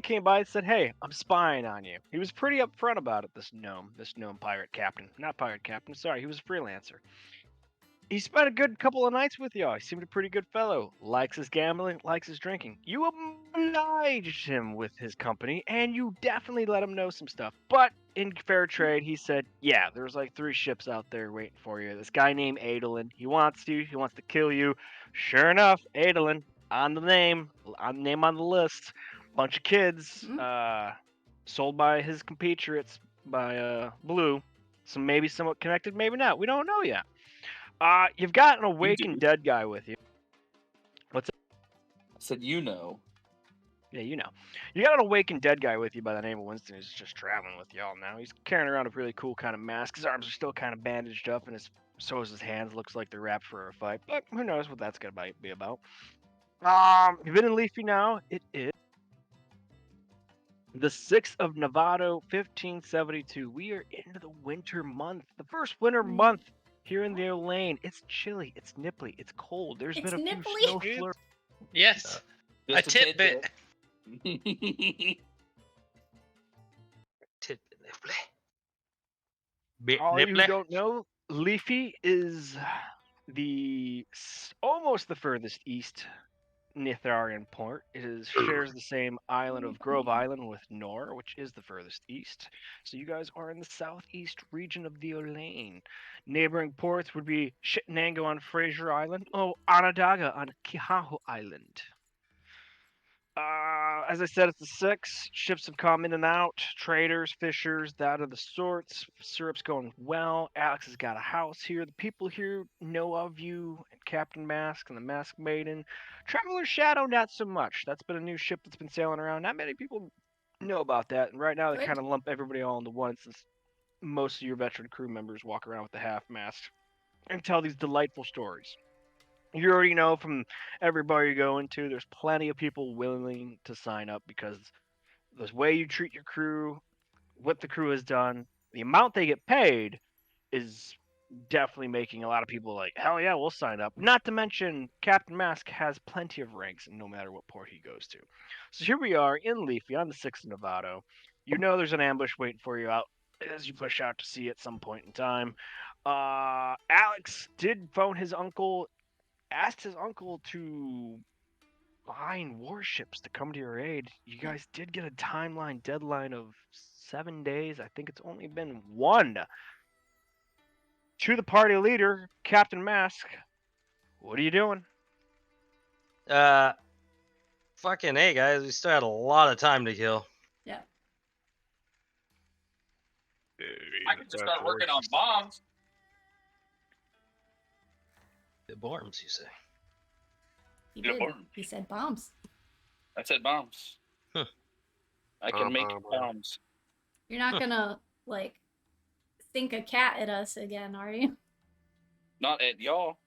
came by and said, "Hey, I'm spying on you." He was pretty upfront about it. This gnome pirate captain, not pirate captain. Sorry, he was a freelancer. He spent a good couple of nights with y'all. He seemed a pretty good fellow. Likes his gambling, likes his drinking. You obliged him with his company, and you definitely let him know some stuff. But in fair trade, he said, "Yeah, there's like 3 ships out there waiting for you. This guy named Adolin. He wants to kill you." Sure enough, Adolin on the name on the list. Bunch of kids, sold by his compatriots by Blue. So maybe somewhat connected, maybe not. We don't know yet. You've got an awakened dead guy with you. What's it? I said, you know. Yeah, you know. You got an awakened dead guy with you by the name of Winston who's just traveling with y'all now. He's carrying around a really cool kind of mask. His arms are still kind of bandaged up, and so is his hands. Looks like they're wrapped for a fight, but who knows what that's gonna be about. You've been in Leafy now. It is the 6th of Novato, 1572. We are into the winter month, the first winter month here in the Adolin. It's chilly, it's nipply, it's cold. There's been a few snow flurries. Yes, a tidbit. Tidbit nipply. All you who don't know, Leafy is almost the furthest east Nitharian port. It shares the same island of Grove Island with Nor, which is the furthest east. So you guys are in the southeast region of the Adolin. Neighboring ports would be Chittenango on Fraser Island, Onondaga on Kihahu Island. As I said, it's the 6. Ships have come in and out. Traders, fishers, that of the sorts. Syrup's going well. Alex has got a house here. The people here know of you and Captain Mask and the Mask Maiden. Traveler's Shadow, not so much. That's been a new ship that's been sailing around. Not many people know about that. And right now they kind of lump everybody all into one since most of your veteran crew members walk around with the half mask and tell these delightful stories. You already know from every bar you go into, there's plenty of people willing to sign up because the way you treat your crew, what the crew has done, the amount they get paid is definitely making a lot of people like, hell yeah, we'll sign up. Not to mention, Captain Mask has plenty of ranks no matter what port he goes to. So here we are in Leafy on the 6th of Novato. You know there's an ambush waiting for you out as you push out to sea at some point in time. Alex did phone his uncle, asked his uncle to find warships to come to your aid. You guys did get a timeline deadline of 7 days. I think it's only been 1. To the party leader, Captain Mask, what are you doing? Fucking hey guys, we still had a lot of time to kill. Yeah. I could just start working on bombs. The bombs, you say? He did. He said bombs. I said bombs. Huh. I can make bombs. You're not gonna, like, think a cat at us again, are you? Not at y'all.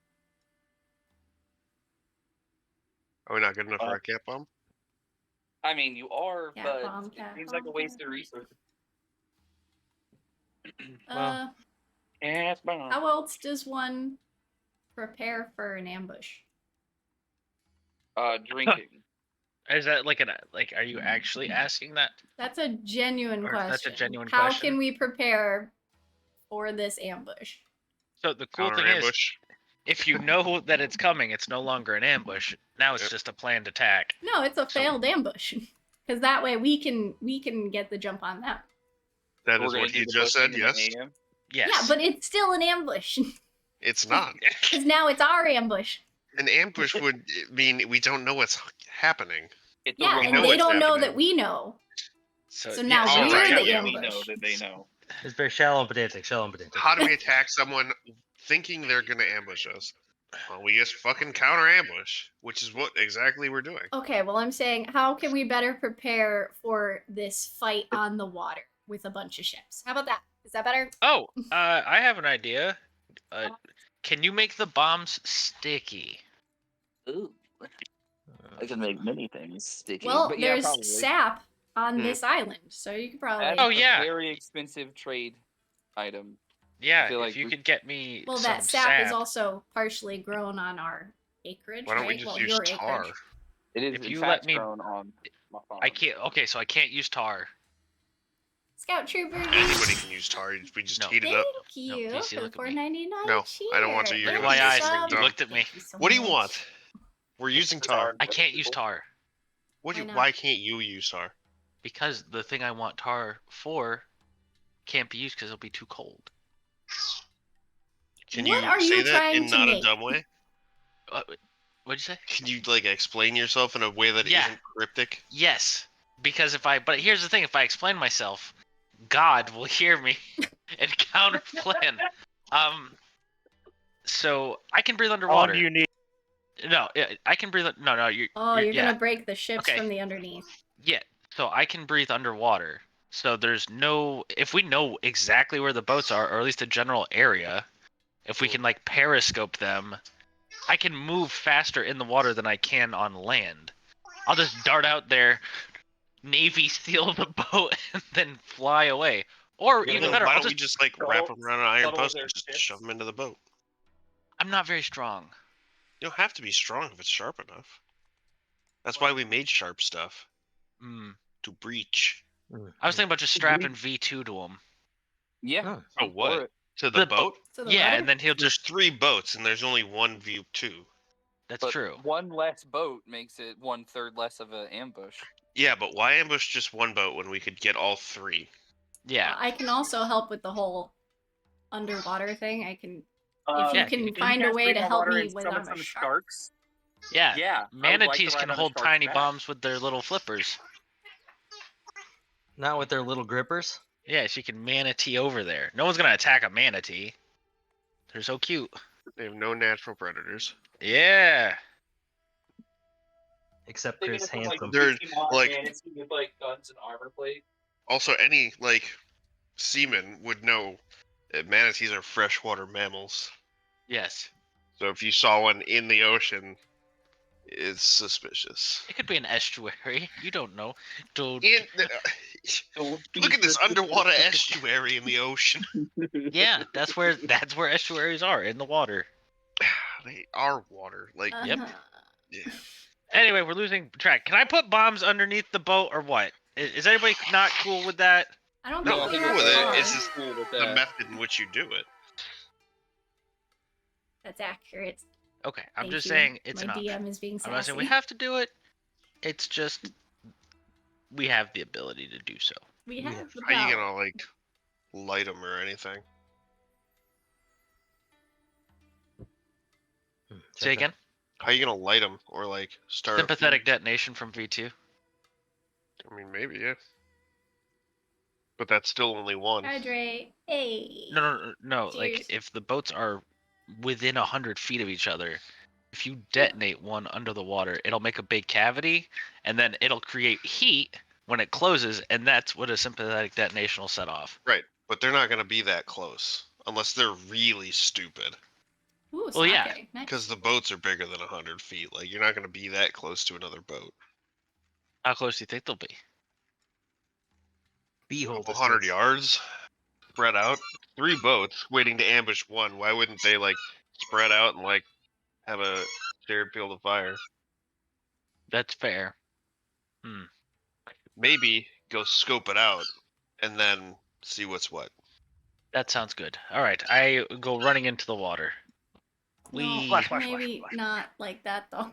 Are we not good enough for a cat bomb? I mean, you are, Cat but bomb, it seems like a waste of resources. Well, How else does one prepare for an ambush? Drinking. Is that are you actually asking that? That's a genuine question. That's a genuine How question. can we prepare for this ambush? So the cool thing is, if you know that it's coming, it's no longer an ambush. Now it's just a planned attack. No, it's a failed ambush. Because that way we can get the jump on them. That is what he just said, yes? Yes. Yeah, but it's still an ambush. It's not. Because now it's our ambush. An ambush would mean we don't know what's happening. Yeah, and they don't know that we know. So now we're the ambush. We know that they know. It's very shallow and pedantic, How do we attack someone thinking they're going to ambush us? Well, we just fucking counter ambush, which is what exactly we're doing. Okay, well, I'm saying, how can we better prepare for this fight on the water with a bunch of ships? How about that? Is that better? Oh, I have an idea. Can you make the bombs sticky? Ooh. I can make many things sticky. Well, but there's probably. sap on this island, so you could probably... That's a very expensive trade item. Yeah, if you could get me Well, some that sap is also partially grown on our acreage, Why don't we right? just use tar? It is, If in you fact, let me- grown on I can't. Okay, so I can't use tar. Scout Trooper. Anybody can use tar. We just No. heat it Thank up. you DC, for the look at me. $4.99 No, cheer. I don't want to. You're Look at gonna my say eyes. something You dumb. looked at me. Thank you so What do you much. want? We're using tar. I can't use tar What? Why not? Why can't you use tar? because the thing I want tar for can't be used because it'll be too cold. Can What you are say you that trying in to not make? a dumb way? What'd you say? Can you like explain yourself in a way that Yeah. not cryptic? Yes, because but here's the thing: if I explain myself, God will hear me and counterplan. So I can breathe How long underwater. do you need? No, I can breathe. No, you're. Oh, you're yeah, gonna break the ships Okay. from the underneath. yeah. So I can breathe underwater. So there's no. If we know exactly where the boats are, or at least a general area, if we can like periscope them, I can move faster in the water than I can on land. I'll just dart out there, Navy SEAL the boat, and then fly away. Or Then even better, why I'll don't we just. just like wrap them around an iron cuddle post their and just ships? shove them into the boat? I'm not very strong. You don't have to be strong if it's sharp enough. That's why we made sharp stuff to breach. I was thinking about just strapping V2 to him. Yeah. Oh, I'm for what? it. To the boat? So the Yeah, rudder? and then he'll There's just. 3 boats and there's only one view 2. That's But true. one less boat makes it 1/3 less of an ambush. Yeah, but why ambush just one boat when we could get all 3? Yeah. I can also help with the whole underwater thing. I can, if you Yeah, can Can find you a guys way bring to more help water me and when summon I'm a some shark. sharks? Yeah. Yeah, I would like to Manatees ride can on a hold shark's tiny back. bombs with their little flippers. Not with their little grippers. Yeah, she can manatee over there. No one's gonna attack a manatee. They're so cute. They have no natural predators. Yeah. Except They Chris get some, like, Handsome. They're, Mickey Mouse like- manatee with like guns and armor plate. Also, any like seaman would know that manatees are freshwater mammals. Yes. So if you saw one in the ocean, it's suspicious. It could be an estuary. You don't know. Don't. Look at this underwater estuary in the ocean. Yeah, that's where estuaries are, in the water. They are water. Like, Yep. Uh-huh. yeah. Anyway, we're losing track. Can I put bombs underneath the boat or what? Is anybody not cool with that? I don't No, think I'm we cool have with it. cars. It's just cool with the that. method in which you do it. That's accurate. Okay, I'm Thank just you. saying it's My an option. DM is being sassy. I'm not saying we have to do it. It's just we have the ability to do so. We Yeah. have the How you power. gonna like light them or anything? Say again. How you gonna light them or like start? a Sympathetic fuse? detonation from V2. I mean, maybe yeah. But that's still only one. Hydrate. Hey. No. Like Cheers. if the boats are within 100 feet of each other, if you detonate one under the water, it'll make a big cavity, and then it'll create heat when it closes, and that's what a sympathetic detonation will set off. Right, but they're not gonna be that close unless they're really stupid. Ooh, Well, yeah, sake. Nice. Because the boats are bigger than 100 feet. Like you're not gonna be that close to another boat. How close do you think they'll be? Behold, 100 yards, spread out. 3 boats waiting to ambush one. Why wouldn't they like spread out and like have a shared field of fire? That's fair. Maybe go scope it out and then see what's what. That sounds good. All right, I go running into the water. No, We Splash, splash, maybe splash. not like that though.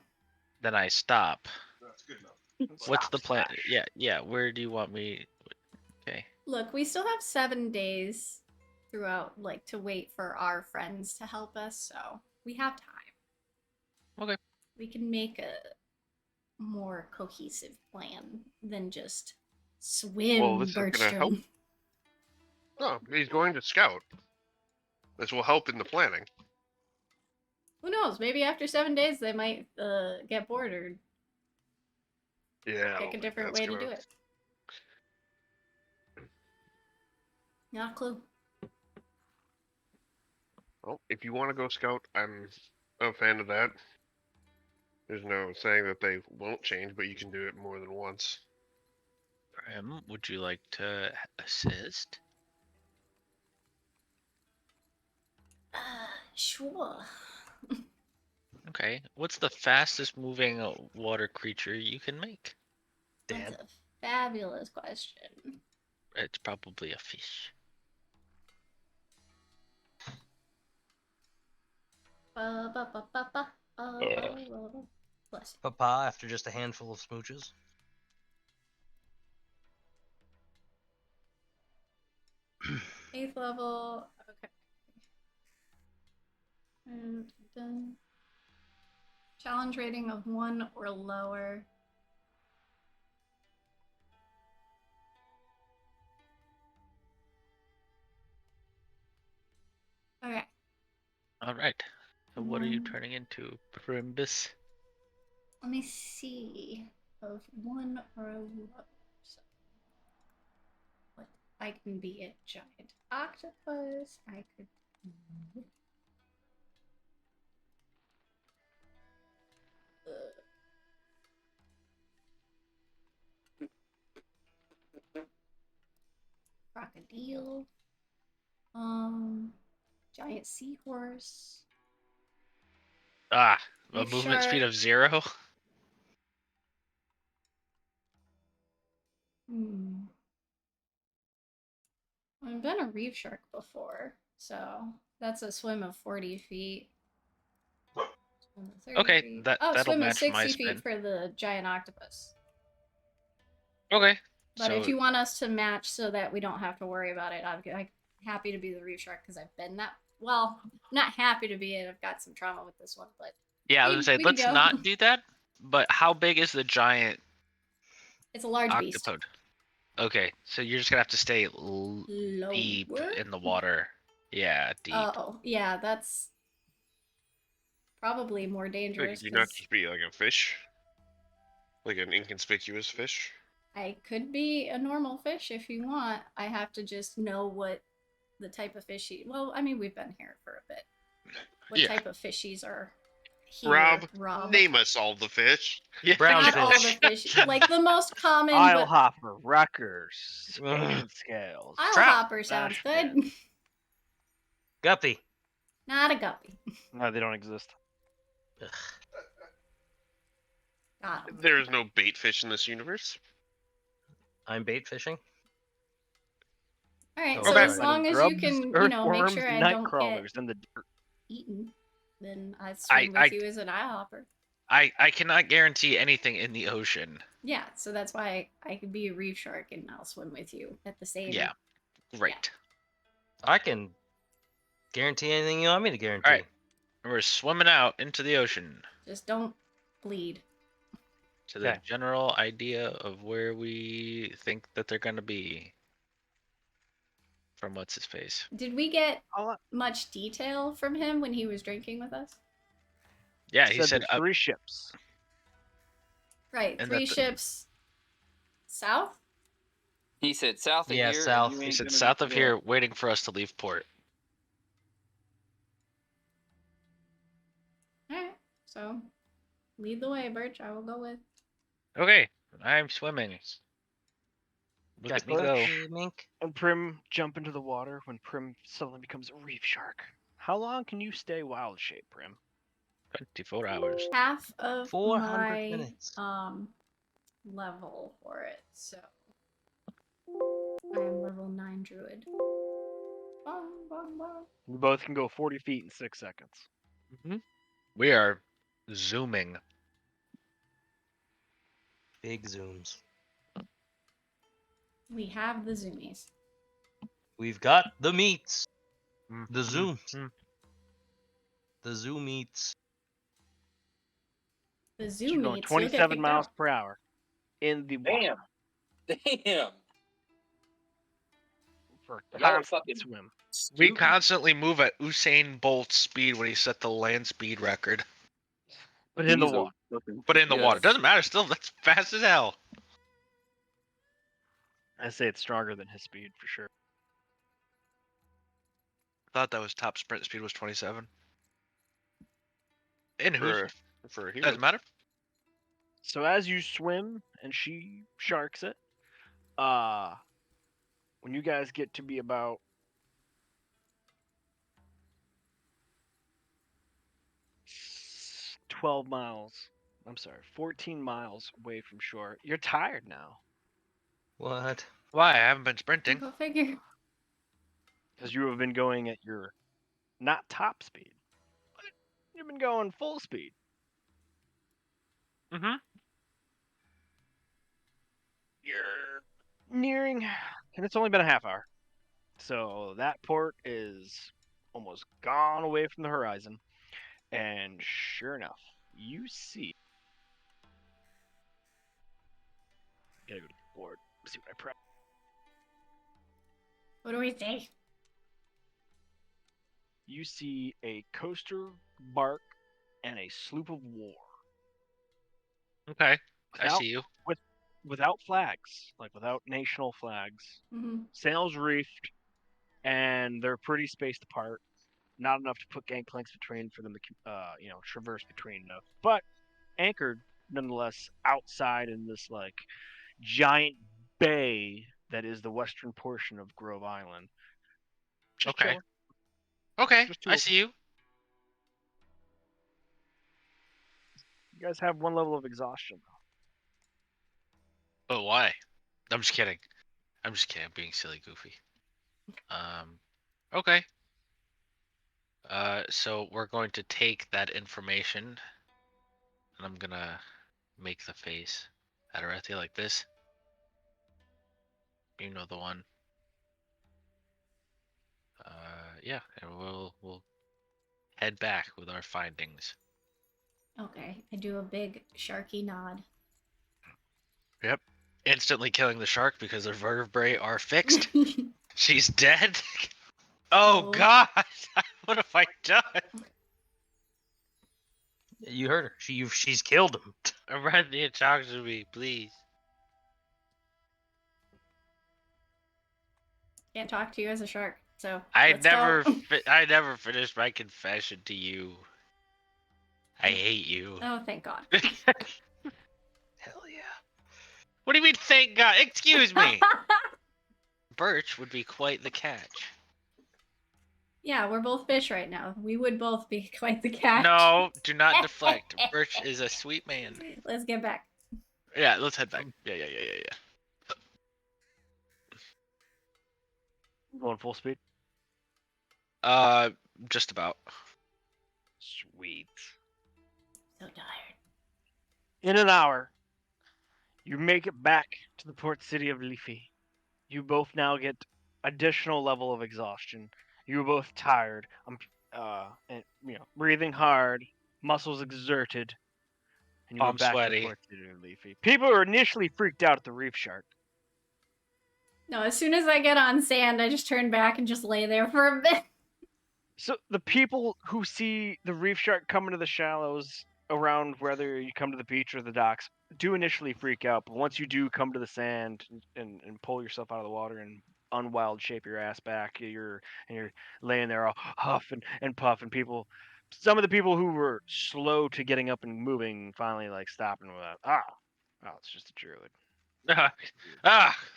then I stop. That's good enough. What's Stop, the plan? splash. Yeah. Where do you want me? Okay. Look, we still have 7 days throughout, like, to wait for our friends to help us, so we have time. Okay. We can make a more cohesive plan than just swim, Well, this is gonna help. Bertram. No, he's going to scout. This will help in the planning. Who knows? Maybe after 7 days they might get bored or Yeah. pick a different way to do it. Not a clue. Well, if you want to go scout, I'm a fan of that. There's no saying that they won't change, but you can do it more than once. Would you like to assist? Sure. Okay. What's the fastest moving water creature you can make? Dan. That's a fabulous question. It's probably a fish. Bless Papa, after just a handful of smooches. you. 8th level. Okay. And then challenge rating of 1 or lower. Okay. All right. So what are you One. turning into, Primbus? Let me see. Of 1 or lower. So, what? I can be a giant octopus. I could. Crocodile. Giant seahorse. Ah, a Reef movement speed shark. of 0. I've been a reef shark before, so that's a swim of 40 feet. Swim of 30 Okay, feet. that'll Swim of match my 60 spin. feet for the giant octopus. Okay. But So if you want us to match so that we don't have to worry about it, I'm happy to be the reef shark because I've been that. Well, not happy to be it. I've got some trauma with this one, but yeah, I was we gonna say can let's go. not do that. But how big is the giant It's a large beast. octopode? Okay, so you're just gonna have to stay deep Lower? in the water. Yeah, deep. Oh, yeah, that's probably more Like, dangerous could you not because just be like a fish? Like an inconspicuous fish? I could be a normal fish if you want. I have to just know what the type of fishies. Well, I mean, we've been here for a bit. What Yeah. type of fishies are here, Rob, name us all the fish. Yeah. Brown Not all fish. the fish. Like the most common, Isle but hopper, Rutgers, Ugh. Asian scales, Isle Trout. hopper sounds good. Ashton. Guppy. Not a guppy. No, they don't exist. Ugh. Got 'em. There is no bait fish in this universe. I'm bait fishing. All right, Oh, so okay. as long as you Grubs, can, make earthworms, sure I night don't get crawlers, and the dirt. eaten, then I swim with I- you as an isle hopper. I cannot guarantee anything in the ocean. Yeah, so that's why I could be a reef shark and I'll swim with you at the same. Yeah. Great. I can guarantee anything you want me to guarantee. All right. We're swimming out into the ocean Just don't bleed. to the Okay. general idea of where we think that they're gonna be. From what's his face? Did we get All much detail from him when he was drinking with us? Yeah, I he said there's 3 ships. Right, And 3 that the- ships south? He said south of Yeah, here. and south. you he ain't said gonna south be of there. here, waiting for us to leave port. Alright, so lead the way, Birch. I will go with. Okay, I'm swimming. Look at me Birch. go. Guppy, mink. And Prim jump into the water when Prim suddenly becomes a reef shark. How long can you stay wild shape, Prim? 24 hours. Half of 400 my minutes. level for it, so I am level 9 druid. Bum, bum, bum. We both can go 40 feet in 6 seconds. We are zooming. Big zooms. We have the zoomies. We've got the meats. Mm, The zooms. mm. The zoom meats. The You're zoomies. going 27 miles per hour in the water Damn. for a Y'all are constant fucking swim. We stupid. constantly move at Usain Bolt's speed when he set the land speed record. But in the He's a water. fucking- But in the water. yes. Doesn't matter, still, that's fast as hell. I say it's stronger than his speed for sure. I thought that was top sprint speed was 27. And For, who's for a hero. doesn't matter. So as you swim and she sharks it, when you guys get to be about 12 miles I'm sorry, 14 miles away from shore. You're tired now What? Why? I haven't been sprinting. Go figure. because you have been going at your not top speed, but you've been going full speed. Mm-hmm. You're nearing, and it's only been a half hour. So that port is almost gone away from the horizon. And sure enough, you see. Gotta go to the board. See what I prep. What do we say? You see a coaster bark and a sloop of war. Okay. I Without see you. without flags, like without national flags. Mm-hmm. Sails reefed, and they're pretty spaced apart. Not enough to put gangplanks between for them to, traverse between enough. But anchored nonetheless outside in this like giant bay that is the western portion of Grove Island. Just Okay. chilling. Okay. Just two I of see you. you guys have one level of exhaustion. But why? I'm just kidding. I'm just kidding. I'm being silly, goofy. Okay. So we're going to take that information, and I'm gonna make the face at Arethia like this. You know the one. Yeah, and we'll head back with our findings. Okay, I do a big sharky nod. Yep. Instantly killing the shark because her vertebrae are fixed. She's dead. Oh Oh. God! What have I done? You heard her. She's killed him. Arethia, talk to me, please. Can't talk to you as a shark, so I let's go. I never finished my confession to you. I hate you. Oh, thank God. Hell yeah. What do you mean, thank God? Excuse me. Birch would be quite the catch. Yeah, we're both fish right now. We would both be quite the catch. No, do not deflect. Birch is a sweet man. Let's get back. Yeah, let's head back. Yeah. Going full speed. Just about. Sweet. So tired. In an hour, you make it back to the port city of Leafy. You both now get additional level of exhaustion. You were both tired, and breathing hard, muscles exerted, and you Oh, were I'm back to the sweaty. port city of Leafy. People were initially freaked out at the reef shark. No, as soon as I get on sand, I just turn back and just lay there for a bit. So the people who see the reef shark coming to the shallows around whether you come to the beach or the docks do initially freak out, but once you do come to the sand and pull yourself out of the water and unwild shape your ass back, you're laying there all huff and puff, and some of the people who were slow to getting up and moving finally like stopping with that. It's just a druid.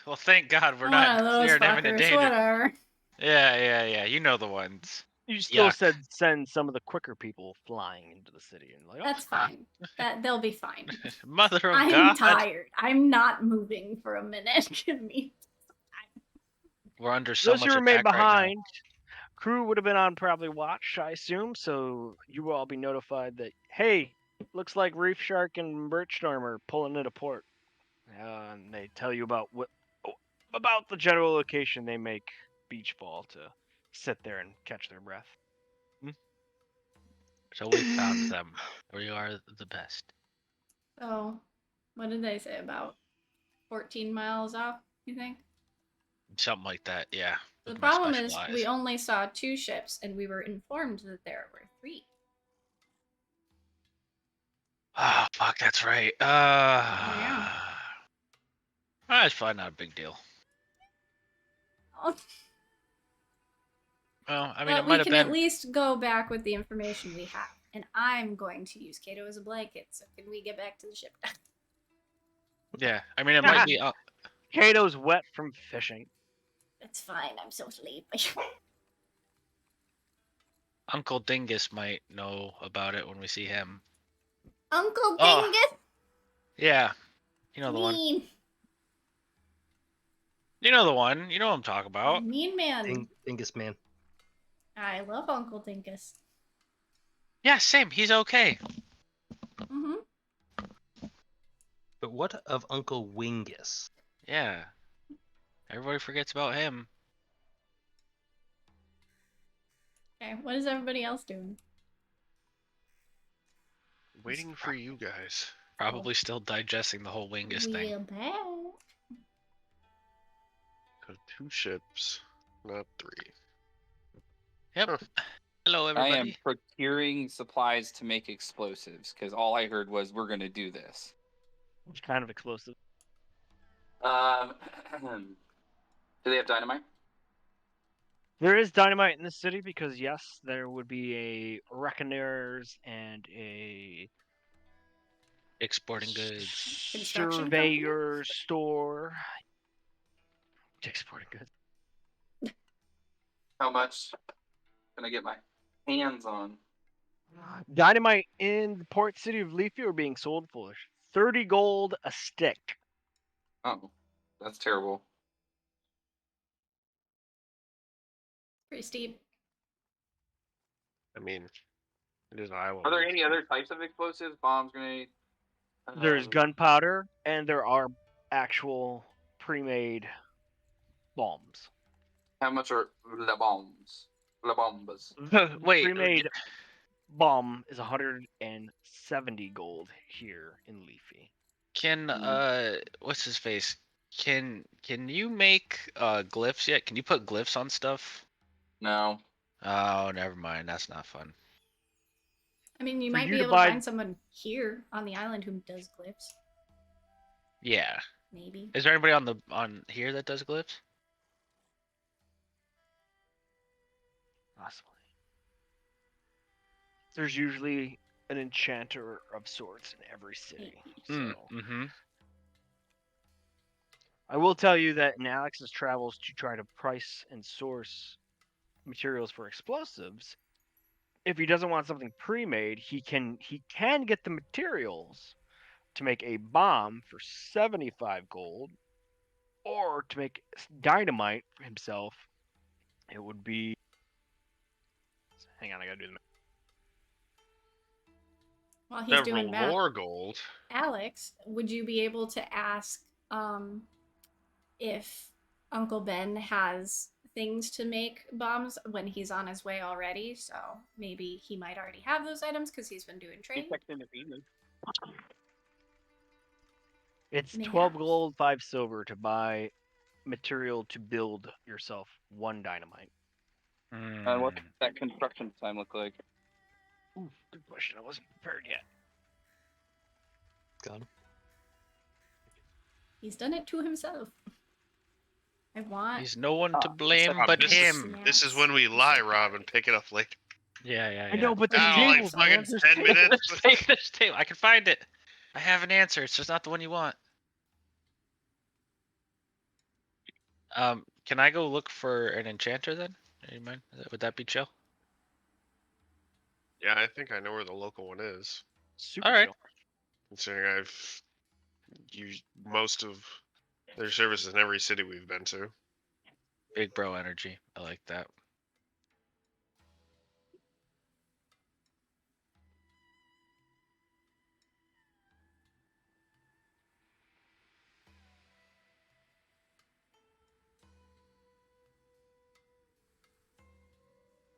Well, thank God we're One not of those clear and imminent fuckers, danger. whatever. Yeah. You know the ones. You still Yuck. said send some of the quicker people flying into the city and like, That's fine. They'll be fine. Mother of I'm God. tired. I'm not moving for a minute. Give me. We're under so those much who remain attack right now. behind, crew would have been on probably watch, I assume. So you will all be notified that hey, looks like Reef Shark and Birchstorm are pulling into port, and they tell you about about the general location they make beach ball to sit there and catch their breath. So we found them. We are the best. So, what did they say about 14 miles off, you think? Something like that, yeah. The with my problem special is eyes. we only saw 2 ships and we were informed that there were 3. Oh, fuck, that's right. Yeah. That's fine, not a big deal. Oh, Well, I mean, but it we might have can at been. least go back with the information we have. And I'm going to use Kato as a blanket, so can we get back to the ship now? Yeah, I mean, it might be. Kato's wet from fishing. It's fine, I'm so sleepy. Uncle Dingus might know about it when we see him. Uncle Oh. Dingus. Yeah. You know the one. Mean. You know the one. You know what I'm talking about. Mean man. Dingus man. I love Uncle Dingus. Yeah, same. He's okay. Mm-hmm. But what of Uncle Wingus? Yeah. Everybody forgets about him. Okay, what is everybody else doing? Waiting for you guys. Probably still digesting the whole Wingus thing. We're back. So 2 ships, not 3. Yep. Huh. Hello, I everybody. am procuring supplies to make explosives because all I heard was we're gonna do this. Which kind of explosive? Do they have dynamite? There is dynamite in the city because yes, there would be a reckoners and a Exporting goods. Construction company? surveyor store. Exporting goods. How much can I get my hands on? Dynamite in the port city of Leafy are being sold for 30 gold a stick. Oh, that's terrible. Pretty steep. I mean, it is Iowa. Are there any other types of explosives? Bombs, grenades? There's gunpowder and there are actual pre-made bombs. How much are la bombs? La bombas. The Wait, pre-made bomb is 170 gold here in Leafy. Can what's his face? Can you make glyphs yet? Can you put glyphs on stuff? No. Oh, never mind. That's not fun. I mean, you For might you be to able buy- to find someone here on the island who does glyphs. Yeah. Maybe. Is there anybody on here that does glyphs? Possibly. There's usually an enchanter of sorts in every city. So Mm-hmm. I will tell you that in Alex's travels to try to price and source materials for explosives, if he doesn't want something pre-made, he can get the materials to make a bomb for 75 gold, or to make dynamite for himself, it would be. Hang on, I gotta do the math. While he's Several doing math, more gold. Alex, would you be able to ask if Uncle Ben has things to make bombs when he's on his way already? So maybe he might already have those items because he's been doing trade. It's May 12 have. gold, 5 silver to buy material to build yourself one dynamite. Hmm. What's that construction time look like? Ooh, good question. I wasn't prepared yet. Got him. He's done it to himself. I want. He's no one to Ah, blame Rob, but this is- him. This is when we lie, Rob, and pick it up later. Yeah. I know, but there's Oh, like tables, fucking man. There's 10 tables. minutes? This table. I can find it. I have an answer. It's just not the one you want. Can I go look for an enchanter then? Do you mind? Would that be chill? Yeah, I think I know where the local one is. Super All right. chill. Considering I've used most of their services in every city we've been to. Big bro energy. I like that.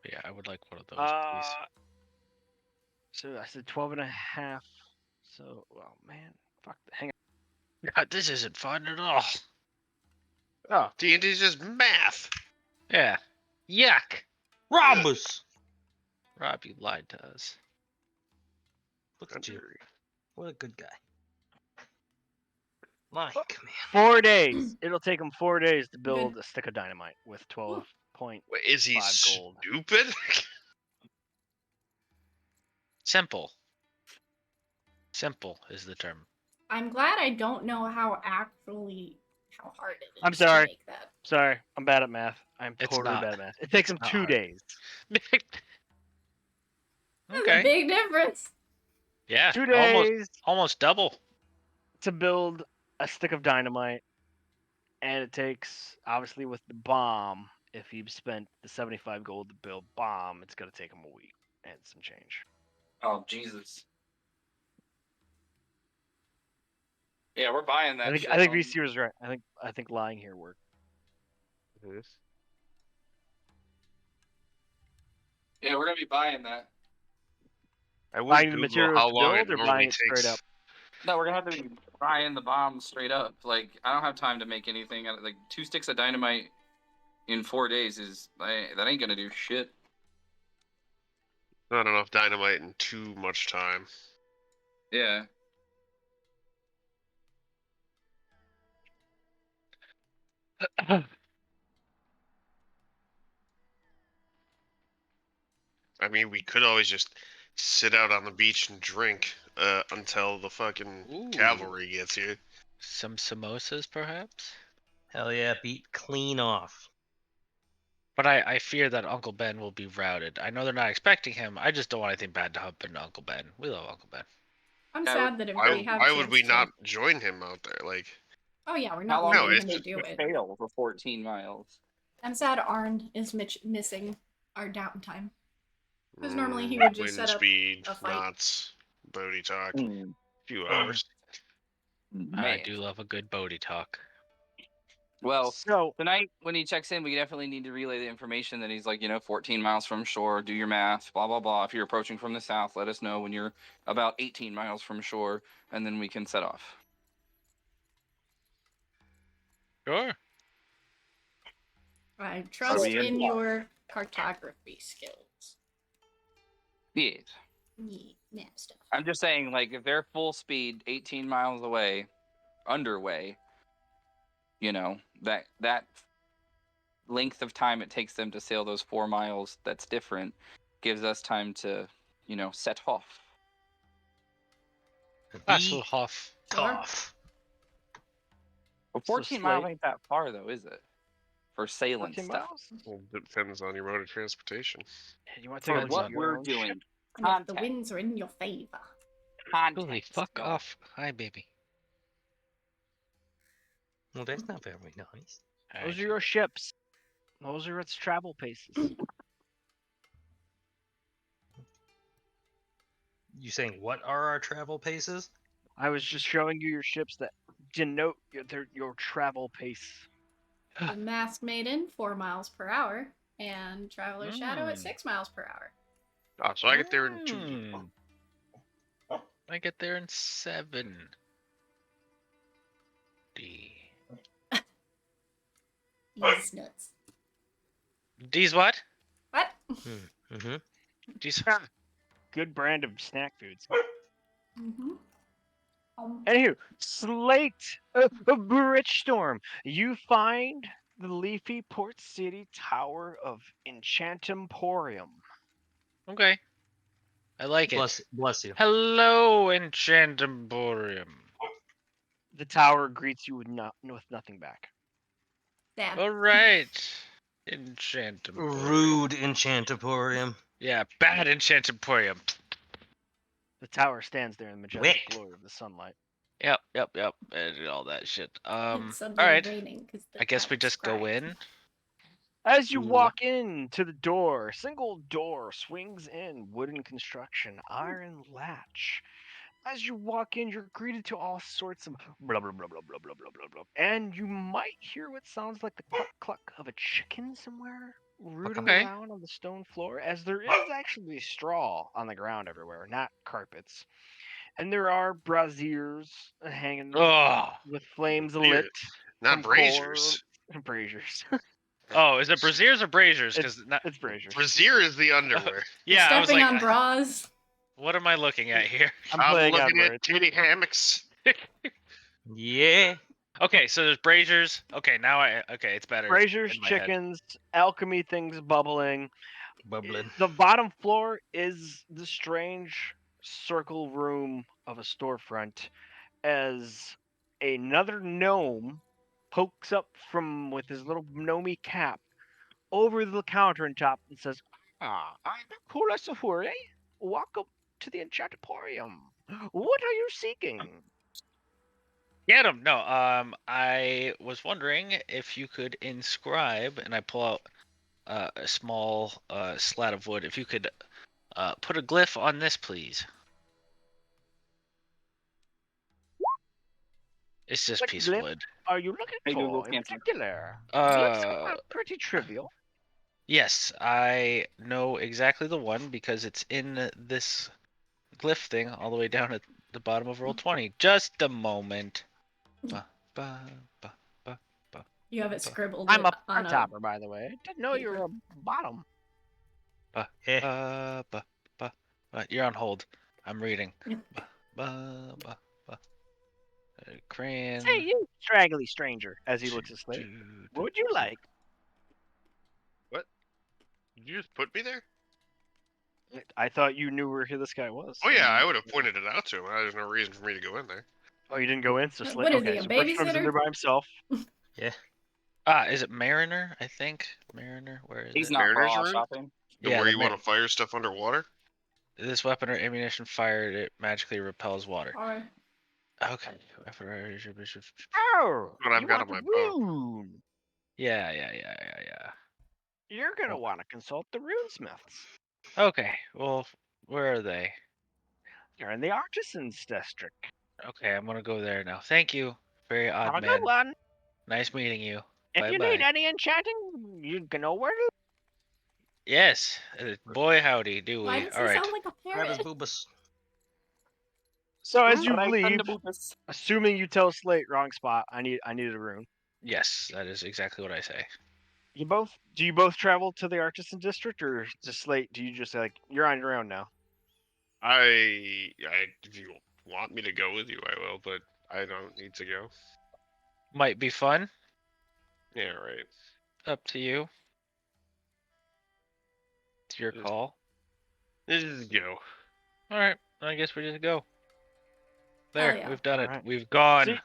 But yeah, I would like one of those, please. So I said 12 and a half. So, well, man, fuck. Hang God, this isn't fun at all. Oh, D&D's just math. Yeah. Yuck. Rhombus! Rob, you lied to us. Look at you. Country. What a good guy. My command. on. 4 days. It'll take him 4 days to build a stick of dynamite with 12 point. Wait, is he 5 gold. stupid? Simple. Simple is the term. I'm glad I don't know how hard it is I'm sorry. to make that. Sorry, I'm bad at math. I'm It's totally not. bad at math. It takes It's him not 2 hard. days. That's a Okay. big difference. Yeah, 2 almost days almost double. to build a stick of dynamite, and it takes, obviously, with the bomb. If you've spent the 75 gold to build bomb, it's gonna take him a week and some change. Oh Jesus. Yeah, we're buying that I think shit. I think VC was right. I think lying here worked. Yeah, we're gonna be buying that. I would Buying the Google materials how to long it build or normally buying it straight up. takes. No, we're gonna have to be buying the bomb straight up. Like, I don't have time to make anything. Like 2 sticks of dynamite in 4 days is that ain't gonna do shit. Not enough dynamite in too much time. Yeah. I mean, we could always just sit out on the beach and drink until the fucking Ooh. cavalry gets here. Some samosas, perhaps. Hell yeah, beat clean off. But I fear that Uncle Ben will be routed. I know they're not expecting him. I just don't want anything bad to happen to Uncle Ben. We love Uncle Ben. I'm Yeah, sad that if Why, we have why chance would we to... not join him out there? Like, Oh yeah, we're How not long No, leaving it's him to just do it. fail for 14 miles? I'm sad Arn is missing our downtime. Because normally he would just wind set up speed, a fight. knots, Bodhi talk, Mm, few hours. I man. do love a good Bodhi talk. Well, So tonight when he checks in, we definitely need to relay the information that he's like, 14 miles from shore. Do your math, blah blah blah. If you're approaching from the south, let us know when you're about 18 miles from shore, and then we can set off. Sure. I trust we in your cartography skills. Yes. Yeah, stuff. I'm just saying, like, if they're full speed, 18 miles away, underway, that length of time it takes them to sail those 4 miles, that's different, gives us time to, set off. Axel Hoff. Tough. Well, So 14 miles Slate- ain't that far, though, is it? For sailing 14 stuff. miles? Well, depends on your mode of transportation. You want to For take what your we're own doing. ship? And if the Context. winds are in your favor. Holy Context, fuck y'all. off. Hi, baby. Well, that's not very nice. Those are your ships. Those are its travel paces. You saying what are our travel paces? I was just showing you your ships that denote your travel pace. The Masked Maiden, 4 miles per hour, and Traveler's Shadow at 6 miles per hour. Oh, so I get there in 2. I get there in 7. D. These nuts. D's what? What? Mm-hmm. D's. Good brand of snack foods. Mm-hmm. Anywho, Slate of Bridgestorm. You find the leafy Port City Tower of Enchantimporium. Okay. I like it. Bless you. Hello, Enchantimporium. The tower greets you with nothing back. Dad. All right. Enchantimporium. Rude Enchantimporium. Yeah, bad Enchantimporium. The tower stands there in the majestic Wet. glory of the sunlight. Yep. And all that shit. It's All suddenly right. raining 'cause the I guess we tower's just go crying. in. As you Ooh. walk in to the door, single door swings in, wooden construction, iron latch. As you walk in, you're greeted to all sorts of blah blah blah blah blah blah blah blah blah, and you might hear what sounds like the cluck cluck of a chicken somewhere rooting Okay. around on the stone floor, as there is actually straw on the ground everywhere, not carpets. And there are braziers hanging Oh. with flames Beer. lit Not from braziers. braziers. Oh, is it braziers or braziers? Because It's braziers. Brazier is the underwear. yeah, I was Stepping like, on bras. what am I looking at here? I'm I'm playing on looking at words. titty hammocks. Yeah. Okay, so there's braziers. Okay, now it's better. Braziers, in my head. chickens, alchemy things bubbling. Bubbling. The bottom floor is the strange circle room of a storefront as another gnome pokes up from with his little gnomey cap over the counter and top and says, I'm Kula Sahuri. Welcome to the Enchantimporium. What are you seeking? Get him. No. I was wondering if you could inscribe, and I pull out a small slat of wood. If you could put a glyph on this, please. It's just What piece of glyph wood. are you looking Hey, Google for in Cancel. particular? Glyphs Uh, are pretty trivial. yes, I know exactly the one because it's in this glyph thing all the way down at the bottom of roll 20. Just a moment. Ba, ba, ba, ba, ba, You have it ba, scribbled I'm a on bar a. topper, by the way. I didn't know you paper. were a bottom. ba, Eh. ba, ba, ba. You're on hold. I'm reading. Yeah. Ba, ba, ba, ba. Crayon. Say, you straggly stranger, as he looks at Slate. What would you like? Did you just put me there? I thought you knew where this guy was. Oh yeah, I would have pointed it out to him. There's no reason for me to go in there. Oh, you didn't go in? So What Slate. is Okay, he, a so Bertram's in babysitter? there by himself. Yeah. Is it Mariner? I think Mariner. Where is He's it? not Mariner's bra room? shopping. Yeah, Where the you want to fire stuff underwater? This weapon or ammunition fired, it magically repels water. Alright. Okay. Oh, What I've you got want on the my boat. rune. Yeah. You're going to want to consult the runesmiths. Okay. Well, where are they? You're in the artisans district. Okay, I'm gonna go there now. Thank you. Very Have odd a man. good one. Nice meeting you. If Bye you bye. need any enchanting, you can know where to. Yes. Boy howdy, do Why we. does All he right. sound like a Grab his parrot? boobas. So as you Right, leave, Thunderbootus. assuming you tell Slate wrong spot, I needed a rune. Yes, that is exactly what I say. Do you both travel to the artisan district, or just Slate? Do you just like you're on your own now? If you want me to go with you, I will, but I don't need to go. Might be fun. Yeah, right. Up to you. It's your Just- call. Just go. All right. I guess we just go. Hell There, yeah. we've done it. Alright. We've gone. See,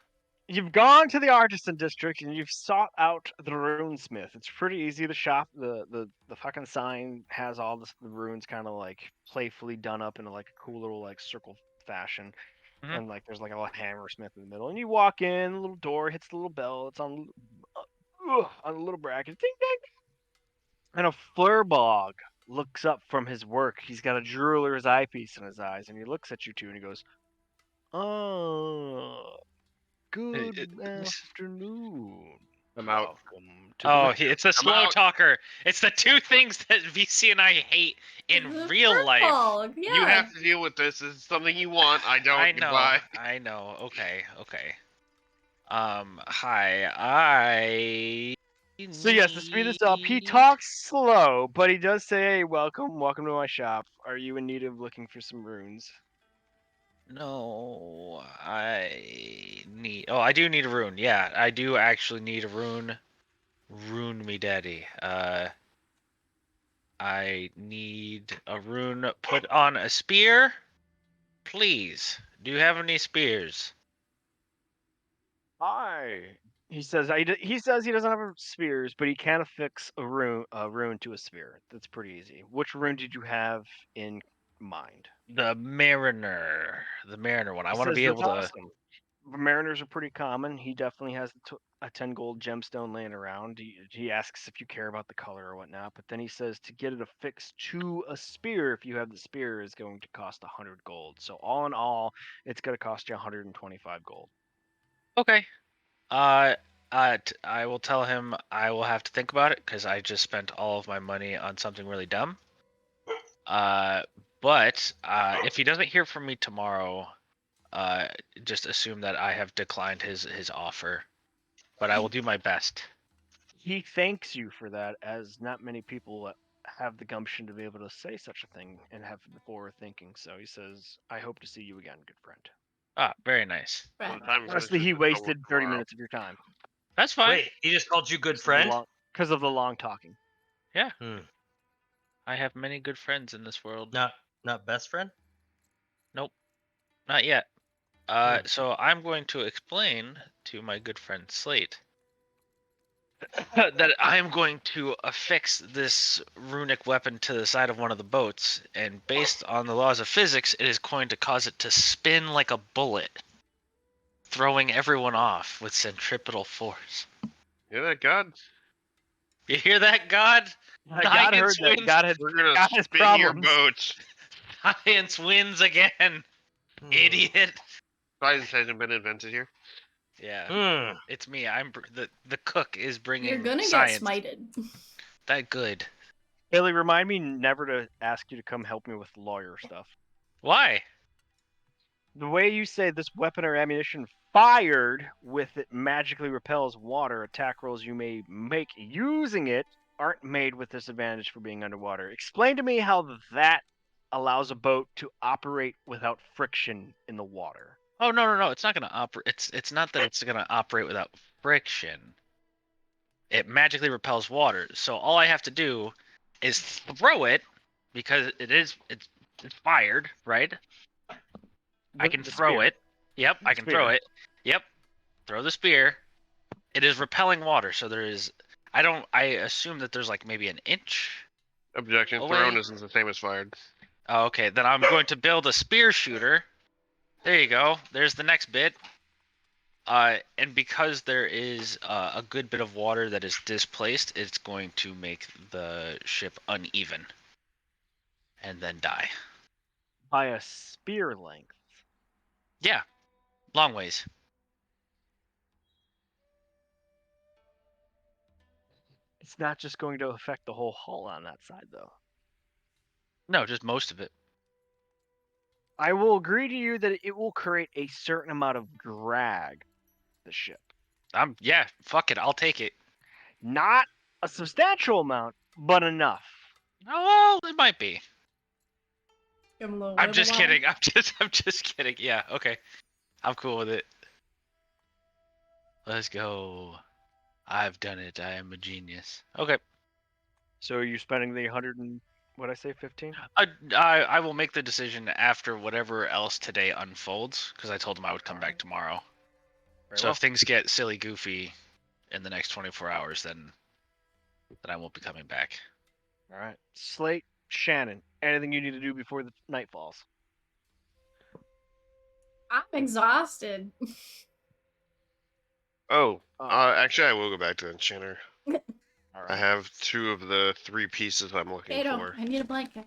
you've gone to the artisan district and you've sought out the runesmith. It's pretty easy to shop. The fucking sign has all the runes kind of like playfully done up in like a cool little like circle fashion. Mhm. And like there's like a little hammersmith in the middle. And you walk in, the little door hits the little bell. It's on a little bracket. Ding ding. And a flurbog looks up from his work. He's got a jeweler's eyepiece in his eyes, and he looks at you two and he goes, "Oh, good afternoon. I'm out. Welcome to the Oh, rest- it's a slow out. talker. It's the two things that VC and I hate in The real life. furbolg, yeah. You have to deal with this. This is something you want. I don't. I know. Goodbye. I know. Okay. Hi. I. So yes, to speed this up, he need- talks slow, but he does say, "Hey, welcome to my shop. Are you in need of looking for some runes?" No, I need. Oh, I do need a rune. Yeah, I do actually need a rune. Rune me, daddy. I need a rune put on a spear. Please. Do you have any spears? He says he says he doesn't have spears, but he can affix a rune to a spear. That's pretty easy. Which rune did you have in mind? The Mariner. The Mariner one. I He want to says be that's able to. awesome. Mariners are pretty common. He definitely has a 10 gold gemstone laying around. He asks if you care about the color or whatnot, but then he says to get it affixed to a spear, if you have the spear, is going to cost 100 gold. So all in all, it's going to cost you 125 gold. Okay. I will tell him I will have to think about it because I just spent all of my money on something really dumb. But if he doesn't hear from me tomorrow, just assume that I have declined his offer. But I will do my best. He thanks you for that, as not many people have the gumption to be able to say such a thing and have the forward thinking. So he says, "I hope to see you again, good friend." Ah, very nice. By Right. the time Honestly, he finishes, it's over wasted 30 tomorrow. minutes of your time That's fine. Wait, he just called you good friend? because of the long talking. Yeah, Hmm. I have many good friends in this world. Not best friend? Not yet. Hmm. So I'm going to explain to my good friend Slate that I am going to affix this runic weapon to the side of one of the boats, and based on the laws of physics, it is going to cause it to spin like a bullet, throwing everyone off with centripetal force. Hear that, God? You hear that, God? God heard that. wins. We're gonna God has spin your problems. boats. Science wins again, idiot. Science hasn't been invented here. Yeah, Hmm. it's me. The cook is bringing You're gonna science. get smited. That good. Haley, remind me never to ask you to come help me with lawyer stuff. Why? The way you say this weapon or ammunition fired with it magically repels water, attack rolls you may make using it aren't made with disadvantage for being underwater. Explain to me how that allows a boat to operate without friction in the water. Oh no! It's not gonna operate. It's not that it's gonna operate without friction. It magically repels water. So all I have to do is throw it because it's fired, right? I can The throw spear. it. Yep, I The can throw spear. it. Yep, throw the spear. It is repelling water, so there is. I assume that there's like maybe an inch. Objection. Away. Thrown isn't the same as fired. Oh, okay, then I'm going to build a spear shooter. There you go. There's the next bit. And because there is a good bit of water that is displaced, it's going to make the ship uneven and then die. By a spear length. Yeah, long ways. It's not just going to affect the whole hull on that side, though. No, just most of it. I will agree to you that it will create a certain amount of drag, the ship. Yeah, fuck it, I'll take it. Not a substantial amount, but enough. Oh, well, it might be. Give him a little I'm wiggle just wobble. kidding. I'm just kidding. Yeah, okay. I'm cool with it. Let's go. I've done it. I am a genius. Okay. So are you spending the 100 and what I say 15? I will make the decision after whatever else today unfolds because I told him I would come back tomorrow. Very So well. if things get silly goofy in the next 24 hours, then I won't be coming back. All right. Slate, Shannon, anything you need to do before the night falls? I'm exhausted. Oh, Oh, actually, I will go back to Enchanter. all I right. have 2 of the 3 pieces I'm looking Kato, for. I need a blanket.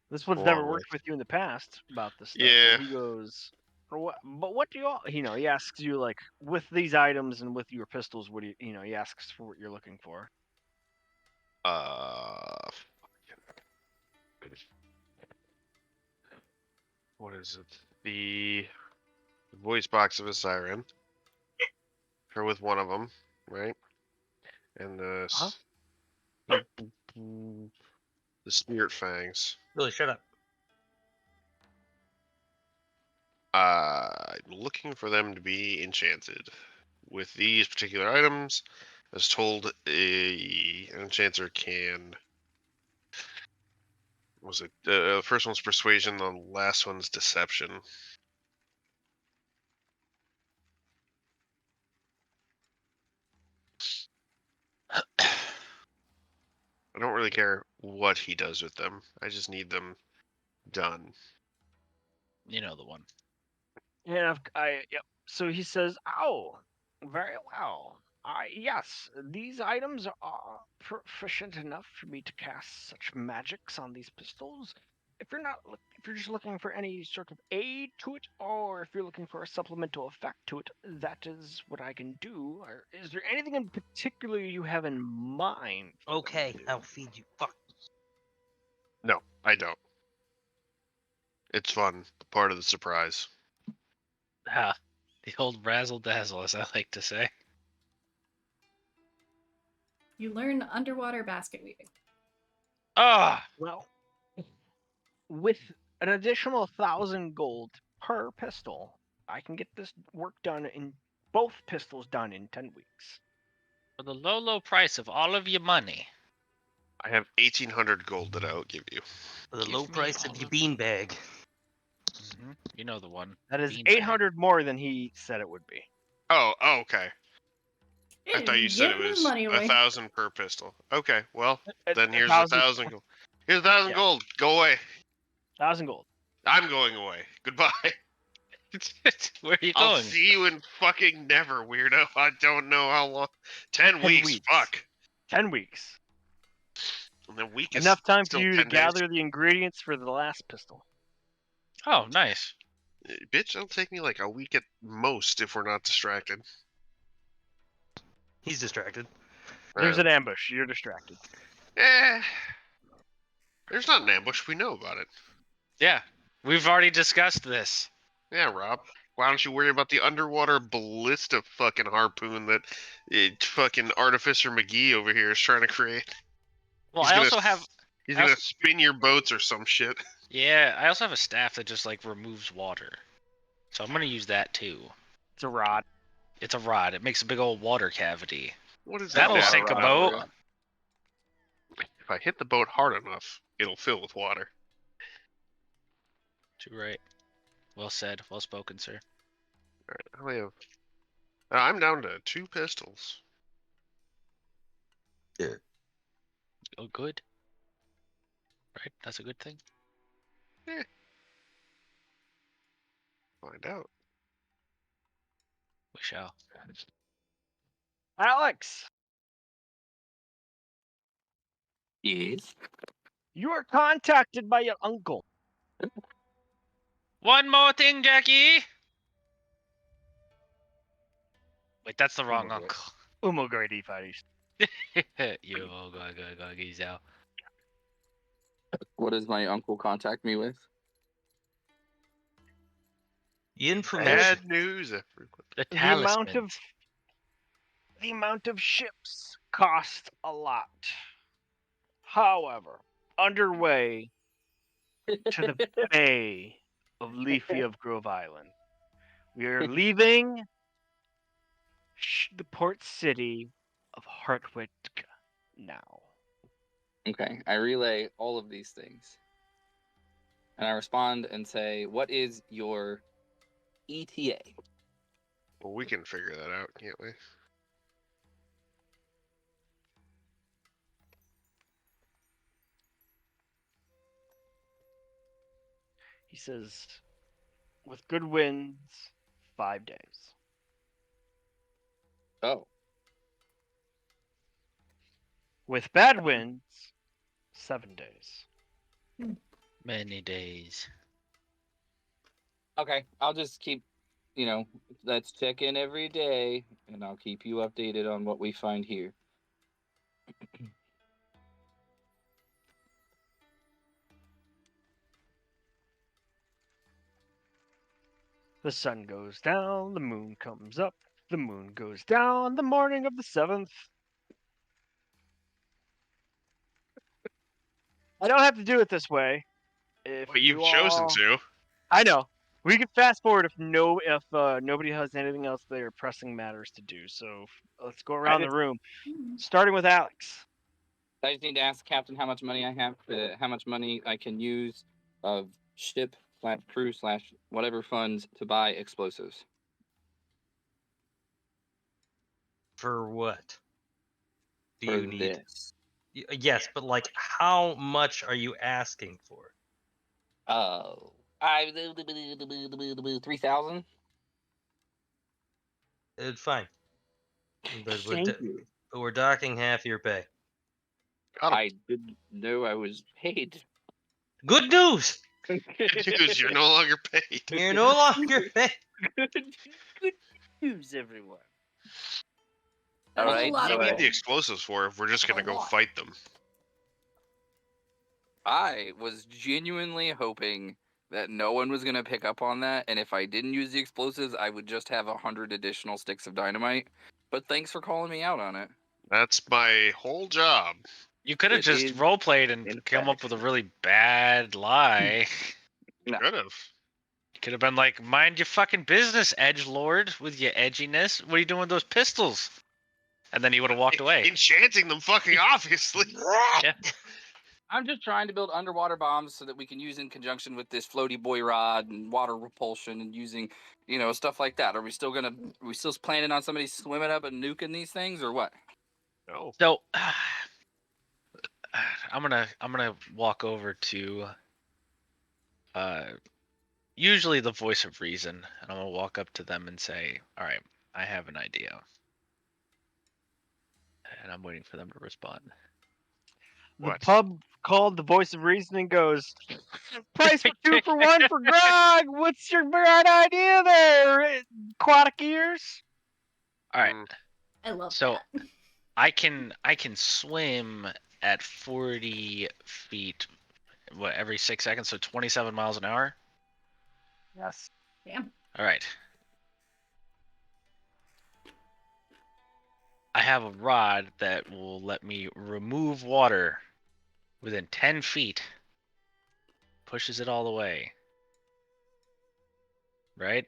This one's along never worked with- with you in the past about this stuff. Yeah. So he goes, but what do you all, he asks you, like, with these items and with your pistols, what do you, he asks for what you're looking for. What is it? The voice box of a siren. Or with one of them, right? And the Huh? the spirit fangs. Really, shut up. I'm looking for them to be enchanted. With these particular items, I was told an enchanter can. Was it the first one's persuasion, the last one's deception. I don't really care what he does with them. I just need them done. You know the one. And yep. So he says, "Oh, very well. Yes, these items are proficient enough for me to cast such magics on these pistols. If you're just looking for any sort of aid to it, or if you're looking for a supplemental effect to it, that is what I can do. Or is there anything in particular you have in mind? for them to Okay, do? I'll feed you. Fuck. No, I don't. It's fun. Part of the surprise. Ah, the old razzle dazzle, as I like to say. You learn underwater basket weaving. Ah, Well, with an additional 1,000 gold per pistol, I can get this work done in both pistols done in 10 weeks. for the low price of all of your money. I have 1,800 gold that I'll give you. For the Give low me price all of your of- beanbag. You know the one. That is Beanbag. 800 more than he said it would be. Oh, okay. I thought you said it Give the was money away. 1,000 per pistol. Okay, well, then here's 1,000 1,000 gold. Here's 1,000 Yeah. gold. Go away. 1,000 gold. I'm going away. Goodbye. Where are you I'll going? see you in fucking never, weirdo. I don't know how long. 10 10 weeks. weeks. Fuck. 10 weeks. And then week is Enough time for still you to 10 days. gather the ingredients for the last pistol. Oh, nice. Bitch, it'll take me like a week at most if we're not distracted. He's distracted. There's an ambush. You're distracted. There's not an ambush. We know about it. Yeah, we've already discussed this. Yeah, Rob. Why don't you worry about the underwater ballista fucking harpoon that fucking Artificer McGee over here is trying to create? Well, He's I gonna also have. He's I gonna also- spin your boats or some shit. Yeah, I also have a staff that just like removes water, so I'm gonna use that too. It's a rod. It's a rod. It makes a big old water cavity. What is That'll that? sink a Not boat. rod. If I hit the boat hard enough, it'll fill with water. Too right. Well said. Well spoken, sir. All right, I'm down to 2 pistols. Oh, good. Right, that's a good thing. Find out. We shall. Alex, Yes. you are contacted by your uncle. One more thing, Jackie. Wait, that's the wrong boy. uncle. Umogari Farish. You go, geez out. What does my uncle contact me with? Information. Bad news, everyone. The The talisman. amount of ships cost a lot. However, underway to the bay of Leafy of Grove Island. We are leaving the port city of Hartwick now. Okay, I relay all of these things. And I respond and say, what is your ETA? Well, we can figure that out, can't we? He says, with good winds, 5 days. Oh, With bad winds, 7 days. Many days. okay. I'll just keep, let's check in every day, and I'll keep you updated on what we find here. The sun goes down, the moon comes up, the moon goes down the morning of the 7th. I don't have to do it this way. If But you've you chosen all- to. I know. We can fast forward if nobody has anything else they're pressing matters to do. So let's go around the room, starting with Alex. I just need to ask Captain how much money I have, how much money I can use of ship / crew / whatever funds to buy explosives. For what? Do for you need? this. Yes, but like, how much are you asking for? Oh, 3,000. It's fine. But Thank you. we're docking half your pay. I didn't know I was paid. Good news! Dude, you're no longer paid. You're no longer paid. Good news, everyone. All That's a right, lot What do of you need work. the explosives for if we're just gonna A go lot. fight them? I was genuinely hoping that no one was gonna pick up on that, and if I didn't use the explosives, I would just have 100 additional sticks of dynamite. But thanks for calling me out on it. That's my whole job. You could have It just is, roleplayed and in come up fact. with a really bad lie. No. Could have. You could have been like, mind your fucking business, edgelord, with your edginess. What are you doing with those pistols? And then he would have walked away. Enchanting them, fucking obviously. Yeah. I'm just trying to build underwater bombs so that we can use in conjunction with this floaty boy rod and water repulsion and using, stuff like that. Are we still planning on somebody swimming up and nuking these things or what? No. So I'm gonna walk over to usually the voice of reason, and I'm gonna walk up to them and say, "All right, I have an idea," and I'm waiting for them to respond. The What? pub called the voice of reason and goes, price for 2 for 1 for grog. What's your bright idea there, aquatic ears? All right, I love so that. I can swim at 40 feet, every 6 seconds, so 27 miles an hour. Yes. Damn. All right. I have a rod that will let me remove water within 10 feet. Pushes it all the way. Right?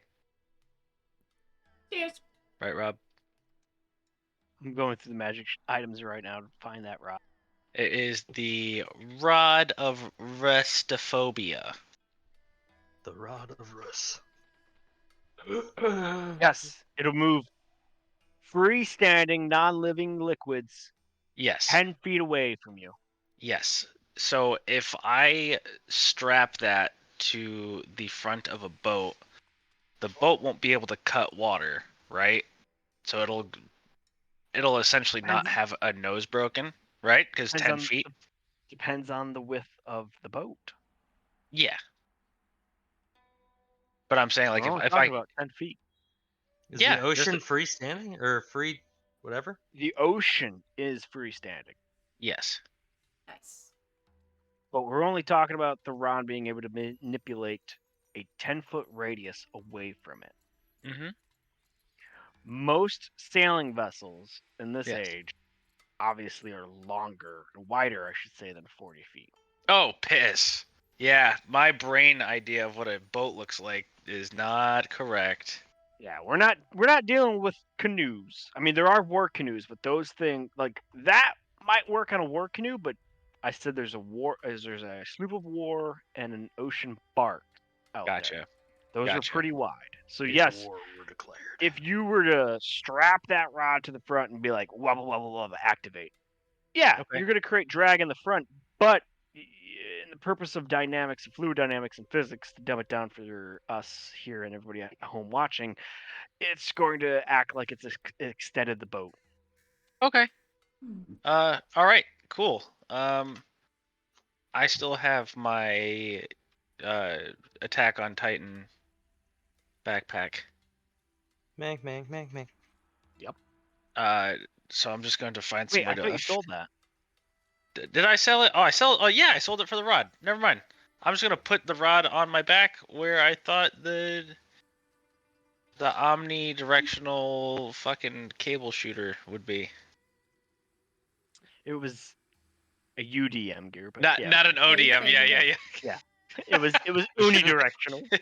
Cheers. Right, Rob? I'm going through the magic items right now to find that rod. It is the Rod of Restophobia. The Rod of Rus. Yes, it'll move freestanding, non-living liquids Yes. 10 feet away from you. Yes. So if I strap that to the front of a boat, the boat won't be able to cut water, right? So it'll essentially not Depends- have a nose broken, right? Because 10 feet. Depends on the width of the boat. Yeah. But I'm saying, like, We're only if talking I about 10 feet. Is Yeah, the ocean freestanding or free, whatever? The ocean is freestanding, yes. Nice. but we're only talking about the rod being able to manipulate a 10-foot radius away from it. Mm-hmm. Most sailing vessels in this Yes. age obviously are longer, wider, I should say, than 40 feet. Oh, piss. Yeah, my brain idea of what a boat looks like is not correct. Yeah, we're not dealing with canoes. I mean, there are war canoes, but those things like that might work on a war canoe. But I said there's a sloop of war and an ocean bark out there. Gotcha. Those are Gotcha. pretty wide. So If yes, war were declared. if you were to strap that rod to the front and be like wubba wubba wubba activate, yeah, Okay. you're gonna create drag in the front. But in the purpose of dynamics, fluid dynamics, and physics, to dumb it down for us here and everybody at home watching, it's going to act like it's extended the boat. Okay. Hmm. All right. Cool. I still have my Attack on Titan backpack. Mank, mank, mank, mank. So I'm just going to find Wait, I somewhere thought to. you sold that. Did I sell it? Oh yeah, I sold it for the rod. Never mind. I'm just gonna put the rod on my back where I thought the omnidirectional fucking cable shooter would be. It was a UDM gear, but Not yeah, not an Very ODM. Yeah, yeah, changeable. yeah. it was unidirectional.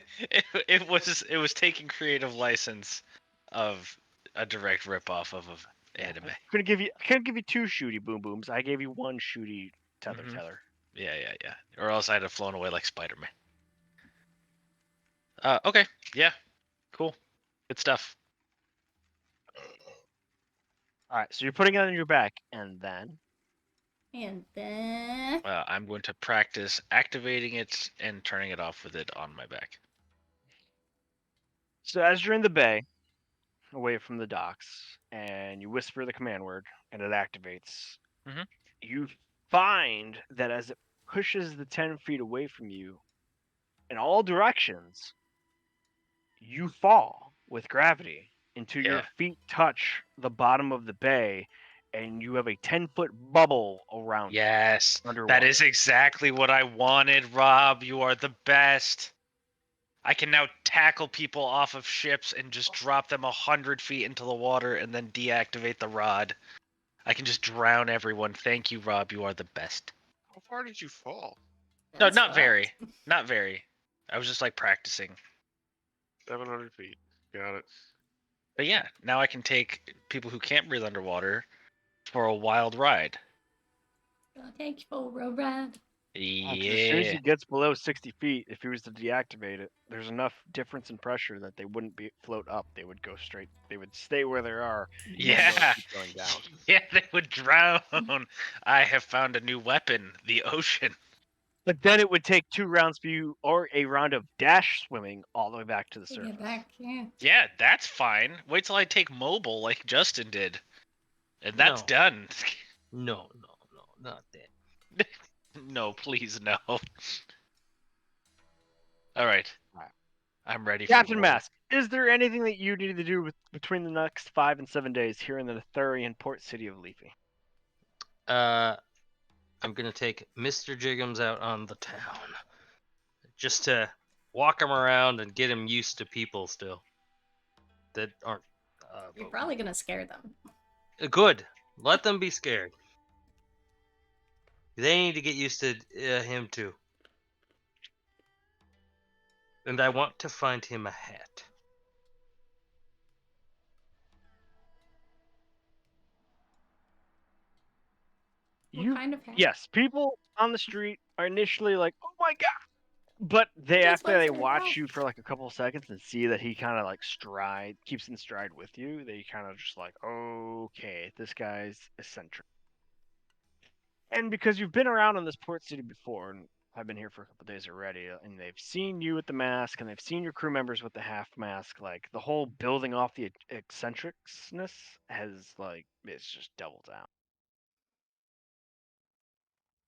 it was taking creative license of a direct ripoff of anime. I couldn't give you two shooty boom booms. I gave you one shooty tether Mhm. tether. Yeah, yeah, yeah. Or else I'd have flown away like Spider-Man. Okay. Yeah. Cool. Good stuff. All right, so you're putting it on your back, and then And then I'm going to practice activating it and turning it off with it on my back. so as you're in the bay, away from the docks, and you whisper the command word, and it activates. Mhm. You find that as it pushes the 10 feet away from you, in all directions, you fall with gravity until your Yeah. feet touch the bottom of the bay, and you have a 10-foot bubble around you. Yes. Underwater. That is exactly what I wanted, Rob. You are the best. I can now tackle people off of ships and just drop them 100 feet into the water and then deactivate the rod. I can just drown everyone. Thank you, Rob. You are the best. How far did you fall? No, that's not fucked. very. Not very. I was just like practicing. 700 feet. Got it. But yeah, now I can take people who can't breathe underwater for a wild ride. Gonna take you for a ride. As soon as Yeah. he gets below 60 feet, if he was to deactivate it, there's enough difference in pressure that they wouldn't be float up. They would go straight. They would stay where they are. And Yeah. they'll keep going down. Yeah, they would drown. I have found a new weapon, the ocean. But then it would take 2 rounds for you, or a round of dash swimming all the way back to the To surface. get back, yeah. Yeah, that's fine. Wait till I take mobile like Justin did. And that's No. done. No, not that. No, please no. Alright. Alright. I'm ready for Captain war. Mask, is there anything that you need to do between the next 5 and 7 days here in the Thurian port city of Leafy? I'm gonna take Mr. Jiggums out on the town, just to walk him around and get him used to people still that aren't. You're probably gonna scare them. Good. Let them be scared. They need to get used to him too. And I want to find him a hat. What kind of hat? Yes, people on the street are initially like, "Oh my god!" But they Just after they wants to watch help. you for like a couple of seconds and see that he kind of like keeps in stride with you, they kind of just like, "Okay, this guy's eccentric." And because you've been around in this port city before, and I've been here for a couple of days already, and they've seen you with the mask, and they've seen your crew members with the half mask, like the whole building off the eccentricness has like it's just doubled down.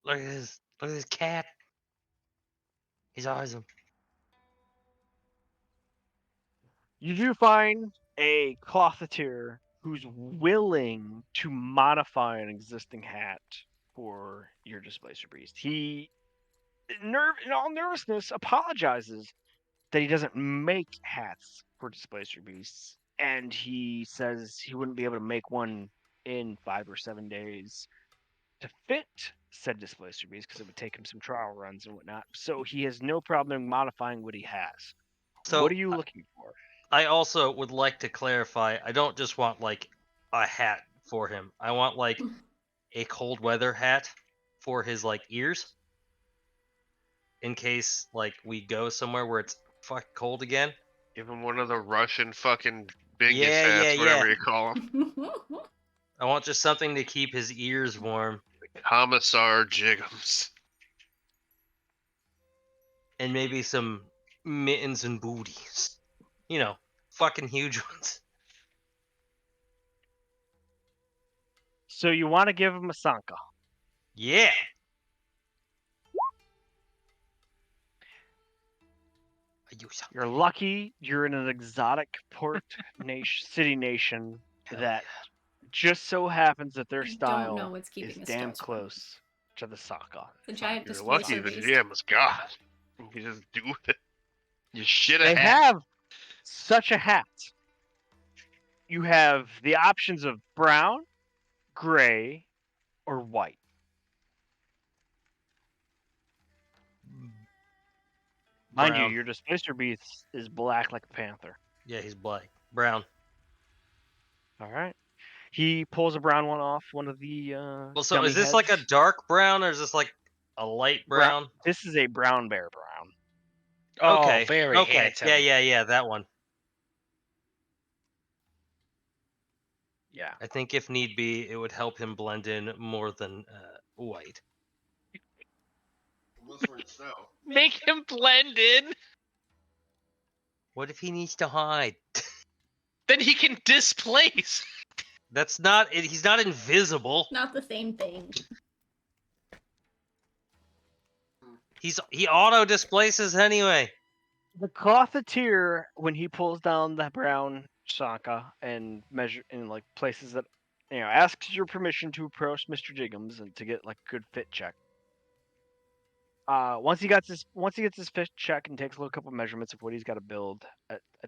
Look at this cat. He's awesome. You do find a clotheteer who's willing to modify an existing hat for your displacer beast. He, in all nervousness, apologizes that he doesn't make hats for displacer beasts, and he says he wouldn't be able to make one in 5 or 7 days to fit said displacer beast because it would take him some trial runs and whatnot. So he has no problem modifying what he has. So What are you looking for? I also would like to clarify. I don't just want like a hat for him. I want like a cold weather hat for his like ears, in case like we go somewhere where it's fucking cold again. Give him one of the Russian fucking bingus Yeah, hats, yeah, whatever yeah. you call them. I want just something to keep his ears warm, Commissar Jiggums. and maybe some mittens and booties. You know, fucking huge ones. So you want to give him a Sanka. Yeah. You're lucky you're in an exotic port city nation that just so happens that their I don't style know what's is keeping us damn still. close to the Saka. The giant You're displacer lucky the beast. GM is God. You just do it. You shit a They hat. have such a hat. You have the options of brown, gray, or white. Mind you, Brown. your displacer beast is black like a panther. Yeah, he's black. Brown. All right. He pulls a brown one off one of the Well, so dummy is this like a heads. dark brown, or is this like a light brown? This is a brown bear brown. Oh, Okay. very Okay. handsome. Yeah, that one. Yeah. I think if need be, it would help him blend in more than white. Unless we're in snow. Make him blend in. What if he needs to hide? Then he can displace. That's not. He's not invisible. Not the same thing. He auto displaces anyway. The clotheteer, when he pulls down the brown Saka and measure in like places that asks your permission to approach Mr. Jiggums and to get like a good fit check. Once he gets his fit check and takes a little couple measurements of what he's got to build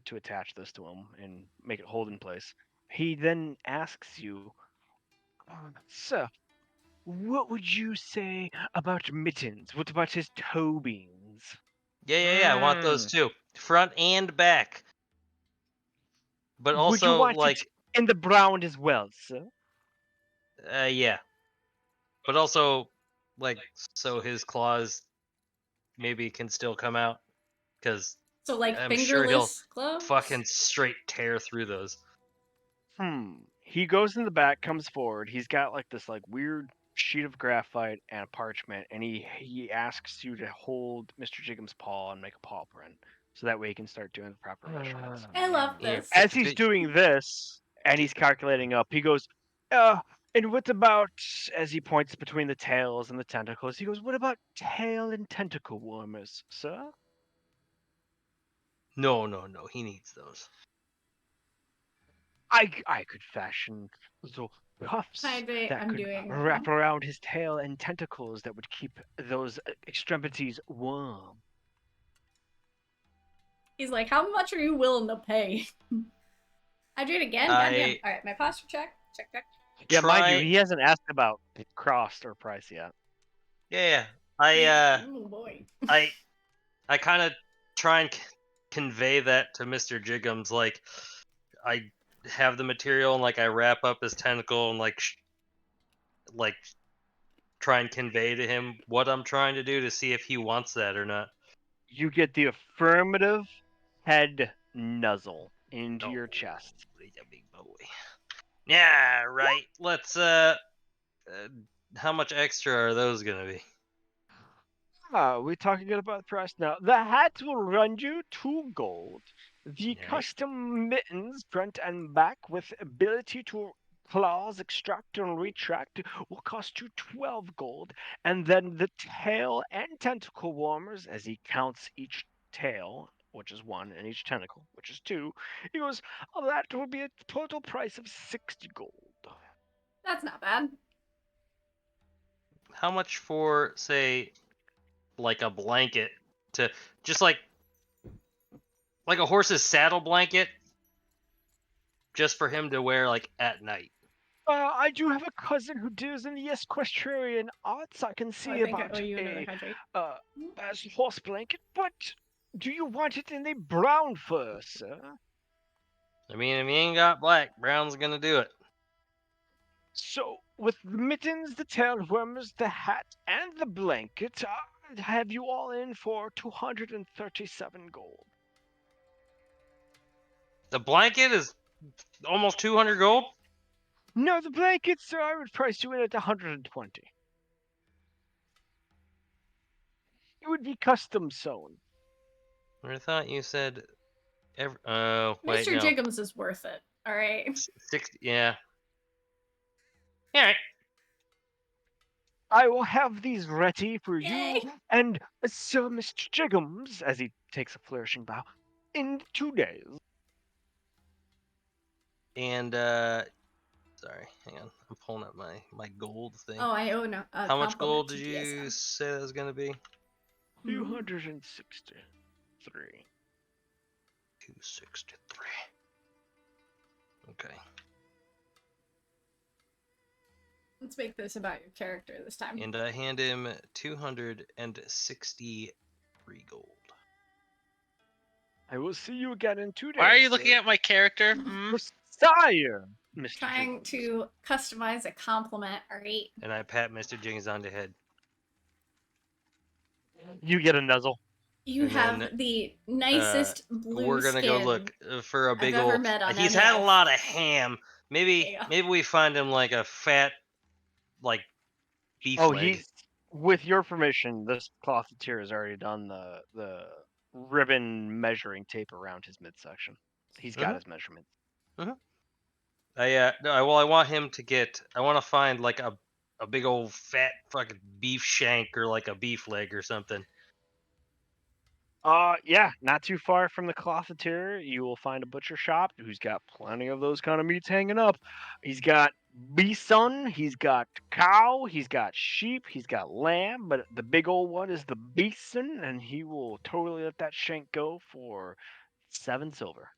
to attach this to him and make it hold in place, he then asks you, "Sir, what would you say about Mittens? What about his toe beans? Yeah. I want those too, front and back. But Would you also want like, it in the brown as well, sir?" yeah. But also, like so his claws maybe can still come out, because So like I'm sure he'll fingerless gloves. fucking straight tear through those. He goes in the back, comes forward. He's got like this like weird sheet of graphite and a parchment, and he asks you to hold Mr. Jigum's paw and make a paw print, so that way he can start doing the proper measurements. I love Yeah, this. As he's doing this, and he's calculating up, he goes, and what about, as he points between the tails and the tentacles, he goes, what about tail and tentacle warmers, sir? No, he needs those. I could fashion the cuffs Hydrate, that I'm could doing right wrap now. around his tail and tentacles that would keep those extremities warm. He's like, how much are you willing to pay? Hydrate again? Goddamn. Alright, my posture check. Check. Yeah, mind you, Try- he hasn't asked about cost or price yet. Yeah, Oh boy. I kind of try and convey that to Mr. Jigums. Like, I have the material and like I wrap up his tentacle and like try and convey to him what I'm trying to do to see if he wants that or not. You get the affirmative head nuzzle into your Oh, chest. he's a big boy. Yeah, right. Let's how much extra are those gonna be? We're talking about the price now. The hat will run you 2 gold. The Right. custom mittens, front and back, with ability to claws extract and retract, will cost you 12 gold. And then the tail and tentacle warmers, as he counts each tail, which is 1, and each tentacle, which is 2, he goes, oh, that will be a total price of 60 gold. That's not bad. How much for, say, like a blanket to just like a horse's saddle blanket, just for him to wear like at night? I do have a cousin who deals in the equestrian arts. I can see I think I about owe you another a hydrate. as horse blanket, but do you want it in the brown fur, sir? I mean, if he ain't got black, brown's gonna do it. So, with the mittens, the tailwormers, the hat, and the blanket, I have you all in for 237 gold. The blanket is almost 200 gold. No, the blanket, sir, I would price you in at 120. It would be custom sewn. I thought you said oh, wait, Mr. no. Jigums is worth it. Alright. 60, yeah. Alright. I will have these ready for you Yay. and Sir Mr. Jigums, as he takes a flourishing bow, in 2 days. And sorry, hang on. I'm pulling up my gold thing. Oh, I owe no. How much gold did to you DSM. say that was gonna be? 263. 263. Okay. Let's make this about your character this time. And I hand him 263 gold. I will see you again in 2 days. Why are you looking sir. at my character? Sire, Mr. Trying Jigums. to customize a compliment, alright? And I pat Mr. Jings on the head. You get a nuzzle. You And have then, the nicest blue We're gonna skin go look for a big ever old. met on He's any had a elf. lot of ham. There you Maybe go. we find him like a fat, like beef Oh, leg. he's, with your permission, this closeteer has already done the ribbon measuring tape around his midsection. He's got his measurements. I want him to get. I want to find like a big old fat fucking beef shank or like a beef leg or something. Yeah, not too far from the closeteer, you will find a butcher shop who's got plenty of those kind of meats hanging up. He's got bison, he's got cow, he's got sheep, he's got lamb, but the big old one is the bison, and he will totally let that shank go for 7 silver.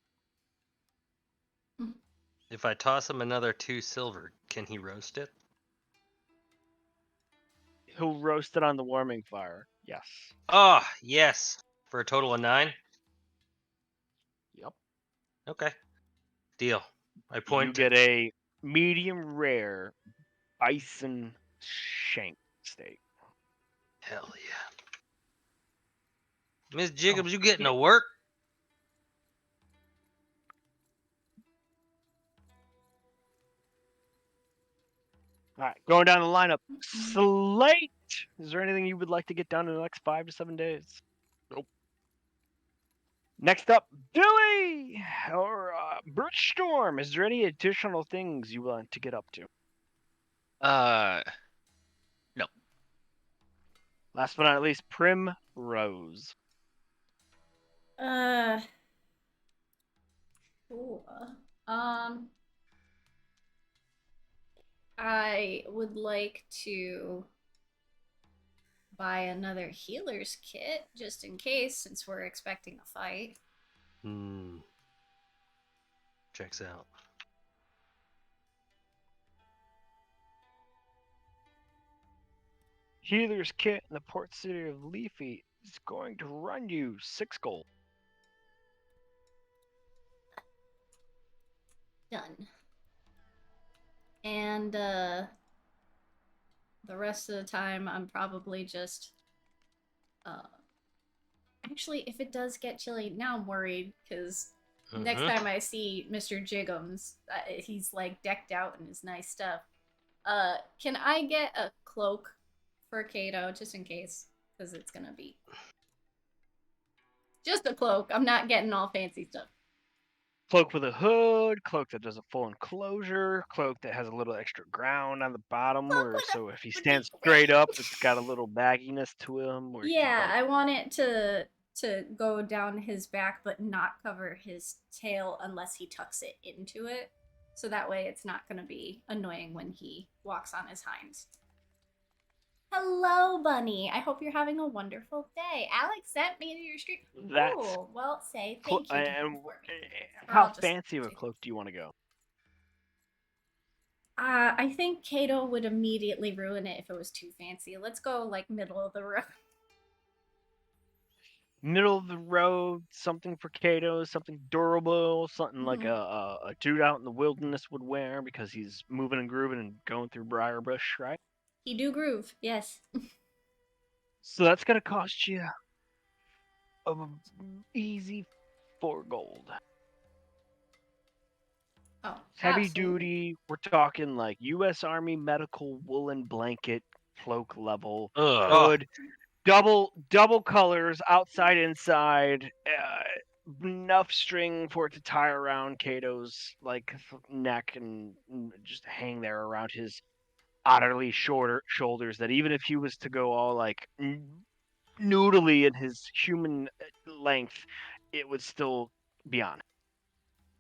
If I toss him another 2 silver, can he roast it? He'll roast it on the warming fire. Yes. Oh, yes. For a total of 9? Yep. Okay. Deal. I You point. get a medium rare bison shank steak. Hell yeah. Miss Jacobs, you getting to work? All right, going down the lineup. Slate. Is there anything you would like to get done in the next 5 to 7 days? Nope. Next up, Billy or Birchstorm. Is there any additional things you want to get up to? No. Last but not least, Primrose. Cool. I would like to buy another healer's kit just in case, since we're expecting a fight. Checks out. Healer's kit in the port city of Leafy is going to run you 6 gold. Done. And the rest of the time I'm probably just actually, if it does get chilly, now I'm worried because next time I see Mr. Jiggums, he's like decked out in his nice stuff. Can I get a cloak for Kato just in case? Because it's gonna be just a cloak. I'm not getting all fancy stuff. Cloak with a hood, cloak that does a full enclosure, cloak that has a little extra ground on the bottom, Cloak where with a so if he would stands be straight great. up, it's got a little bagginess to him. Where Yeah, like, I want it to go down his back but not cover his tail unless he tucks it into it. So that way it's not going to be annoying when he walks on his hinds. Hello, Bunny. I hope you're having a wonderful day. Alex sent me to your stream. That's Cool. Well, say thank you to him for me. Or how I'll just fancy of a take it. cloak do you want to go? I think Kato would immediately ruin it if it was too fancy. Let's go like middle of the road. Middle of the road, something for Kato, something durable, something like Mhm. a dude out in the wilderness would wear because he's moving and grooving and going through briar bush, right? He do groove, yes. So that's gonna cost you a easy 4 gold. Oh, Heavy absolutely. duty, we're talking like U.S. Army medical woolen blanket cloak level, Ugh. hood, double colors, outside inside, enough string for it to tie around Kato's like neck and just hang there around his utterly shorter shoulders. That even if he was to go all like noodly in his human length, it would still be on.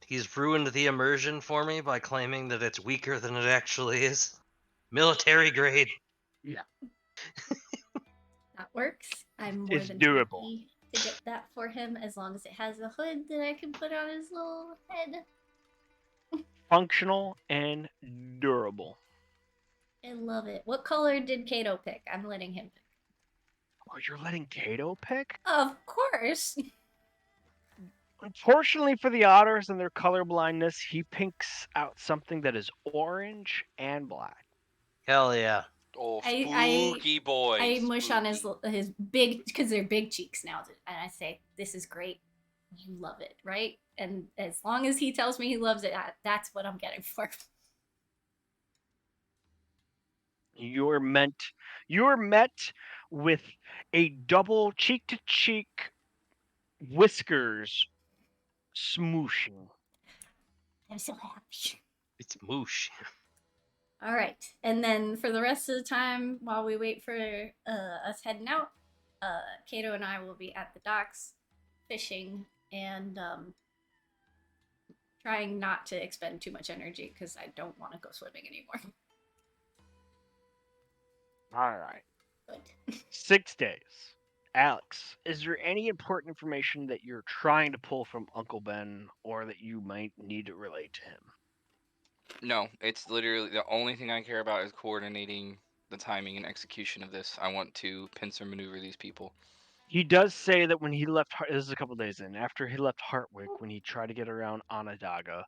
He's ruined the immersion for me by claiming that it's weaker than it actually is. Military grade. That works. I'm more It's than durable. happy to get that for him as long as it has a hood that I can put on his little head. Functional and durable. I love it. What color did Kato pick? I'm letting him pick. Oh, you're letting Kato pick? Of course. Unfortunately for the otters and their color blindness, he pinks out something that is orange and black. Hell yeah. Oh, I- spooky boy. I mush on spooky. his big, because they're big cheeks now, and I say, "This is great. You love it, right?" And as long as he tells me he loves it, that's what I'm getting for. You're met with a double cheek to cheek whiskers smooshing. I'm so happy. It's moosh. All right, and then for the rest of the time, while we wait for us heading out, Kato and I will be at the docks, fishing and trying not to expend too much energy because I don't want to go swimming anymore. All right. Good. 6 days. Alex, is there any important information that you're trying to pull from Uncle Ben or that you might need to relate to him? No, it's literally the only thing I care about is coordinating the timing and execution of this. I want to pincer maneuver these people. He does say that when he left, this is a couple days in, after he left Hartwick, when he tried to get around Onondaga,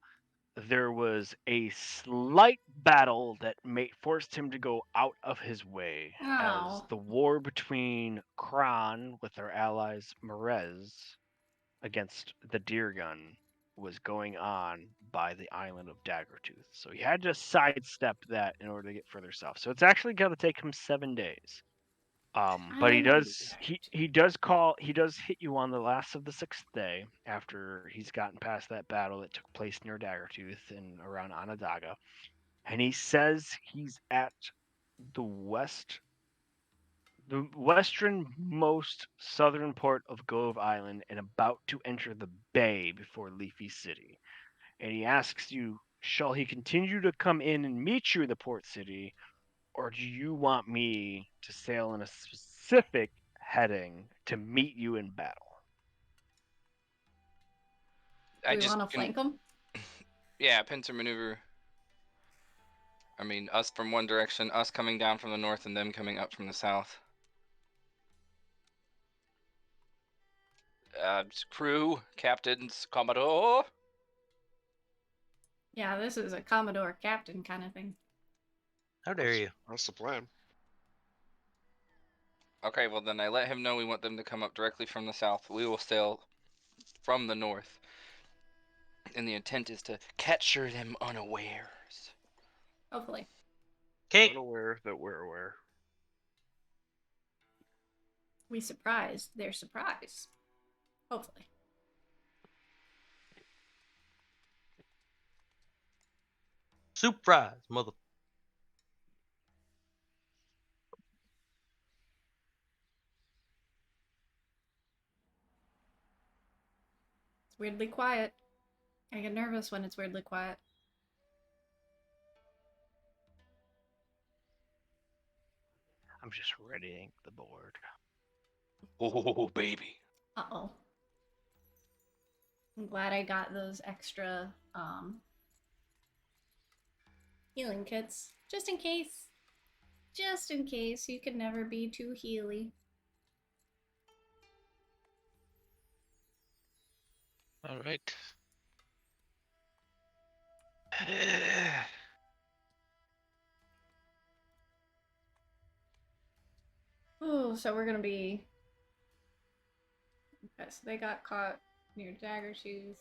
there was a slight battle that forced him to go out of his way as Oh. the war between Kron with their allies Merez against the Deer Gun was going on by the island of Daggertooth. So he had to sidestep that in order to get further south. So it's actually going to take him 7 days. But he does hit you on the last of the 6th day after he's gotten past that battle that took place near Daggertooth and around Onondaga, and he says he's at the westernmost southern port of Gove Island and about to enter the bay before Leafy City. And he asks you, shall he continue to come in and meet you in the port city, or do you want me to sail in a specific heading to meet you in battle? Do we want to flank them? Yeah, pincer maneuver. I mean, us from one direction, us coming down from the north, and them coming up from the south. Crew, captains, commodore. Yeah, this is a Commodore Captain kind of thing. How dare you? That's the plan. Okay, well then I let him know we want them to come up directly from the south. We will sail from the north. And the intent is to capture them unawares. Hopefully. Okay. Unaware that we're aware. We surprise their surprise. Hopefully. Surprise, mother. It's weirdly quiet. I get nervous when it's weirdly quiet. I'm just readying the board. Oh, baby. Uh-oh. I'm glad I got those extra healing kits. Just in case. Just in case. You can never be too healy. All right. Oh, so we're gonna be... Okay, so they got caught near Daggertooth.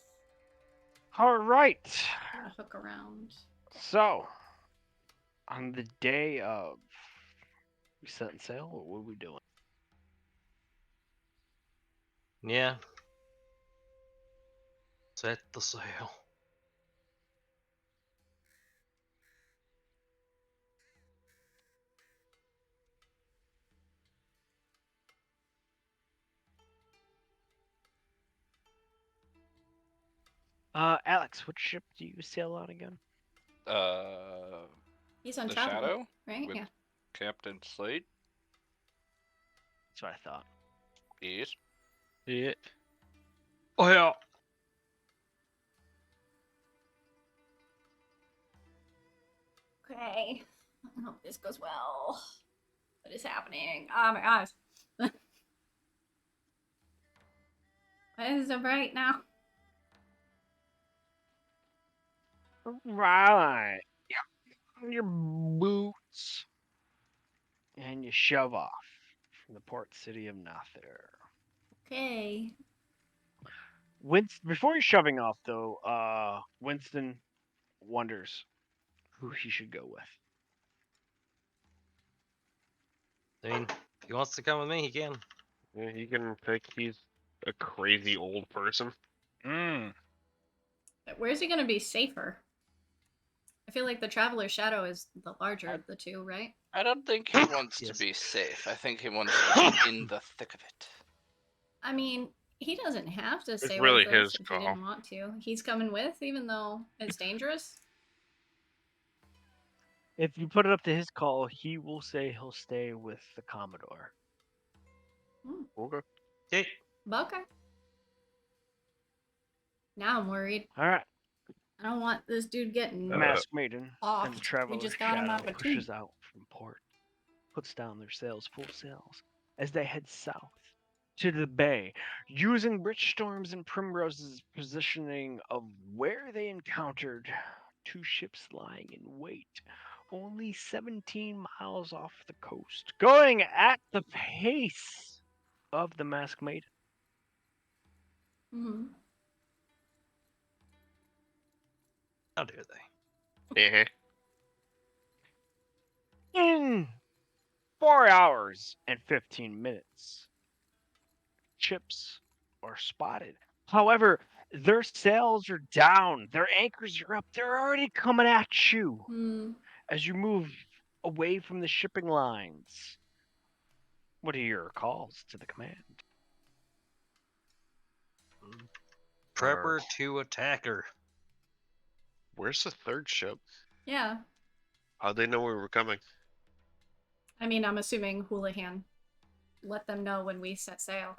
All right. Gonna hook around. So, on the day of, we setting sail, or what are we doing? Yeah. Set the sail. Alex, what ship do you sail on again? He's on The travel, Shadow? right? With- Yeah. Captain Slate? That's what I thought. Yes. Yeah. Oh yeah. Okay. I hope this goes well. What is happening? Oh my gosh. Why is it so bright now? Right. Yeah. Your boots. And you shove off from the port city of Nother. Okay. Before you're shoving off, though, Winston wonders who he should go with. I mean, if he wants to come with me, he can. Yeah, he can pick. He's a crazy old person. Where's he gonna be safer? I feel like the Traveler's Shadow is the larger of the two, right? I don't think he wants Yes. to be safe. I think he wants to be in the thick of it. I mean, he doesn't have to stay really with us his if call. he didn't want to. He's coming with, even though it's dangerous. If you put it up to his call, he will say he'll stay with the Commodore. Okay. Okay. Okay. Now I'm worried. All right. I don't want this dude getting Masked Maiden off. and the Traveler's just got him Shadow out of a tube. pushes out from port, puts down their sails, full sails, as they head south. to the bay, using Bridgestorm's and Primrose's positioning of where they encountered two ships lying in wait, only 17 miles off the coast, going at the pace of the Masked Maiden. Hmm. How dare they? Yeah. In 4 hours and 15 minutes, ships are spotted. However, their sails are down, their anchors are up, they're already coming at you Hmm. as you move away from the shipping lines. What are your calls to the command? Prepper to attacker. Where's the third ship? Yeah. How'd they know we were coming? I mean, I'm assuming Houlihan let them know when we set sail.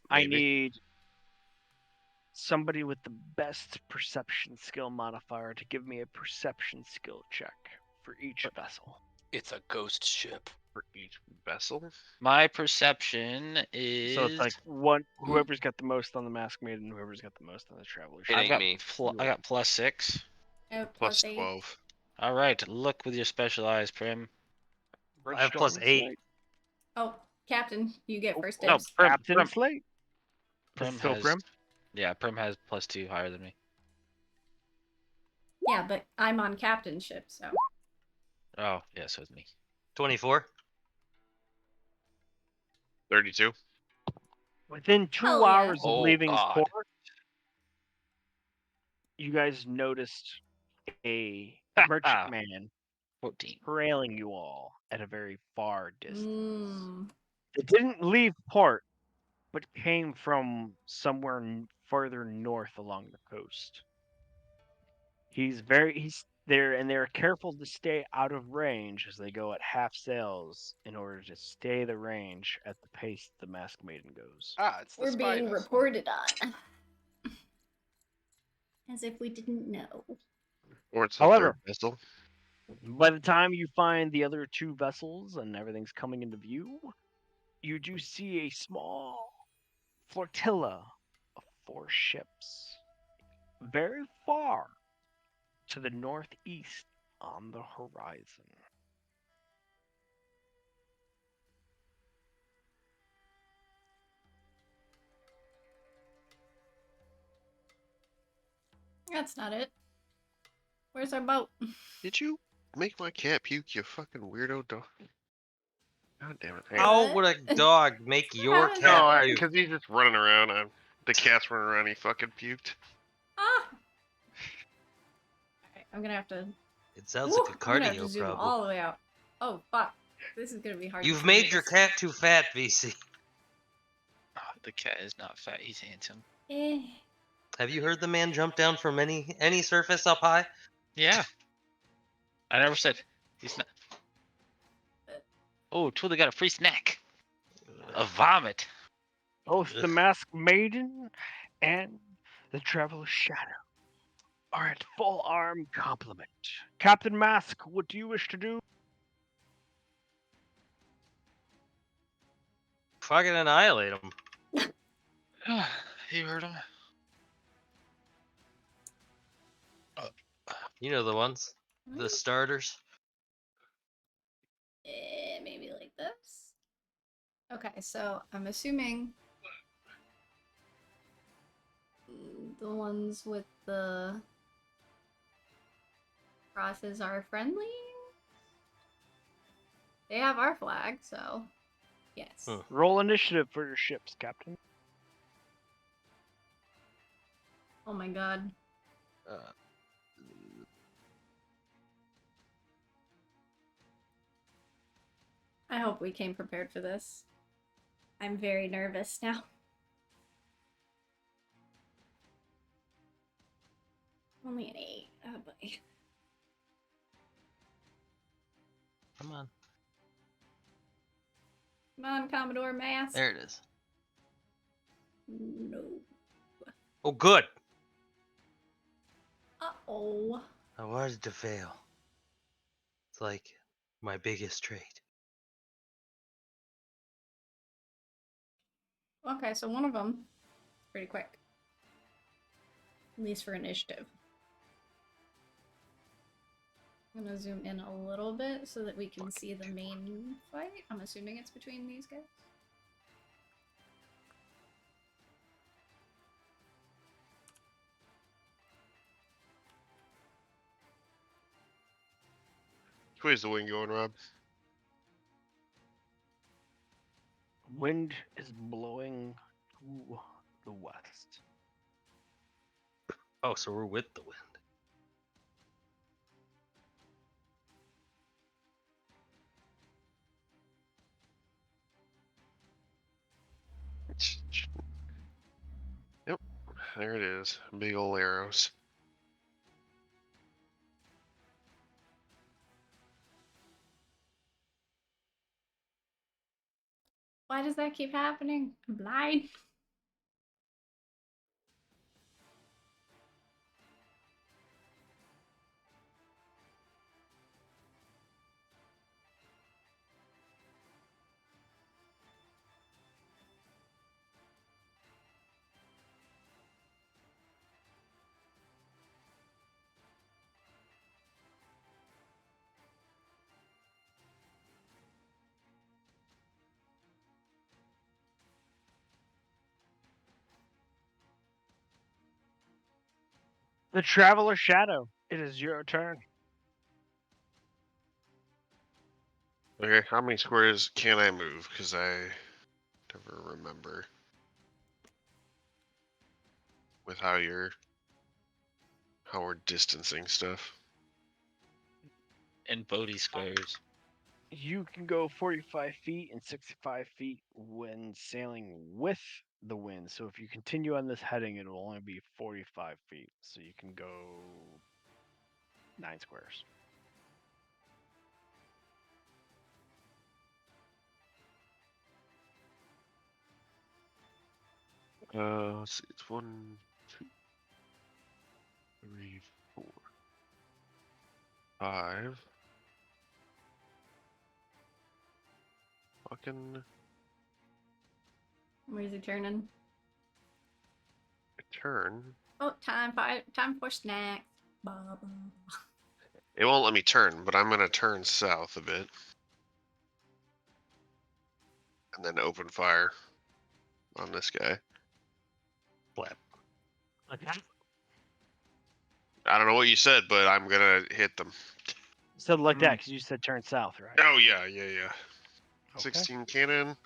I Maybe. need somebody with the best perception skill modifier to give me a perception skill check for each vessel. It's a ghost ship. For each vessel? My perception is. So it's like one whoever's got the most on the Masked Maiden, whoever's got the most on the Traveler It ship. I've ain't got me. I got +6. Oh, Plus +8. 12. All right, look with your special eyes, Prim. I have Bridgestorm and +8. Slate. Oh, Captain, you get first No, dibs. Prim. Captain Prim, Slate. Prim Still has. Prim? Yeah, Prim has +2 higher than me. Yeah, but I'm on Captain's ship, so. Oh, yeah, so it's me. 24. 32. Within 2 Hell yeah. hours of Oh, leaving God. port, you guys noticed a merchantman 14. trailing you all at a very far distance. Mm. It didn't leave port, but came from somewhere further north along the coast. He's there, and they're careful to stay out of range as they go at half sails in order to stay the range at the pace the Masked Maiden goes. Ah, it's the We're spy being vessel. reported on. As if we didn't know. Or it's the However, third vessel. by the time you find the other two vessels and everything's coming into view, you do see a small flotilla of 4 ships very far to the northeast on the horizon. That's not it. Where's our boat? Did you make my cat puke, you fucking weirdo dog? God damn it. Hey. How would a dog make your How does cat that puke? Because he's just running around. The cat's running around. He fucking puked. Ah! Alright, I'm gonna have to. It sounds Woo, like a I'm gonna have to cardio zoom problem. all the way out. Oh, fuck. This is gonna be hard. You've to made see your this. cat too fat, VC. Oh, the cat is not fat. He's handsome. Eh. Have you heard the man jump down from any surface up high? Yeah. I never said he's not. Oh, totally got a free snack. A vomit. Both the Masked Maiden and the Traveler's Shadow are at full arm complement. Captain Mask, what do you wish to do? Fucking annihilate him. You heard him. You know the ones. The starters. Maybe like this. Okay, so I'm assuming the ones with the crosses are friendly. They have our flag, so yes. Hmm. Roll initiative for your ships, Captain. Oh my god. Uh, I hope we came prepared for this. I'm very nervous now. Only an 8. Oh boy. come on. Come on, Commodore Mask. There it is. No. Oh, good. Uh-oh. I wanted to fail. It's like my biggest trait. okay, so one of them is pretty quick. At least for initiative. I'm gonna zoom in a little bit so that we can see the main fight. I'm assuming it's between these guys. Which way's the wind going, Rob? Wind is blowing to the west. Oh, so we're with the wind. Yep, there it is. Big ol' arrows. Why does that keep happening? I'm blind. The Traveler Shadow. It is your turn. Okay, how many squares can I move? Because I never remember with how we're distancing stuff. And Bodhi squares. You can go 45 feet and 65 feet when sailing with the wind. So if you continue on this heading, it will only be 45 feet. So you can go 9 squares. Let's see, it's 1, 2, 3, 4, 5. Fucking Where's he turning? turn. Oh, time for snacks. Ba, ba, ba. It won't let me turn, but I'm gonna turn south a bit. And then open fire on this guy. Blap. I don't know what you said, but I'm gonna hit them. Said like that because you said turn south, right? Oh yeah. Okay. 16 cannon.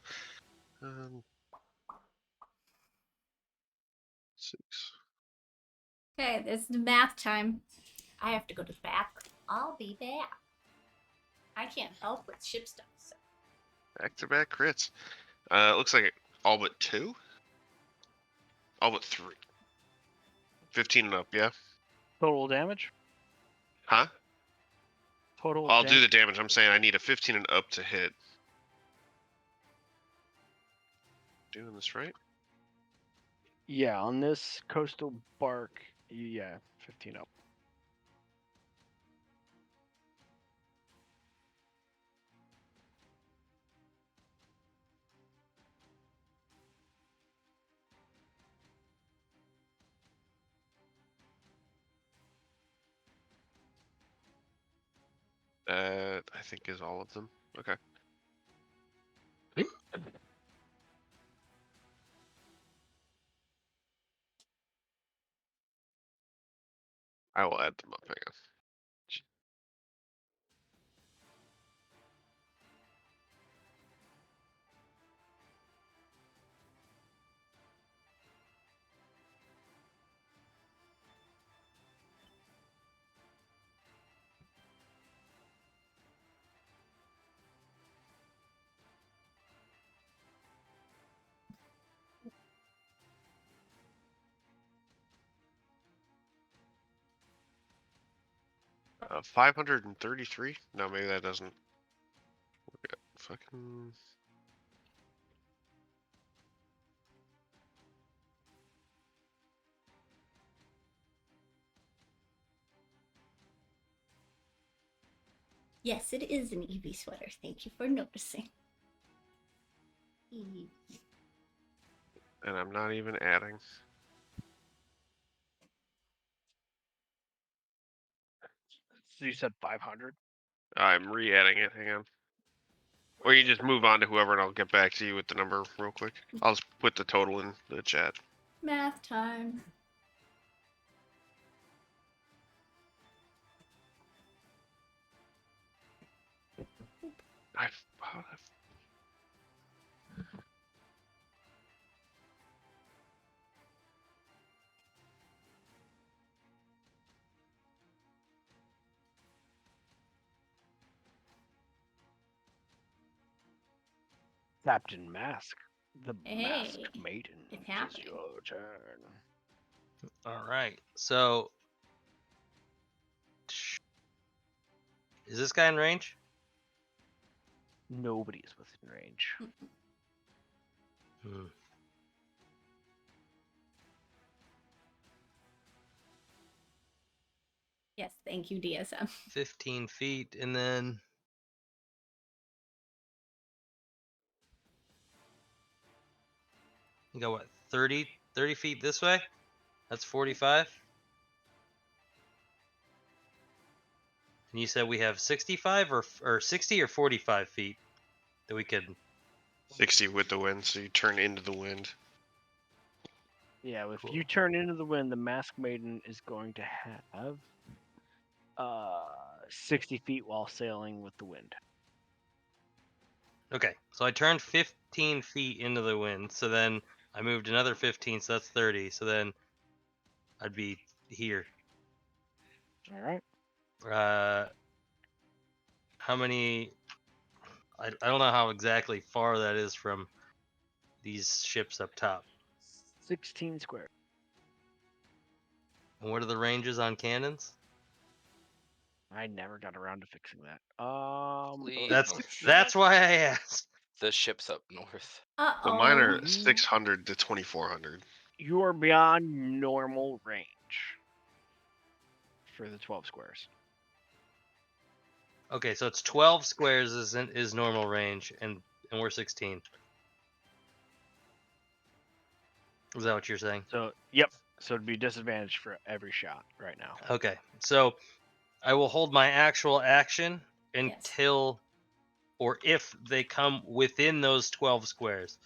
6. Okay, it's the math time. I have to go to the bathroom. I'll be back. I can't help with ship stuff. So. Back-to-back crits. Looks like all but 2. All but 3. 15 and up, yeah. Total damage. Huh? Total. I'll do the damage. I'm saying I need a 15 and up to hit. Doing this right? Yeah, on this coastal bark. Yeah, 15 up. That I think is all of them. Okay. I will add them up. Hang on. 533? No, maybe that doesn't. Fucking. Yes, it is an Eevee sweater. Thank you for noticing. Eevee. And I'm not even adding. So you said 500. I'm re-adding it. Hang on. Or you just move on to whoever, and I'll get back to you with the number real quick. I'll just put the total in the chat. Math time. How the Captain Mask, the Hey, Masked Maiden. it's It is happening. your turn. All right. So, is this guy in range? Nobody is within range. Hmm. Yes, thank you, DSM. 15 feet, and then you got what? 30 feet this way? That's 45. And you said we have 65 or 60 or 45 feet that we could. 60 with the wind, so you turn into the wind. Yeah, if Cool. you turn into the wind, the Masked Maiden is going to have 60 feet while sailing with the wind. Okay, so I turned 15 feet into the wind, so then I moved another 15, so that's 30. So then I'd be here. All right. How many? I don't know how exactly far that is from these ships up top. 16 square. And what are the ranges on cannons? I never got around to fixing that. Please. That's why I asked. The ship's up north. So mine Uh-oh. are 600 to 2400. You are beyond normal range for the 12 squares. Okay, so it's 12 squares is normal range, and we're 16. Is that what you're saying? So, yep. So it'd be disadvantage for every shot right now. Okay, so I will hold my actual action Yes. until, or if they come within those 12 squares.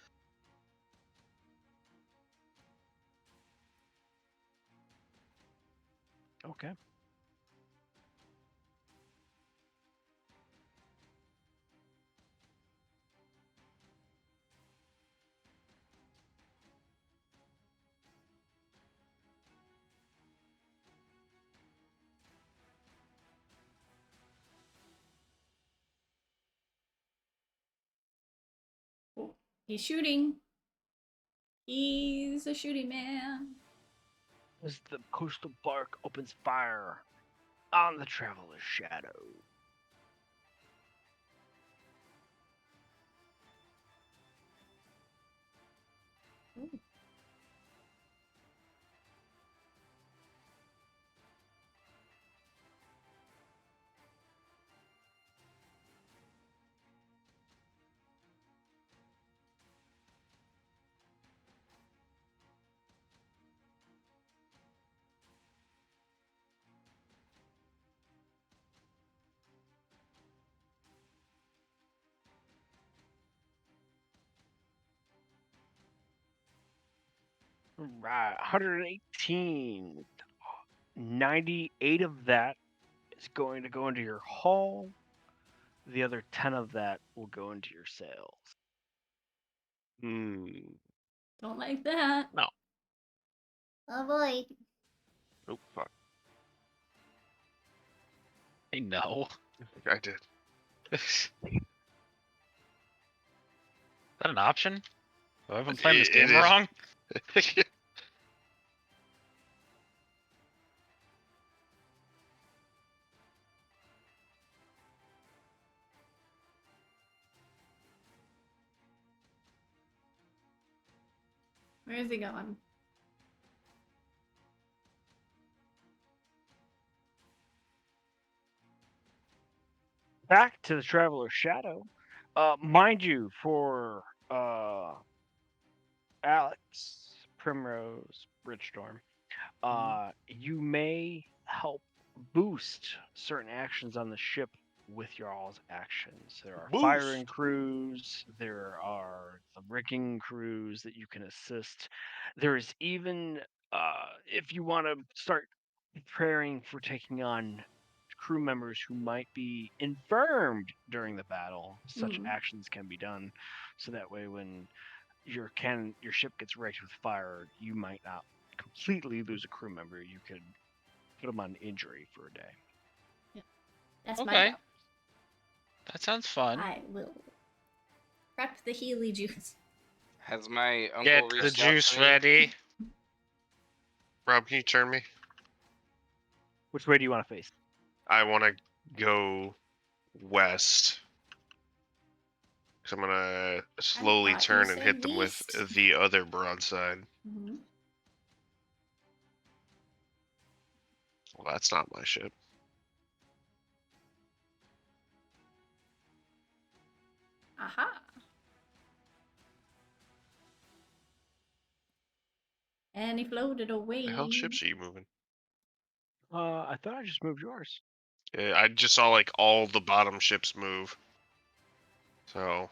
Okay. Oh, he's shooting. He's a shooting man. As the coastal bark opens fire on the traveler's shadow. Ooh. Right, 118. 98 of that is going to go into your hull. The other 10 of that will go into your sails. Don't like that. No. Avoid. Oh, fuck. I know. I did. Is that an option? Have I been playing this It game is. wrong? Where is he going? Back to the traveler's shadow. Mind you, for Alex, Primrose, Bridgestorm. You may help boost certain actions on the ship with your all's actions. There are firing Boost. crews, there are the rigging crews that you can assist. There's even, if you want to start preparing for taking on crew members who might be infirmed during the battle, such Mm. actions can be done. So that way, when your ship gets raked with fire, you might not completely lose a crew member. You could put them on injury for a day. That's my Okay. job. That sounds fun. I will prep the Healy juice. Has my uncle Get the reached out juice to me? ready. Rob, can you turn me? Which way do you want to face? I want to go west. So I'm gonna slowly thought you turn and said hit them with east. the other broadside. Mm-hmm. Well, that's not my ship. Aha. And he floated away. The hell ships are you moving? I thought I just moved yours. Yeah, I just saw like all the bottom ships move. So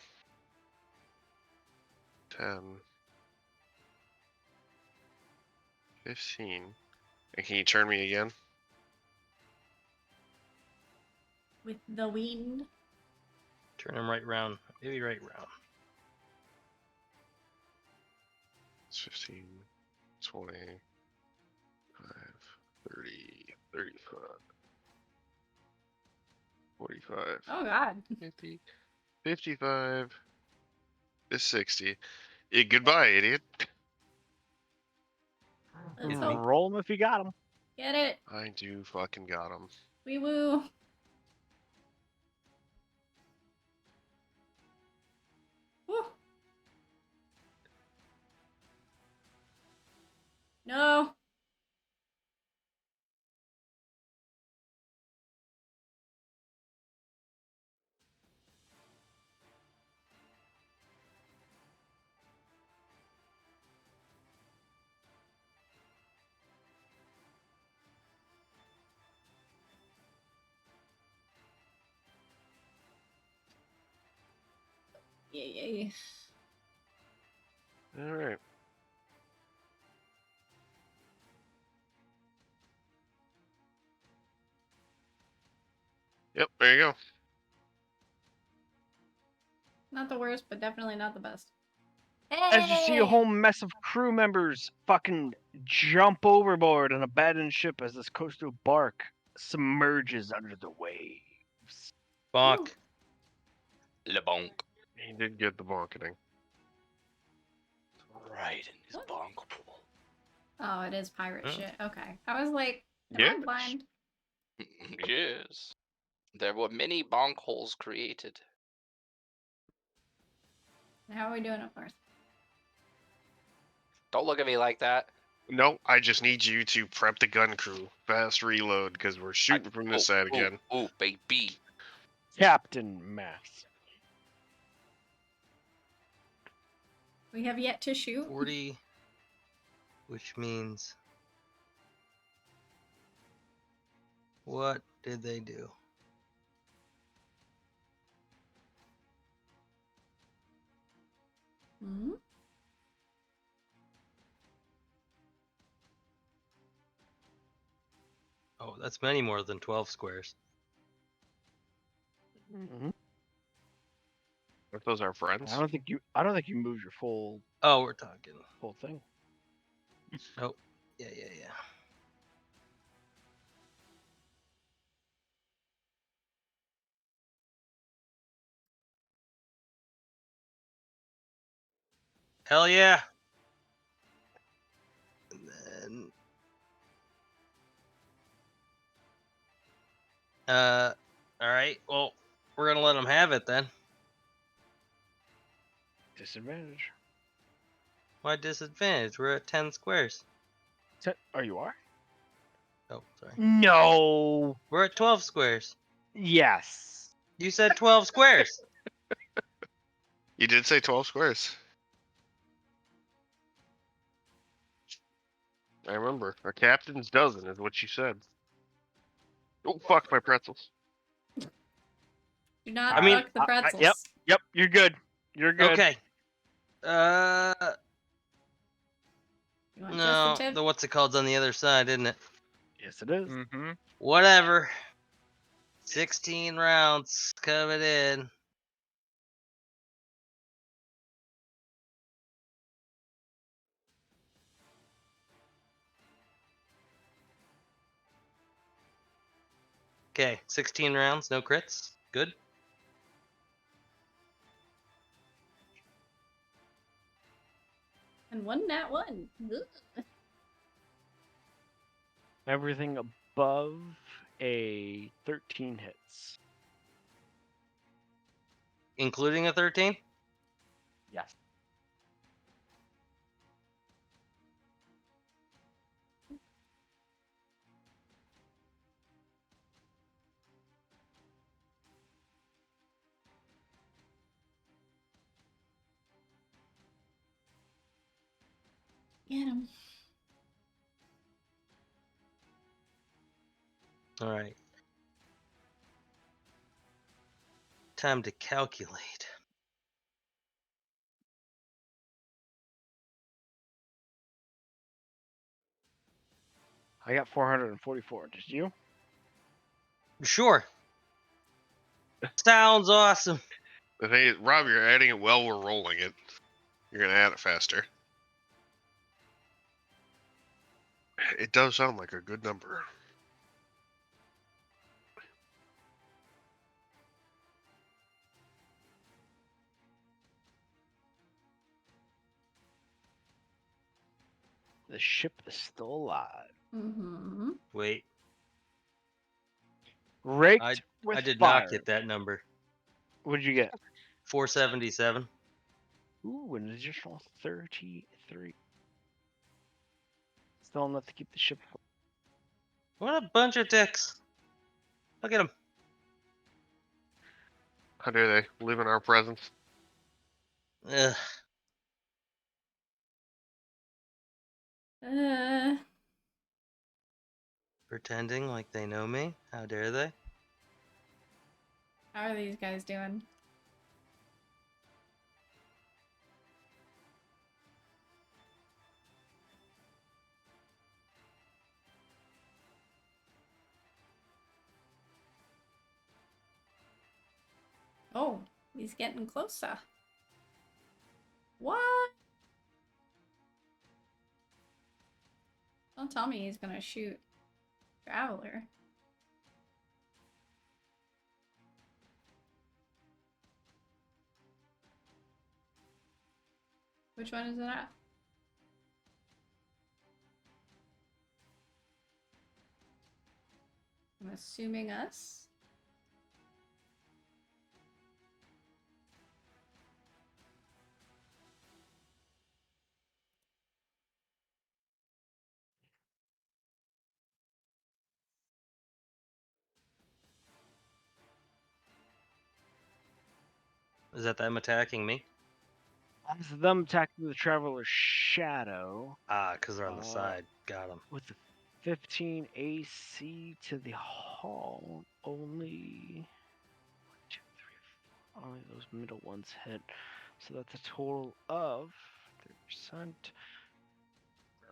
10, 15. And can you turn me again? With the wind. Turn him right round. Maybe right round. It's 15, 20, 30, 35, 45, Oh god. 50, 55, to 60. Yeah, goodbye, idiot. Let's hope. Roll them if you got them. Get it. I do fucking got him. Wee woo. Woo. No. Yay. All right. Yep, there you go. Not the worst, but definitely not the best. As you see a whole mess of crew members fucking jump overboard on a abandoned ship as this coastal bark submerges under the waves. Bonk. Le bonk. He did get the bonketing. Right in his What? bonk. Oh, it is pirate Oh. shit. Okay. I was like, am Yes. I blind? Yes. There were many bonk holes created. How are we doing up north? Don't look at me like that. No, I just need you to prep the gun crew. Fast reload, because we're shooting from this side again. Oh, baby. Captain Mass. We have yet to shoot. 40, which means. What did they do? Hmm? Oh, that's many more than 12 squares. Mm-hmm. If those are friends. I don't think you moved your full Oh, we're talking. thing. Nope. Yeah. Hell yeah. And then. Alright. Well, we're gonna let them have it then. Disadvantage. Why disadvantage? We're at 10 squares. Oh, you are? Oh, sorry. No. We're at 12 squares. Yes. You said 12 squares. You did say 12 squares. I remember. A captain's dozen is what you said. Oh, fuck my pretzels. Do not I mean, fuck the pretzels. Yep, you're good. You're good. Okay. You want just the No, tip? the what's it called's on the other side, isn't it? Yes, it is. Mm-hmm. Whatever. 16 rounds coming in. Okay, 16 rounds, no crits. Good. And one nat one. Ugh. Everything above a 13 hits. Including a 13? Yes. Get him. Alright. Time to calculate. I got 444. Did you? Sure. Sounds awesome. The thing is, Rob, you're adding it while we're rolling it. You're gonna add it faster. It does sound like a good number. The ship is still alive. Mm-hmm. Wait, Raked with I did fire. not get that number. What did you get? 477. Ooh, an additional 33. Still enough to keep the ship. What a bunch of dicks. Look at them. How dare they live in our presence? Ugh. Pretending like they know me? How dare they? How are these guys doing? Oh, he's getting closer. What? Don't tell me he's gonna shoot Traveler. Which one is it at? I'm assuming us. Is that them attacking me? As them attacking the Traveler's shadow. Ah, because they're on the Uh, side. Got them. With the 15 AC to the hull, only 1, 2, 3, 4. Only those middle ones hit. So that's a total of 30%.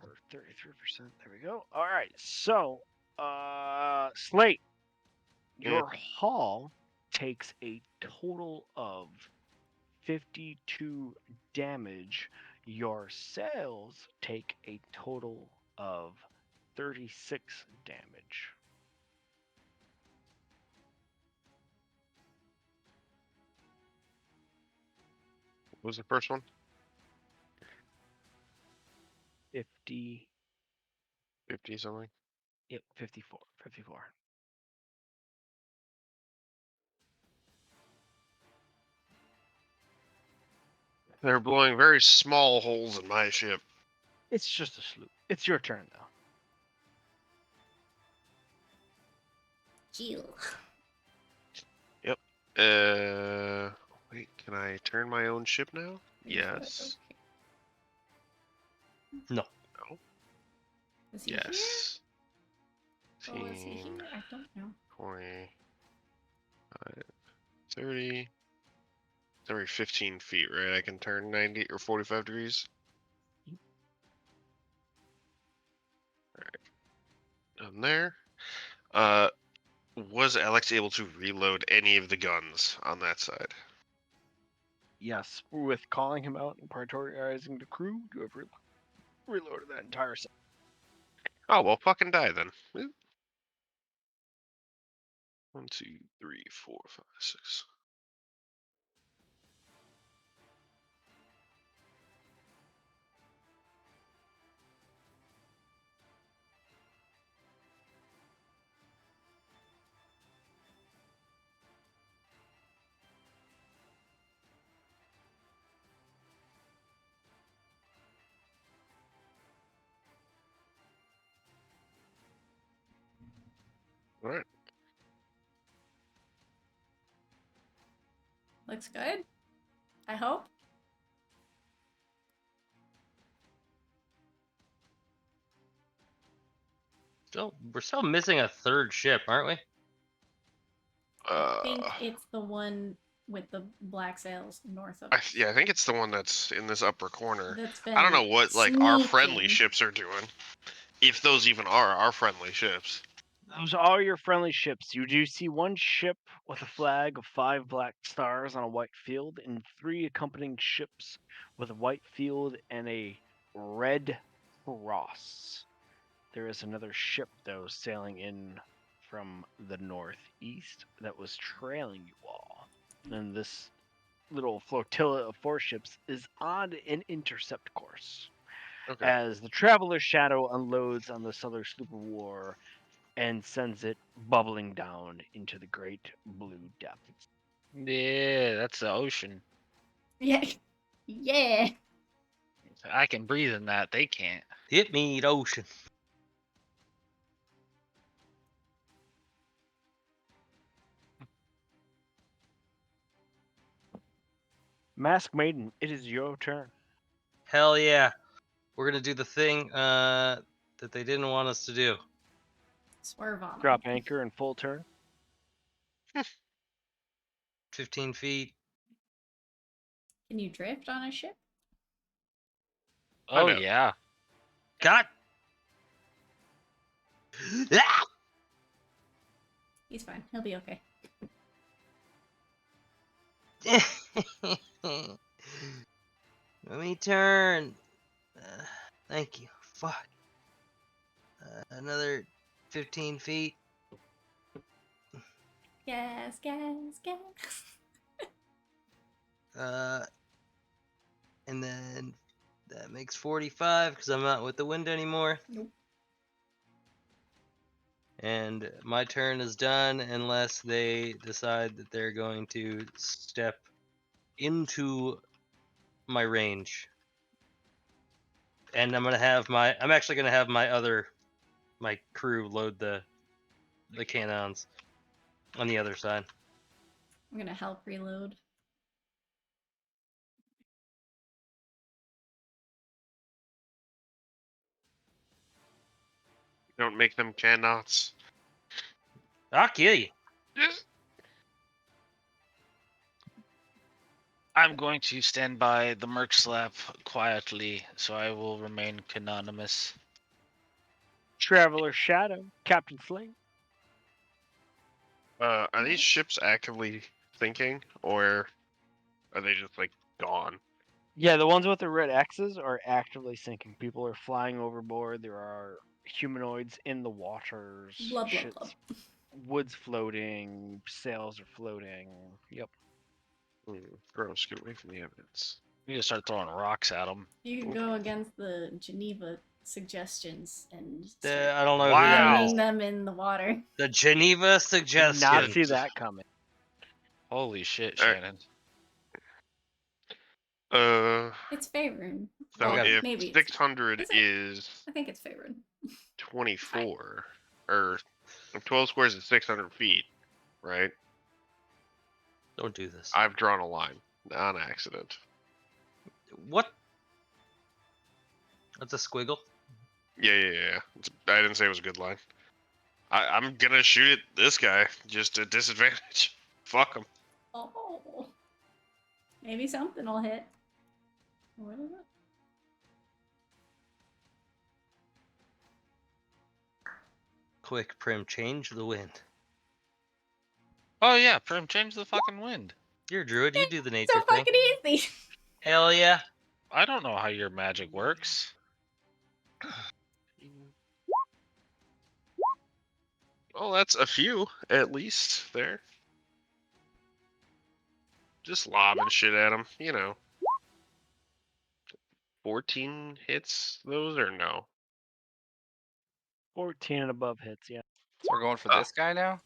Or 33%. There we go. Alright, so Slate, your hull takes a total of 52 damage. Your sails take a total of 36 damage. What was the first one? 50. 50 something. Yep, 54. 54. They're blowing very small holes in my ship. It's just a sloop. It's your turn, though. Jill. Wait, can I turn my own ship now? Yes. No. No. Is he Yes. here? Oh, is he 15, here? I don't know. 20, 30. It's every 15 feet, right? I can turn 90 or 45 degrees. Down there. Was Alex able to reload any of the guns on that side? Yes, with calling him out and prioritizing the crew, you have reloaded that entire set. Oh, well, fucking die then. Woo. 1, 2, 3, 4, 5, 6. All right. Looks good. I hope. We're still missing a third ship, aren't we? I think it's the one with the black sails north of us. Yeah, I think it's the one that's in this upper corner. That's been I don't know what like our friendly sneaking. ships are doing, if those even are our friendly ships. Those are your friendly ships. You do see one ship with a flag of 5 black stars on a white field, and 3 accompanying ships with a white field and a red cross. There is another ship, though, sailing in from the northeast that was trailing you all. And this little flotilla of 4 ships is on an intercept course. Okay. As the Traveler's Shadow unloads on the Southern Sloop of War and sends it bubbling down into the great blue depths. Yeah, that's the ocean. Yeah. Yeah. I can breathe in that. They can't. Hit me, the ocean. Mask Maiden, it is your turn. Hell yeah. We're gonna do the thing that they didn't want us to do. Swerve on 'em. Drop anchor in full turn. 15 feet. Can you drift on a ship? Oh know. yeah. God. Ah! He's fine. He'll be okay. Let me turn. Thank you. Fuck. Another 15 feet. Gas, gas, gas. And then that makes 45 because I'm not with the wind anymore. Nope. And my turn is done unless they decide that they're going to step into my range. And I'm actually gonna have my crew load the cannons on the other side. I'm gonna help reload. Don't make them cannons. I'll kill you. I'm going to stand by the Merc Slap quietly, so I will remain canonymous. Traveler's Shadow, Captain Flame. Are these ships actively sinking, or are they just like gone? Yeah, the ones with the red X's are actively sinking. People are flying overboard. There are humanoids in the waters. Blah, blah, Shit's blah. Wood's floating. Sails are floating. Yep. Gross. Get away from the evidence. We need to start throwing rocks at them. You can go against the Geneva suggestions and I don't know who Wow. that is. flinging them in the water. The Geneva Did suggestions. not see that coming. Holy shit, Alright. Shannon. It's favored. So Okay. if maybe it's 600 Is it? is I think it's favored. 24, or if 12 squares is 600 feet, right? Don't do this. I've drawn a line on accident. What? That's a squiggle. Yeah. I didn't say it was a good line. I'm gonna shoot at this guy just at disadvantage. Fuck him. Oh. Maybe something will hit. What is it? Quick, Prim, change the wind. Oh yeah, Prim, change the fucking wind. You're a druid. You do the So nature thing. fucking easy. Hell yeah. I don't know how your magic works. Well, that's a few at least there. Just lobbing shit at him, 14 hits those or no? 14 and above hits, yeah. So we're going for Ah. this guy now.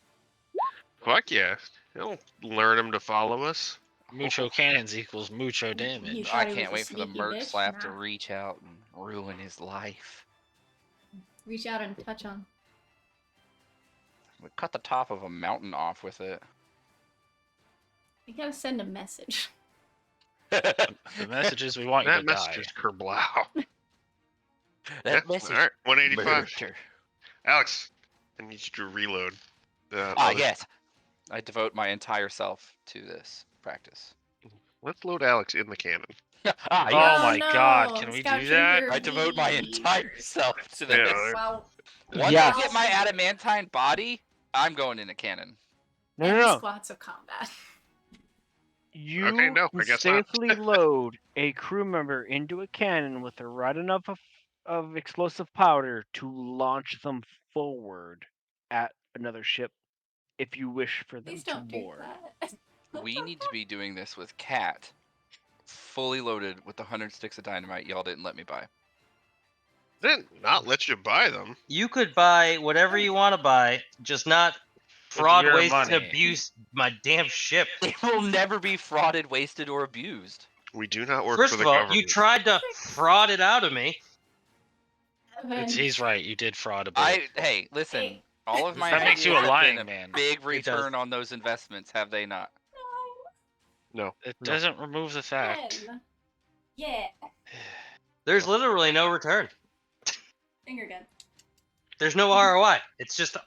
Fuck yeah. He'll learn him to follow us. Mucho cannons equals mucho You damage. thought I he can't was a wait for the sneaky merc bitch? slap to Nah. reach out and ruin his life. Reach out and touch on. We cut the top of a mountain off with it. You gotta send a message. The message is we want you That to message die. is kerblow. That Yeah, message. alright, 185. Murder. Alex, I need you to reload. Yes. I devote my entire self to this practice. Let's load Alex in the cannon. Oh Yes. my god, can we Scout do that? Trooper I devote my V. entire self to this. Yeah. Wow. Once Yes. I get my adamantine body, I'm going in a cannon. No, And no, no. squats of combat. You Okay, no, can I guess not. safely load a crew member into a cannon with the right enough of explosive powder to launch them forward at another ship if you wish for them Please to don't do board. that. We need to be doing this with Cat, fully loaded with 100 sticks of dynamite y'all didn't let me buy. Didn't not let you buy them. You could buy whatever you want to buy, just not fraud, your waste, and money. abuse my damn ship. It will never be frauded, wasted, or abused. We do not work First for of the all, government. you tried to fraud it out of me. He's right, you did fraud a bit. Hey, listen. Hey. All of my That makes you ideas a have lying been man. big It does. return on those investments, have they not? No. It No. doesn't remove the fact. Ken. Yeah. There's literally no return. Finger gun. There's no ROI. It's just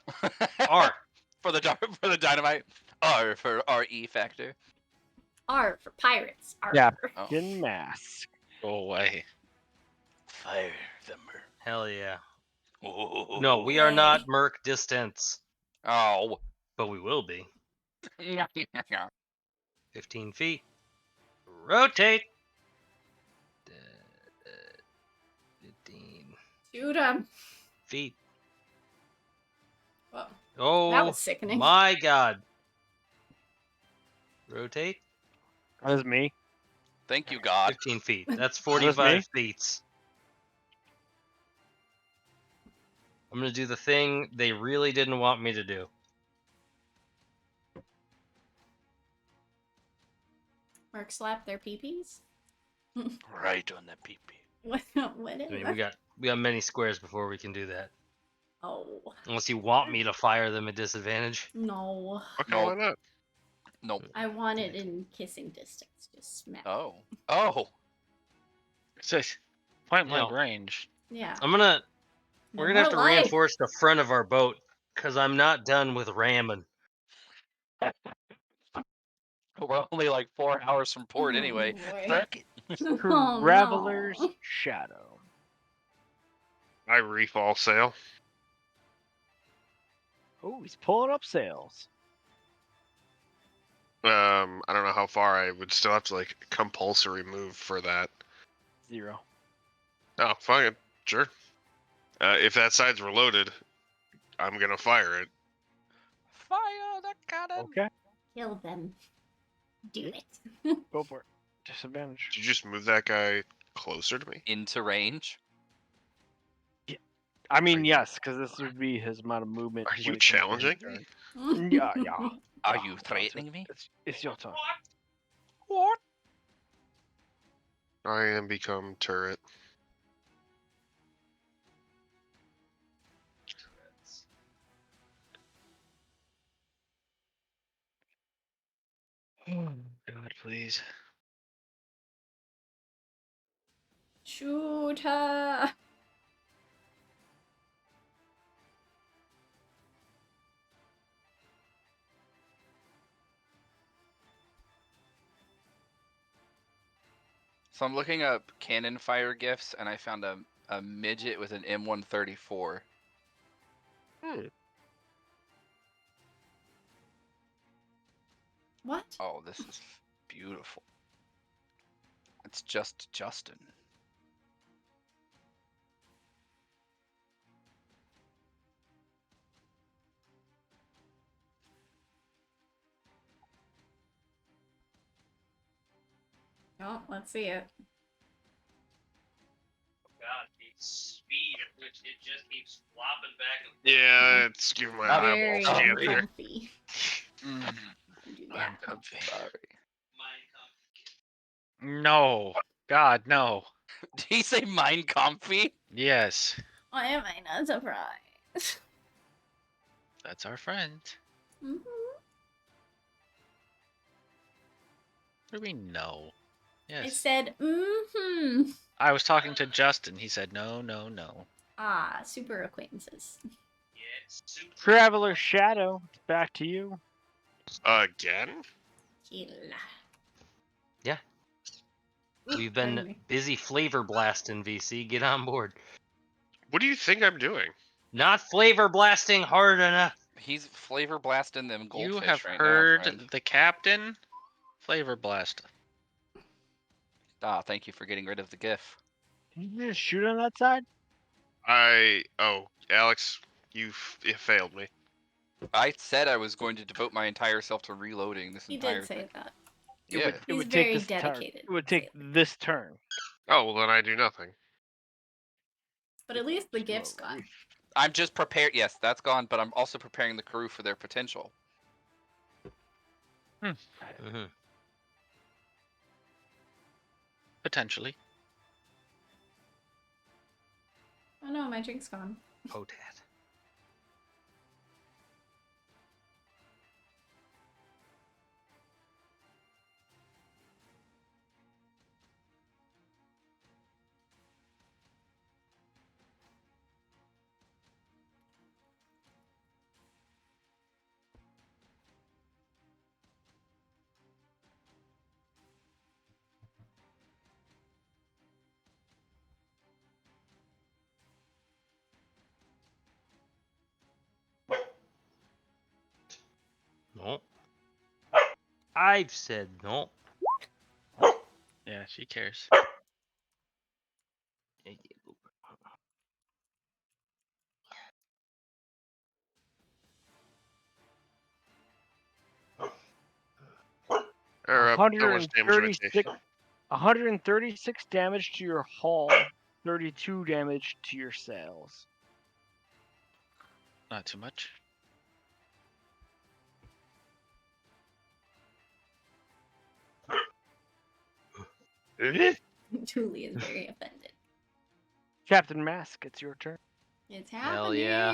R. for the dynamite. R for RE factor. R for pirates. R. Yeah. Oh. Fucking mask. Go away. Fire the merc. Hell yeah. Oh. No, we are not Yay. merc distance, Oh. but we will be. Yeah. 15 feet. Rotate. 15 Shoot him. feet. Whoa. Oh, That was sickening. my God. Rotate. That was me. Thank you, God. 15 feet. That's me. 45 feet. I'm going to do the thing they really didn't want me to do. Merc slap their peepees? Right on the peepee. What is I mean, that? we got many squares before we can do that. Oh. Unless you want me to fire them at disadvantage. No. Okay, Nope. why not? Nope. I want it in kissing distance. Just smack. Oh. Oh. So, point No. blank range. Yeah. I'm gonna. No We're gonna have to more life. reinforce the front of our boat because I'm not done with ramming. We're only like 4 hours from port Oh, anyway. boy. Fuck it. Oh, Traveler's no. Shadow. I reef all sail. Oh, he's pulling up sails. I don't know how far I would still have to like compulsory move for that. 0. Oh, fine, sure. If that side's reloaded, I'm gonna fire it. Fire the cannon. Okay, Kill them. Do it. go for it. Disadvantage. Did you just move that guy closer to me? Into range. I mean, yes, because this would be his amount of movement. Are when you it comes to challenging his me? turn. Yeah. Are Yeah, you it's- threatening me? It's your turn. What? I am become turret. God, please. Shoot her. So I'm looking up cannon fire gifts, and I found a midget with an M134. What? Oh, this is beautiful. It's just Justin. Oh, let's see it. God, the speed at which it just keeps flopping back and Yeah, it's giving my Very eyeballs cancer. uncomfy. Mm, Do I'm that. comfy. sorry. No. God, no. Did he say mine comfy? Yes. Why am I not surprised? That's our friend. Mhm. What do we mean no? I Yes. said, mm-hmm. I was talking to Justin. He said no, no, no. Ah, super acquaintances. Traveler Shadow, it's back to you. Again? Kill. we've Pardon been me. busy flavor blasting. VC, get on board. What do you think I'm doing? Not flavor blasting hard enough. He's flavor blasting them You goldfish have right heard now, friend. the captain. Flavor blast. Ah, thank you for getting rid of the GIF. Did you just shoot on that side? Oh, Alex, you failed me. I said I was going to devote my entire self to reloading this He entire did say thing. that. Yeah. It He's would very take this dedicated. Turn. It would take this turn. Oh, well then I do nothing. But at least the Slow gift's gone. reef. I'm just prepared. Yes, that's gone, but I'm also preparing the crew for their potential. Mm-hmm. Potentially. Oh no, my drink's gone. Potat. No. I've said no. Yeah, she cares. Or how much damage do I take? 136 damage to your hull, 32 damage to your sails. Not too much. Julie is very offended. Captain Mask, it's your turn. It's Hell happening. yeah.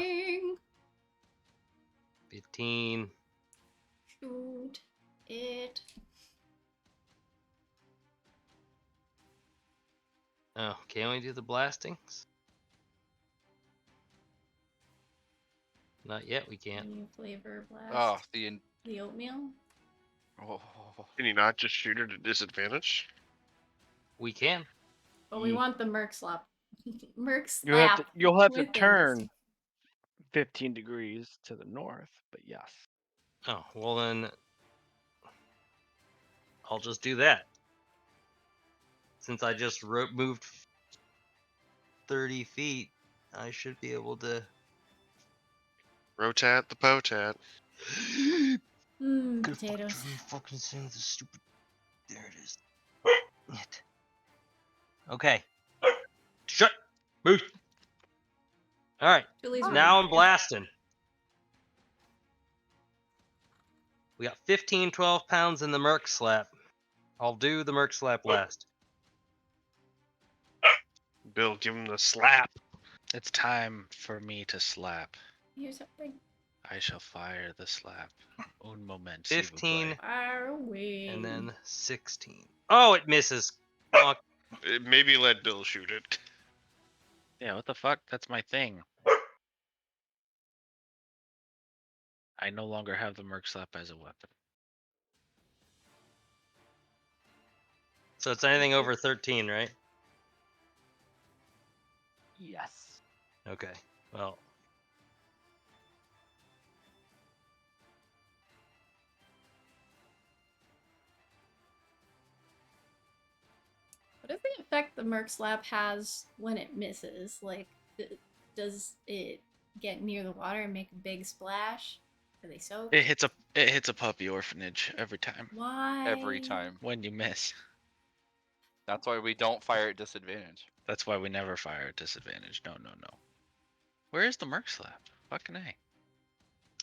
15. Shoot it. Oh, can we do the blastings? Not yet, we can't. Can you flavor blast Oh, the the oatmeal? oh, Can you not just shoot at a disadvantage? We can. But we Mm. want the Merc slap. Merc You'll have to, slap. you'll have to within the turn 15 degrees to the north, but yes. Oh, well then I'll just do that. Since I just moved 30 feet, I should be able to. Rotat the potat. Potatoes. Fucking sing the stupid. There it is. It. Okay. Shut. Move. All right. Julie's Now I'm ready. blasting. We got 15, 12 pounds in the Merc slap. I'll do the Merc slap last. Bill, give him the slap. It's time for me to slap. Here's something. I shall fire the slap. Un moment. 15. Far away. And then 16. Oh, it misses. Fuck. Maybe let Bill shoot it. Yeah, what the fuck? That's my thing. I no longer have the Merc slap as a weapon. So So it's anything over 13, right? Yes. Okay. Well, What is the effect the Merc Slap has when it misses? Like, does it get near the water and make a big splash? Are they soaked? It hits a puppy orphanage every time Why? Every time. when you miss. That's why we don't fire at disadvantage. That's why we never fire at disadvantage. No. Where is the Merc Slap? Fucking A.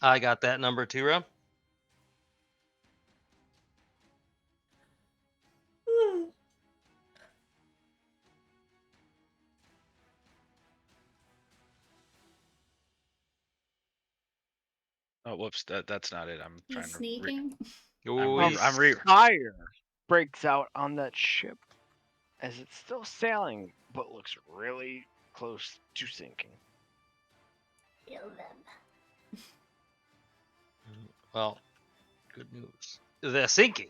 I got that number 2, Rob. Oh, whoops. That's not it. I'm He's trying to. sneaking. Oh, I'm he's- re- Fire breaks out on that ship as it's still sailing, but looks really close to sinking. Kill them. Well, good news. They're sinking.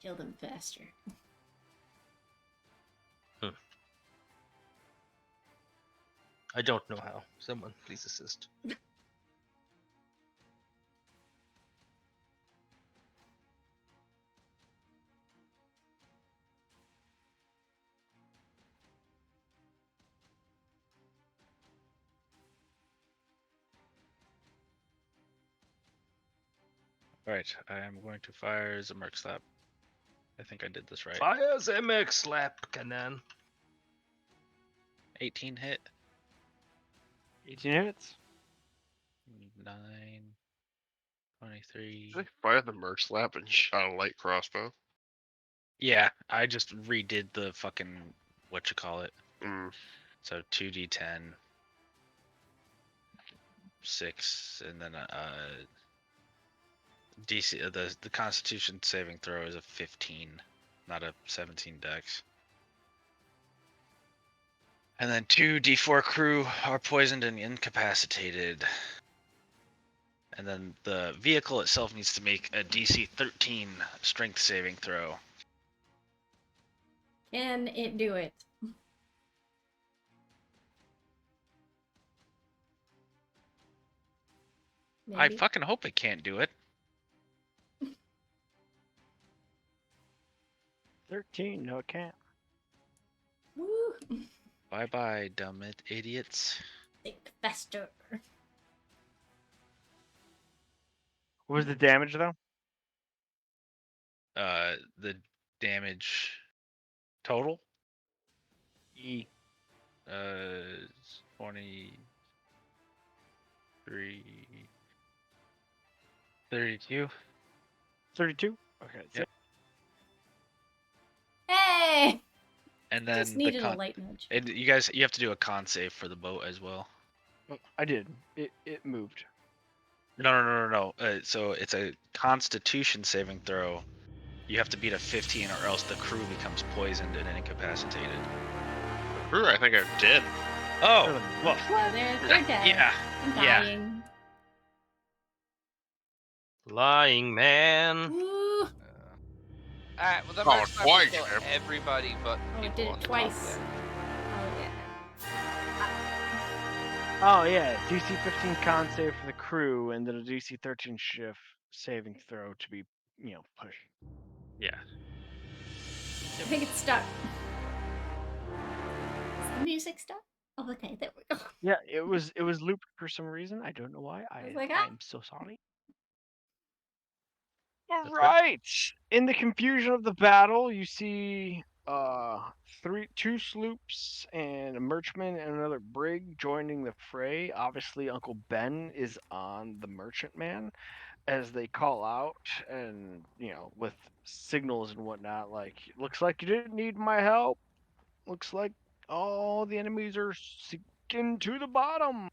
Kill them faster. I don't know how. Someone please assist. Right. I am going to fire as a Merc Slap. I think I did this right. Fires MX slap cannon. 18 hit. 18 hits. 9. 23. Did I fire the Merc Slap and shot a light crossbow? Yeah, I just redid the fucking whatchamacallit. Mm. So 2d10, 6, and then DC. The Constitution saving throw is a 15, not a 17 dex. And then 2d4 crew are poisoned and incapacitated. And then the vehicle itself needs to make a DC 13 strength saving throw. Can it do it? I Maybe. fucking hope it can't do it. 13. No, it can't. Woo! Bye bye, dumb idiots. Think faster. What was the damage though? The damage total? E. 23, 32. 32. Okay. Yep. Hey! And then Just needed a light nudge. and you guys, you have to do a con save for the boat as well. I did. It moved. No. So it's a Constitution saving throw. You have to beat a 15, or else the crew becomes poisoned and incapacitated. Crew, I think I did. Oh, Really? well, They're dead. yeah. I'm yeah. dying. Lying man. Woo! Alright, well, the Oh, Merc Slap twice, will kill man. everybody but Oh, it people did on it the top twice. there. Oh, yeah. Oh yeah. DC 15 con save for the crew, and then a DC 13 shift saving throw to be, pushed. Yeah. I think it's stuck. Is the music stuck? Oh, okay, there we go. Yeah, it was looped for some reason. I don't know why. was like, ah. I'm so sorry. That's All good. right. In the confusion of the battle, you see two sloops and a merchantman and another brig joining the fray. Obviously, Uncle Ben is on the merchantman as they call out, and with signals and whatnot, like, looks like you didn't need my help. Looks like all the enemies are sinking to the bottom.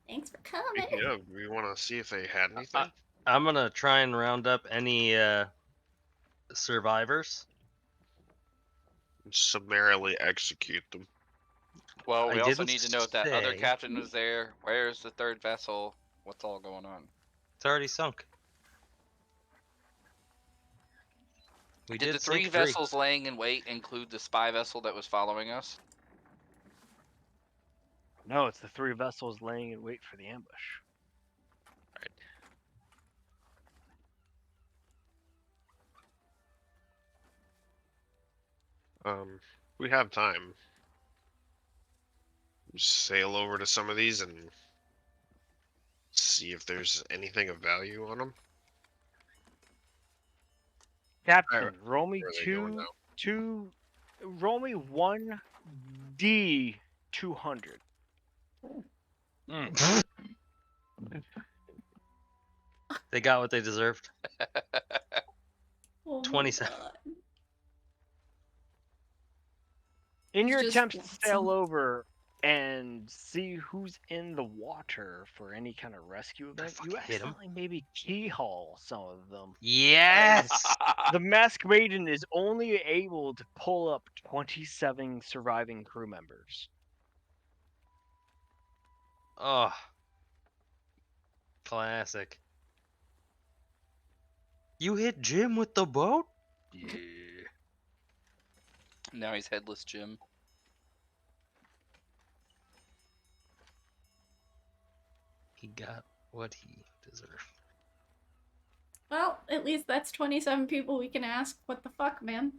Thanks for coming. Speaking of, do we want to see if they had anything? I'm gonna try and round up any survivors. Summarily execute them. Well, I we also didn't need to know if that other say. captain was there. Where's the third vessel? What's all going on? It's already sunk. We Did the did three sink vessels laying in wait include the spy vessel that was following us? No, it's the 3 vessels laying in wait for the ambush. We have time. Sail over to some of these and see if there's anything of value on them. Captain, roll me Where are they going roll me 1d 200. They got what they deserved. Oh my 27. God. In He's your just attempts to sail lonesome. over and see who's in the water for any kind of rescue event, you fucking hit him. accidentally maybe keyhole some of them. Yes. The Masked Maiden is only able to pull up 27 surviving crew members. Oh. Classic. You hit Jim with the boat? Yeah. Now he's headless Jim. He got what he deserved. Well, at least that's 27 people we can ask. What the fuck, man?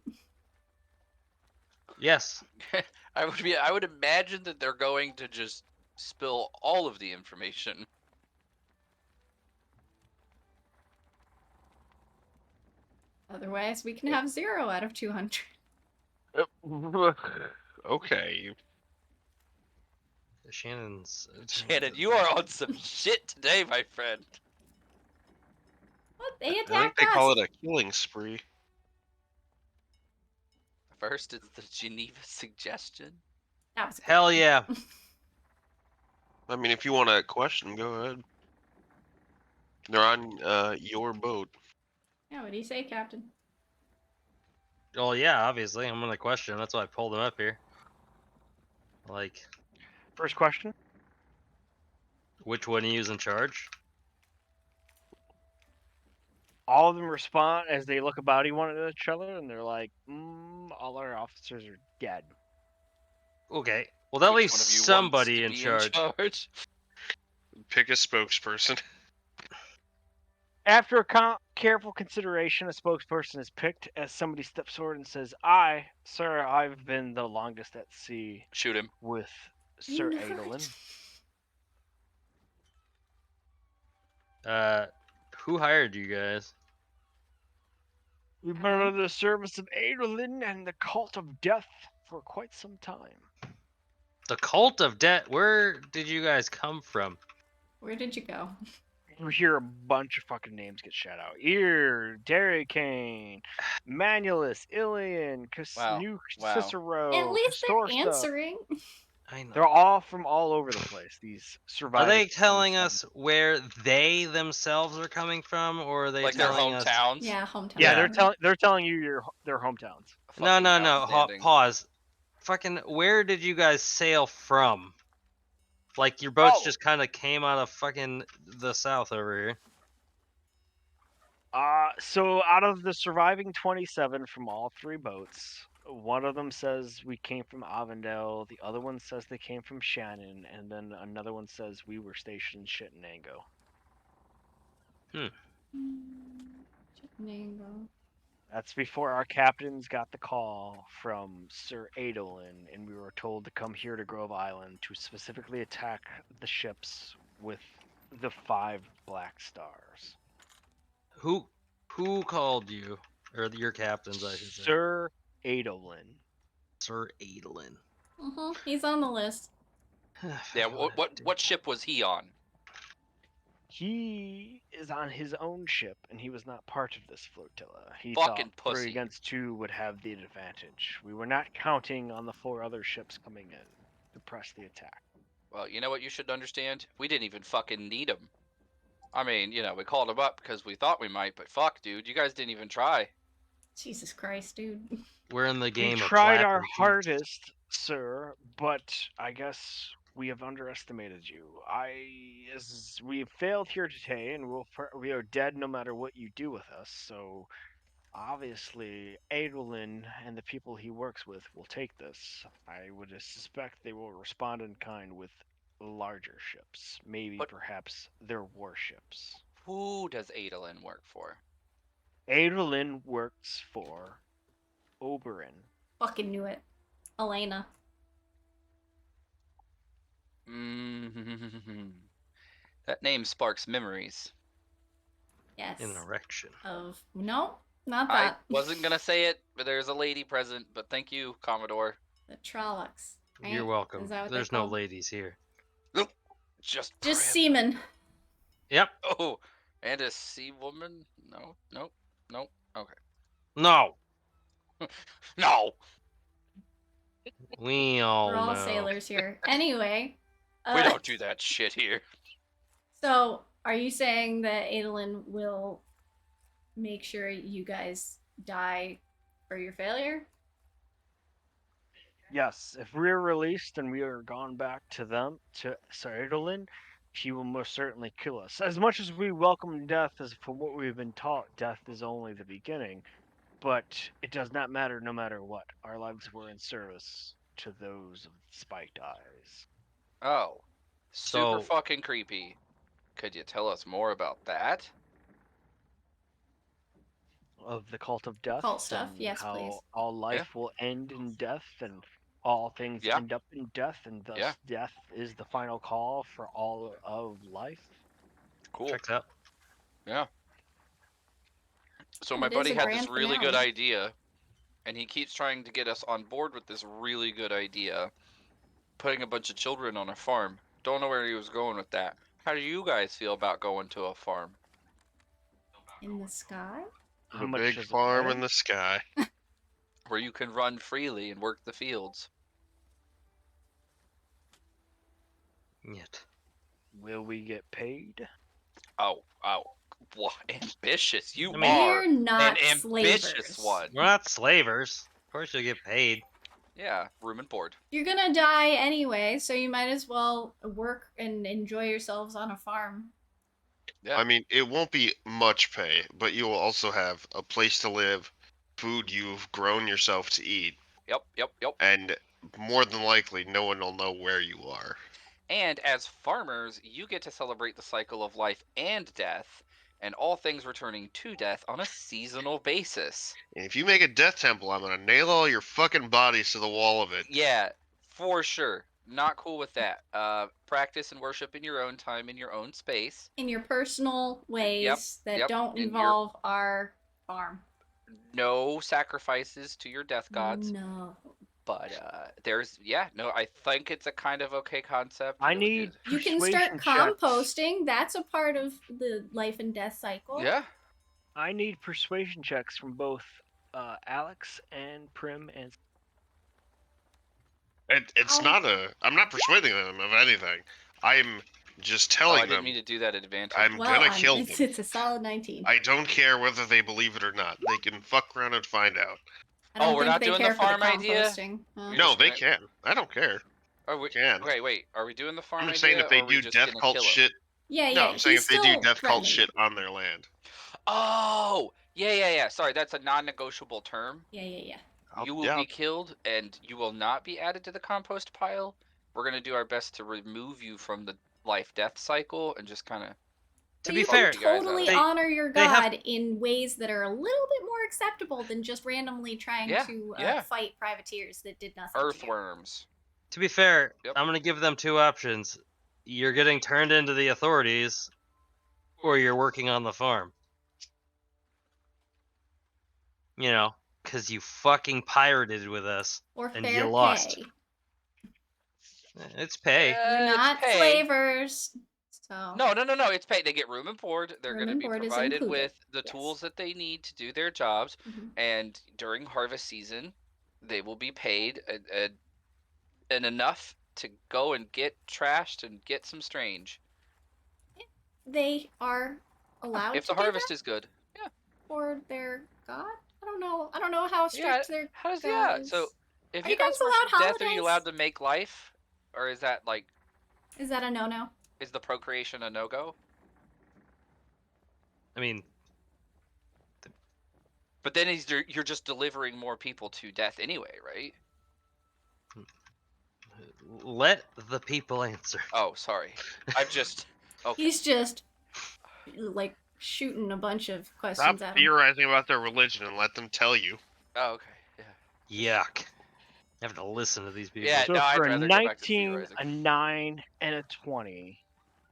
Yes. I would imagine that they're going to just spill all of the information. Otherwise, we can have 0 out of 200. Okay. Shannon's. Shannon, you are on some shit today, my friend. What? They I think attacked they us. call it a killing spree. First, it's the Geneva suggestion. That was great. Hell yeah. I mean, if you want to question, go ahead. They're on your boat. Yeah, what do you say, Captain? Well, yeah, obviously. I'm gonna question. That's why I pulled him up here. Like, First question. which one he was in charge? All of them respond as they look about one at each other, and they're like, all our officers are dead. Okay. Well, that Which leaves one of you wants somebody to in be charge. Pick a spokesperson. After careful consideration, a spokesperson is picked as somebody steps forward and says, Sir, I've been the longest at sea Shoot him. with Sir Nerd. Adolin. Who hired you guys? We've been under the service of Adolin and the Cult of Death for quite some time. The Cult of Death. Where did you guys come from? Where did you go? You hear a bunch of fucking names get shot out. Ear, Derry Kane, Manulus, Ilian, Wow. Cicero, At least they're Castorsta. answering. I know. They're all from all over the place. These Are survivors. they telling us where they themselves are coming from, or are they Like their telling us? hometowns? Yeah, hometown. Yeah, Yeah. they're telling you their hometowns. No. Fucking outstanding. Pause. Fucking, where did you guys sail from? Like your boats just kind of came out of fucking the south over here. So out of the surviving 27 from all 3 boats, one of them says we came from Avondale, the other one says they came from Shannon, and then another one says we were stationed in Chittenango. Chittenango. That's before our captains got the call from Sir Adolin, and we were told to come here to Grove Island to specifically attack the ships with the 5 Black Stars. Who called you, or your captains, I should say? Sir Adolin. Sir Adolin. He's on the list. Yeah. What ship was he on? He is on his own ship, and he was not part of this flotilla. He Fucking thought 3 pussy. against 2 would have the advantage. We were not counting on the 4 other ships coming in to press the attack. Well, you know what you should understand? We didn't even fucking need him. I mean, we called him up because we thought we might, but fuck, dude, you guys didn't even try. Jesus Christ, dude. We're in the game We of tried our flapping cheeks. hardest, sir, but I guess we have underestimated you. We failed here today, and we are dead no matter what you do with us. So Obviously, Adolin and the people he works with will take this. I would suspect they will respond in kind with larger ships, maybe But perhaps their warships. who does Adolin work for? Adolin works for Oberon. Fucking knew it. Elena. Mm, that name sparks memories. Yes. An erection. Of no, not I that. wasn't gonna say it, but there's a lady present. But thank you, Commodore. The Trollocs. Right? You're welcome. Is that what There's they're no called? ladies here. Nope. Just Just Prim. seamen. Yep. Oh, and a sea woman? No, nope, nope. Okay. No. No. We all We're all know. sailors here. Anyway. We don't do that shit here. So, are you saying that Adolin will make sure you guys die for your failure? Yes, if we're released and we are gone back to them, to Adolin, he will most certainly kill us. As much as we welcome death, as from what we've been taught, death is only the beginning. But it does not matter no matter what. Our lives were in service to those of spiked eyes. Oh, super So- fucking creepy. Could you tell us more about that? Of the cult of death Cult stuff, and yes, how please. all life will end in death and all things Yeah. end up in death and thus Yeah. death is the final call for all of life. Cool. Checks out. Yeah. So And my it is buddy a had grand this really good finale. idea, and he keeps trying to get us on board with this really good idea, putting a bunch of children on a farm. Don't know where he was going with that. How do you guys feel about going to a farm In the sky? How The much big does it farm weigh? in the sky. where you can run freely and work the fields? Yet. Will we get paid? Oh, what ambitious you I mean- are! We're not An ambitious slavers. one. We're not slavers. Of course you'll get paid. Yeah, room and board. You're gonna die anyway, so you might as well work and enjoy yourselves on a farm. Yeah. I mean, it won't be much pay, but you will also have a place to live, food you've grown yourself to eat, Yep. and more than likely, no one will know where you are. And as farmers, you get to celebrate the cycle of life and death, and all things returning to death on a seasonal basis. And if you make a death temple, I'm gonna nail all your fucking bodies to the wall of it. Yeah, for sure. Not cool with that. Practice and worship in your own time, in your own space. In your personal ways that yep, don't in your- involve our farm. No sacrifices to your death gods. No. But I think it's a kind of okay concept. I It would need just- You can start persuasion checks. composting. That's a part of the life and death cycle. Yeah. I need persuasion checks from both Alex and Prim and It's Ow. not a. I'm not persuading them of anything. I'm just Oh, telling I didn't them mean to do that at advantage. I'm Well, gonna kill it's, them. it's a solid 19. I don't care whether they believe it or not. They can fuck around and find out. I don't Oh, we're think not they doing the care for farm idea? composting. You're No, just they gonna- can. I don't care. Are we, Can. okay, wait. Are we doing the farm I'm idea? saying if they or are we do just death gonna cult kill 'em? shit. Yeah. No, I'm saying he's if they do still death cult threatening shit them. on their land. Oh, yeah. Sorry, that's a non-negotiable term. Yeah. You will be killed, and you will not be added to the compost pile. We're gonna do our best to remove you from the life-death cycle and just kind of. To But be you fair, can totally They- honor your they have- god in ways that are a little bit more acceptable than just randomly trying Yeah, to yeah. fight privateers that did nothing. to you. Earthworms. To be fair, Yep. I'm gonna give them two options. You're getting turned into the authorities, or you're working on the farm. You know, because you fucking pirated with us. Or And fair you lost. pay. It's pay. We're It's not pay. slavers. So No. It's paid. They get room and board. They're Room going to and be board is provided included, with the yes. tools that they need to do their jobs. Mhm. And during harvest season, they will be paid and enough to go and get trashed and get some strange. they are allowed If to the do harvest that is good. Yeah. for their god. I don't know how strict their How does god yeah? So is. if Are you you guys guys allowed worship death, are holidays? you allowed to make life, or is that like Is that a no? is the procreation a no go? I mean, But then you're just delivering more people to death anyway, right? Let the people answer. Oh, sorry. I've just okay. He's just like shooting a bunch of Stop questions at him. theorizing about their religion and let them tell you. Oh, okay. Yeah. Yuck. I have to listen to these people. Yeah. So No, I'd for a rather go back to 19, theorizing. a 9, and a 20,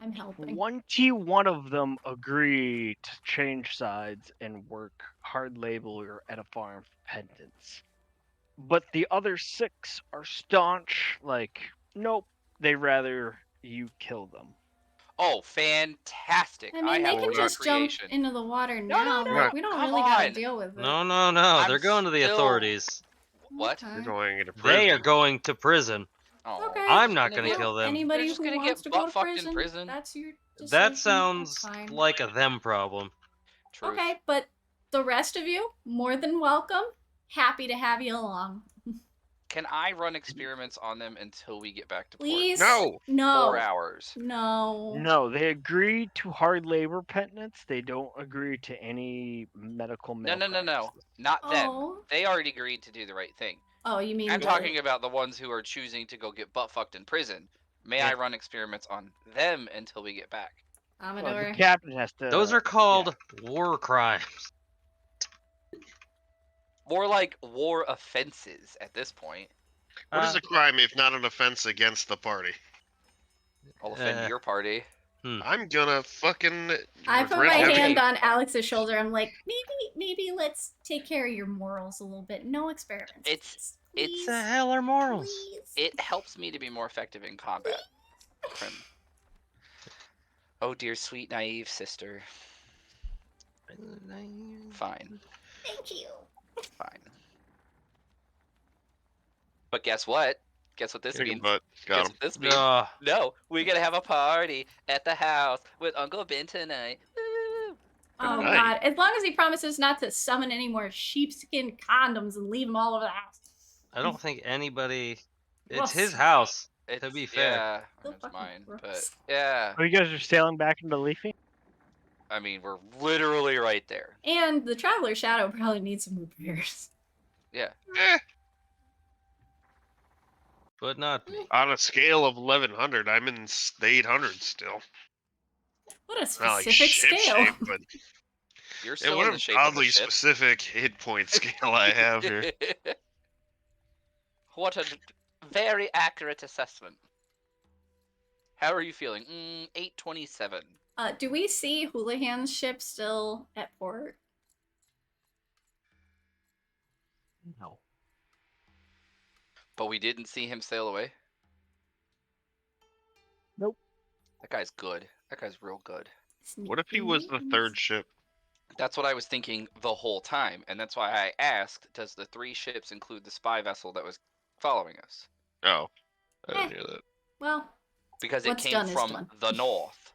I'm helping. 21 of them agree to change sides and work hard labor at a farm for penance. But the other 6 are staunch, like, nope, they rather you kill them. Oh, fantastic! I mean, they have can a just jump creation. into the water No, now. no, Like, we don't come really gotta on. deal with it. No, no. I'm They're going to the still- authorities. What? Okay. They're going into prison. They are going to prison. Oh, Okay. I'm not gonna going to get- kill them. Anybody just who gonna wants get to go to butt-fucked in prison, prison. that's your decision. That That's sounds fine. like a them problem. Truth. Okay, but the rest of you, more than welcome. Happy to have you along. Can I run experiments on them until we get back to port? Please? No. No. 4 hours. No. No, they agree to hard labor penance. They don't agree to any medical No. malpractices. Not them. Oh. They already agreed to do the right thing. Oh, you mean I'm the... talking about the ones who are choosing to go get butt fucked in prison. May I Yeah. run experiments on them until we get back? Well, Amador. the captain has to. Those are called war crimes. More like war offenses at this point. What is a crime if not an offense against the party? I'll offend your party. I'm gonna fucking. I put regret my having- hand on Alex's shoulder. I'm like, maybe let's take care of your morals a little bit. No experiments. It's please. The hell are morals? Please. It helps me to be more effective in combat. Prim. Oh dear, sweet naive sister. Fine. Thank you. Fine. But guess what? Guess what this Kick 'em means? butt. Got Guess him. what this means? No, we're gonna have a party at the house with Uncle Ben tonight. Woo! Oh Nice. God! As long as he promises not to summon any more sheepskin condoms and leave them all over the house. I don't think anybody. It's Gross. his house. It's, be fair. yeah, So it's fucking mine. But gross. yeah, Oh, you guys are sailing back into Leafy? I mean, we're literally right there. And the Traveler Shadow probably needs some repairs. Yeah. But not me. On a scale of 1100, I'm in the 800s still. What a Not like specific shit scale. shape, but You're yeah, still what in a the shape of oddly a ship. specific hit point scale I have here. What a very accurate assessment. How are you feeling? 827. Do we see Houlihan's ship still at port? No. But we didn't see him sail away? Nope. That guy's good. That guy's real good. What if he was the third ship? That's what I was thinking the whole time, and that's why I asked, does the 3 ships include the spy vessel that was following us? Oh, I didn't hear that. Well, Because it What's came done is from done. the north.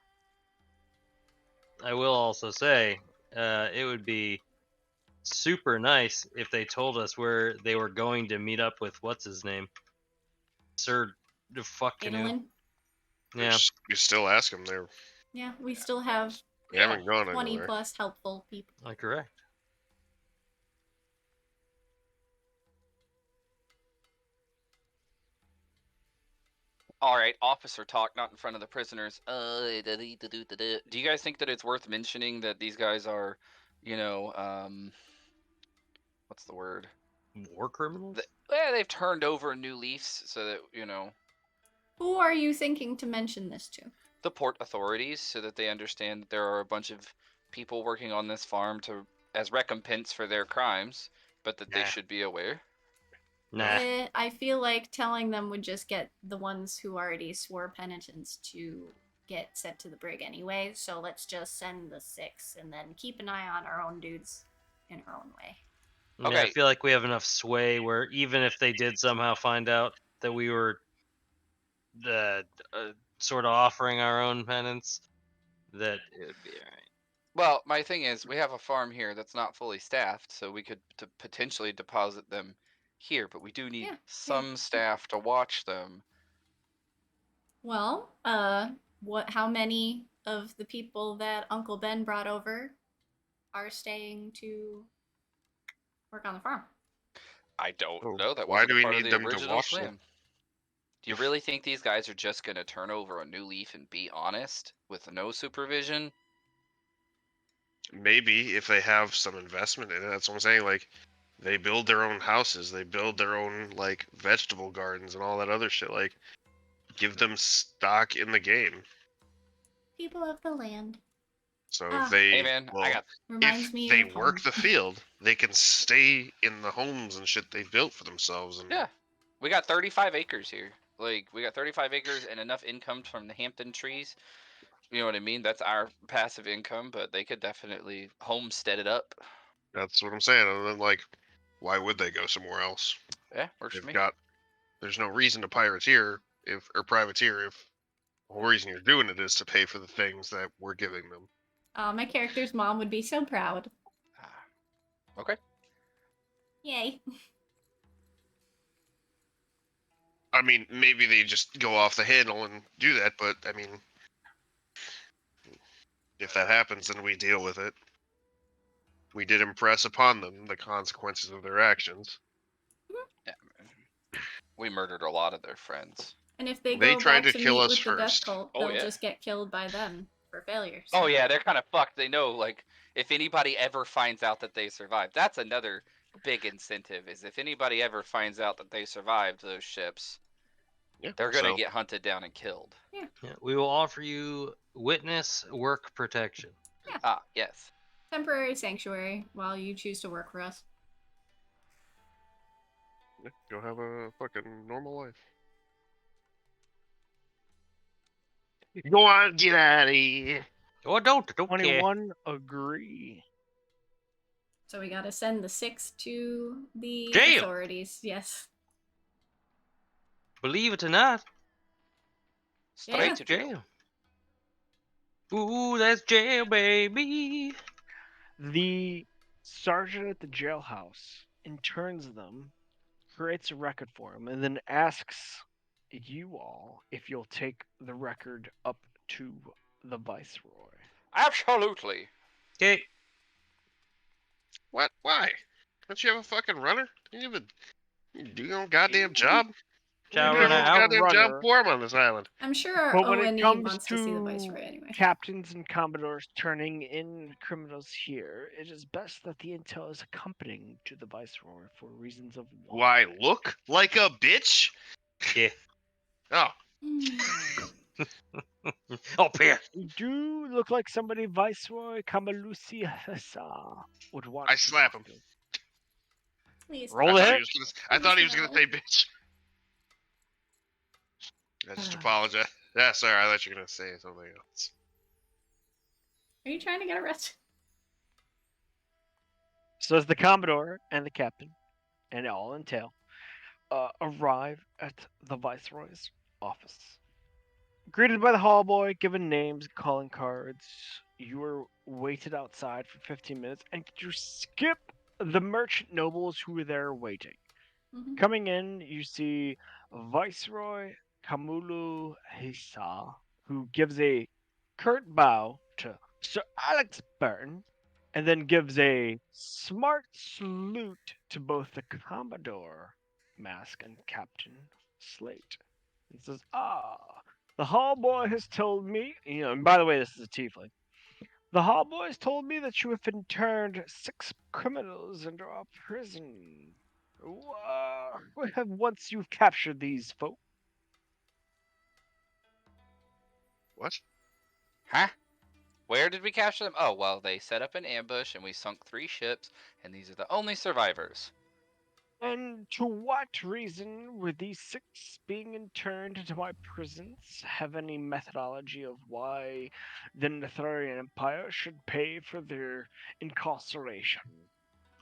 I will also say, it would be super nice if they told us where they were going to meet up with what's his name, Sir fuck canoe. Adolin. Yeah, You still ask him there. Yeah, we still have We haven't gone 20 anywhere. plus helpful people. correct. All right, officer talk, not in front of the prisoners. Do you guys think that it's worth mentioning that these guys are, what's the word? War criminals. They've turned over new leaves so that, Who are you thinking to mention this to? the port authorities, so that they understand that there are a bunch of people working on this farm as recompense for their crimes, but that they Nah. should be aware. Nah. I feel like telling them would just get the ones who already swore penitence to get sent to the brig anyway, so let's just send the 6 and then keep an eye on our own dudes in our own way. Yeah, I Okay. feel like we have enough sway where even if they did somehow find out that we were sort of offering our own penance, that it would be alright. Well, my thing is, we have a farm here that's not fully staffed, so we could potentially deposit them here, but we do need Yeah, some staff to watch them. Well, how many of the people that Uncle Ben brought over are staying to Work on the farm. I don't Oh, know. That why wasn't do a we part of need the them to original wash them? plan. Do you really think these guys are just going to turn over a new leaf and be honest with no supervision? Maybe if they have some investment in it. That's what I'm saying. Like, they build their own houses, they build their own like vegetable gardens and all that other shit. Like, give them stock in the game. People of the land. So Ah. if they, Hey man, I got Reminds if me they of work home. the field, they can stay in the homes and shit they've built for themselves. And yeah, we got 35 acres here. Like we got 35 acres and enough income from the Hampton trees. You know what I mean? That's our passive income, but they could definitely homestead it up. that's what I'm saying. And then like, why would they go somewhere else? Yeah, works for They've me. got. There's no reason to privateer or privateer if the whole reason you're doing it is to pay for the things that we're giving them. My character's mom would be so proud. Okay. Yay. I mean, maybe they just go off the handle and do that, but I mean, if that happens, then we deal with it. We did impress upon them the consequences of their actions. Yeah, we murdered a lot of their friends. And if they They go tried back to to kill meet us with the death first. cult, Oh, they'll yeah. just get killed by them for failures. Oh yeah, they're kind of fucked. They know, like, if anybody ever finds out that they survived, that's another big incentive. Is if anybody ever finds out that they survived those ships, Yeah, they're gonna so get hunted down and killed. Yeah, we will offer you witness work protection. Ah, yes. Temporary sanctuary while you choose to work for us. yeah, go have a fucking normal life. Go on, get out of here. Oh, don't care. 21 agree. So we gotta send the 6 to the Jail. authorities. Yes. Believe it or not, Straight Yeah. to jail. Ooh, that's jail, baby. The sergeant at the jailhouse interns them, creates a record for them, and then asks you all if you'll take the record up to the viceroy. Absolutely. Okay, What? Why? Don't you have a fucking runner? You do your own goddamn job. Ciao, You have runner a out. goddamn job for him on this island. I'm sure our But when it O&E comes wants to see the to viceroy anyway. captains and commodores turning in criminals here, it is best that the intel is accompanying to the viceroy for reasons of Do I look like a bitch? Yeah. Oh, Oh, Pierre. You do look like somebody Viceroy Kamalusi Hessa would want. I to slap talk him. to. Please. Roll I it. thought he was gonna say bitch. I just apologize. Yeah, sorry. I thought you were gonna say something else. Are you trying to get arrested? So as the Commodore and the Captain, and all in tail, arrive at the Viceroy's office. Greeted by the hall boy, given names, calling cards, you are waited outside for 15 minutes, and you skip the merchant nobles who were there waiting. Mhm. Coming in, you see Viceroy Kamulu Hisa, who gives a curt bow to Sir Alex Burton, and then gives a smart salute to both the Commodore Mask and Captain Slate. And says, the hall boy has told me, and by the way, this is a tiefling. The hall boy has told me that you have interned 6 criminals into our prison. Once you've captured these folk. What? Huh? Where did we capture them? Oh, well, they set up an ambush and we sunk 3 ships, and these are the only survivors. And to what reason were these 6 being interned into my prisons? Have any methodology of why the Netherian Empire should pay for their incarceration?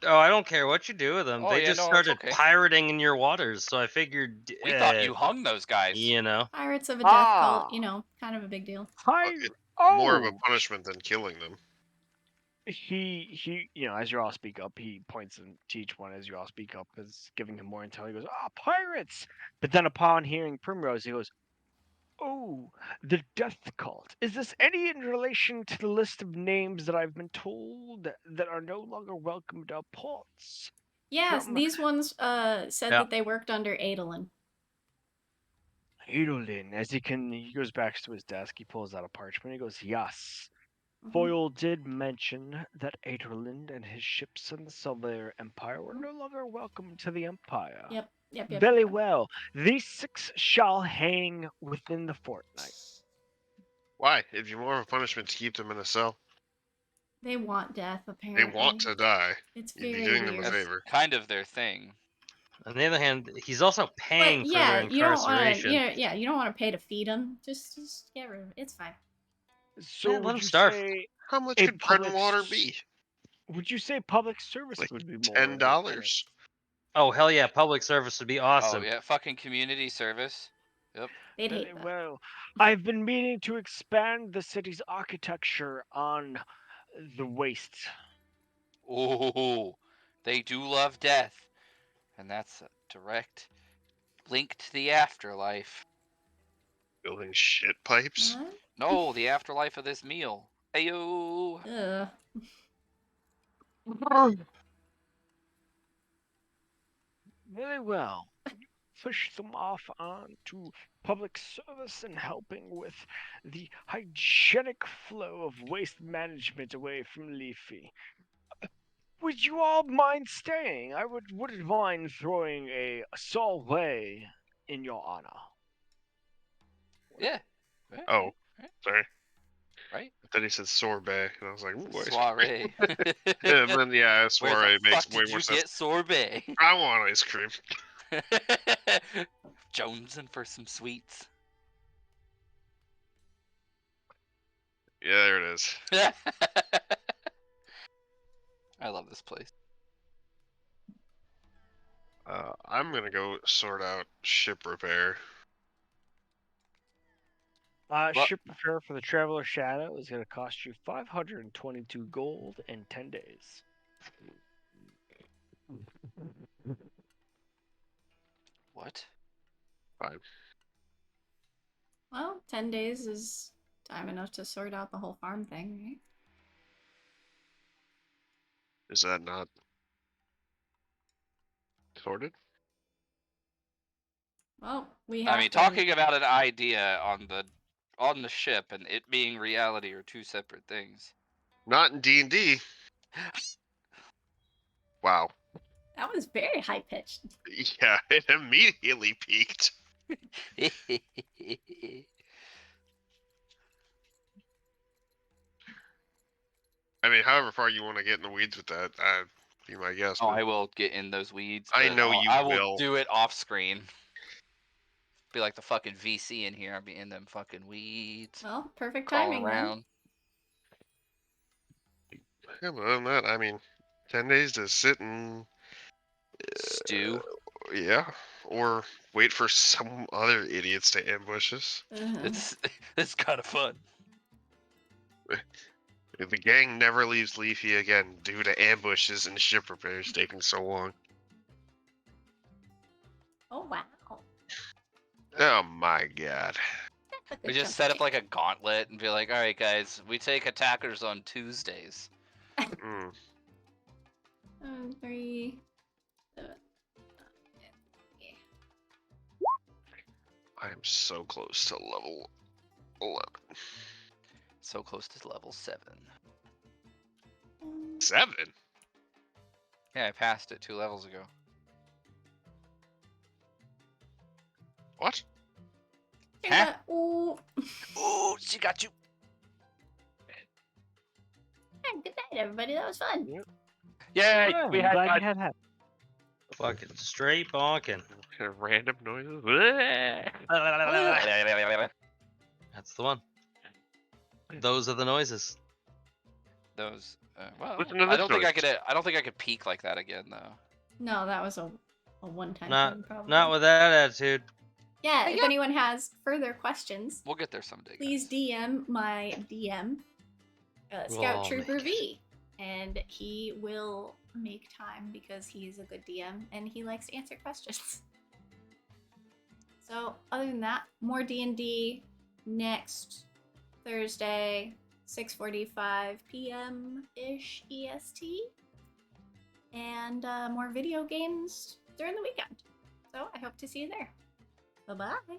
Oh, I don't care what you do with them. Oh, They yeah, just no, it's started okay. pirating in your waters, so I figured. We thought you hung those guys. You know. Pirates of a death Ah. cult, kind of a big deal. It's more of a punishment than killing them. He, as you all speak up, he points to each one as you all speak up, because giving him more intel. He goes, pirates! But then upon hearing Primrose, he goes, oh, the death cult. Is this any in relation to the list of names that I've been told that are no longer welcome to our ports? Yes, From these ones said Yeah. that they worked under Adolin. Adolin, he goes back to his desk. He pulls out a parchment. He goes, "Yes, Mhm. Foyle did mention that Adolin and his ships in the Silver Empire were no longer welcome to the Empire. Yep. Very well. These 6 shall hang within the fortnight." Why? It'd be more of a punishment to keep them in a cell. They want death, They apparently. want to die. It's You'd be very doing them a weird. That's favor. kind of their thing. On the other hand, he's also paying But for yeah, their you don't want to. incarceration. You don't want to pay to feed them. Just get rid of it. It's fine. So Yeah, let would him you starve. say How much a could bread and public water s- be? would you say public service Like would be more $10. legitimate? Oh hell yeah, public service would be awesome. Oh yeah, fucking community service. Yep. They'd Very hate that. well. I've been meaning to expand the city's architecture on the wastes. Ooh, they do love death, and that's a direct link to the afterlife. Building shit pipes. What? No, the afterlife of this meal. Ayo. Ugh. Very well. Push them off on to public service and helping with the hygienic flow of waste management away from Leafy. Would you all mind staying? I wouldn't mind throwing a soiree in your honor. Yeah. Right, Oh, sorry. right. I thought he said sorbet, and I was like, ooh, ice cream. Soiree. And then yeah, Where the soiree makes fuck way did more you sense. get sorbet? I want ice cream. Jonesing for some sweets. Yeah, there it is. I love this place. I'm gonna go sort out ship repair. Well- Ship repair for the Traveler Shadow is going to cost you 522 gold in 10 days. What? Fine. Well, 10 days is time enough to sort out the whole farm thing, right? Is that not sorted? Well, we have I mean, to. talking about an idea on the ship and it being reality are two separate things. Not in D&D. Wow. That was very high pitched. Yeah, it immediately peaked. I mean, however far you want to get in the weeds with that, be my guess. Oh, but I will get in those weeds. I but know you I will will. do it off screen. Be like the fucking VC in here. I'll be in them fucking weeds, Well, perfect crawling timing around. Yeah, but other than that, I mean, 10 days to sit and Stew. yeah, or wait for some other idiots to ambush us. then. It's kind of fun. The gang never leaves Leafy again due to ambushes and ship repairs taking so long. Oh, wow. Oh my god. That's a We good just chunk set of up like a gauntlet and be like, all right, guys, we take attackers on Tuesdays. Mm. 3, 7. Yeah. I am so close to level 11. So close to level 7. 7? Yeah, I passed it 2 levels ago. What? Huh? Ooh. Ooh, she got you. Good night, everybody. That was fun. Yay, Yeah, we I'm had glad fun. you had that. Fucking straight bonking. Kind of random noises. That's the one. Those are the noises. Those. Well, Listen to I this don't think I noise. could. I don't think I could peak like that again, though. No, that was a one-time Not, thing, probably. not with that attitude. Yeah, if Yeah. anyone has further questions, We'll get there someday. please guys. DM my DM, Scout Oh, Trooper man. V, and he will make time because he is a good DM and he likes to answer questions. So, other than that, more D&D next Thursday, 6:45 p.m. ish EST. and more video games during the weekend. So I hope to see you there. Bye bye.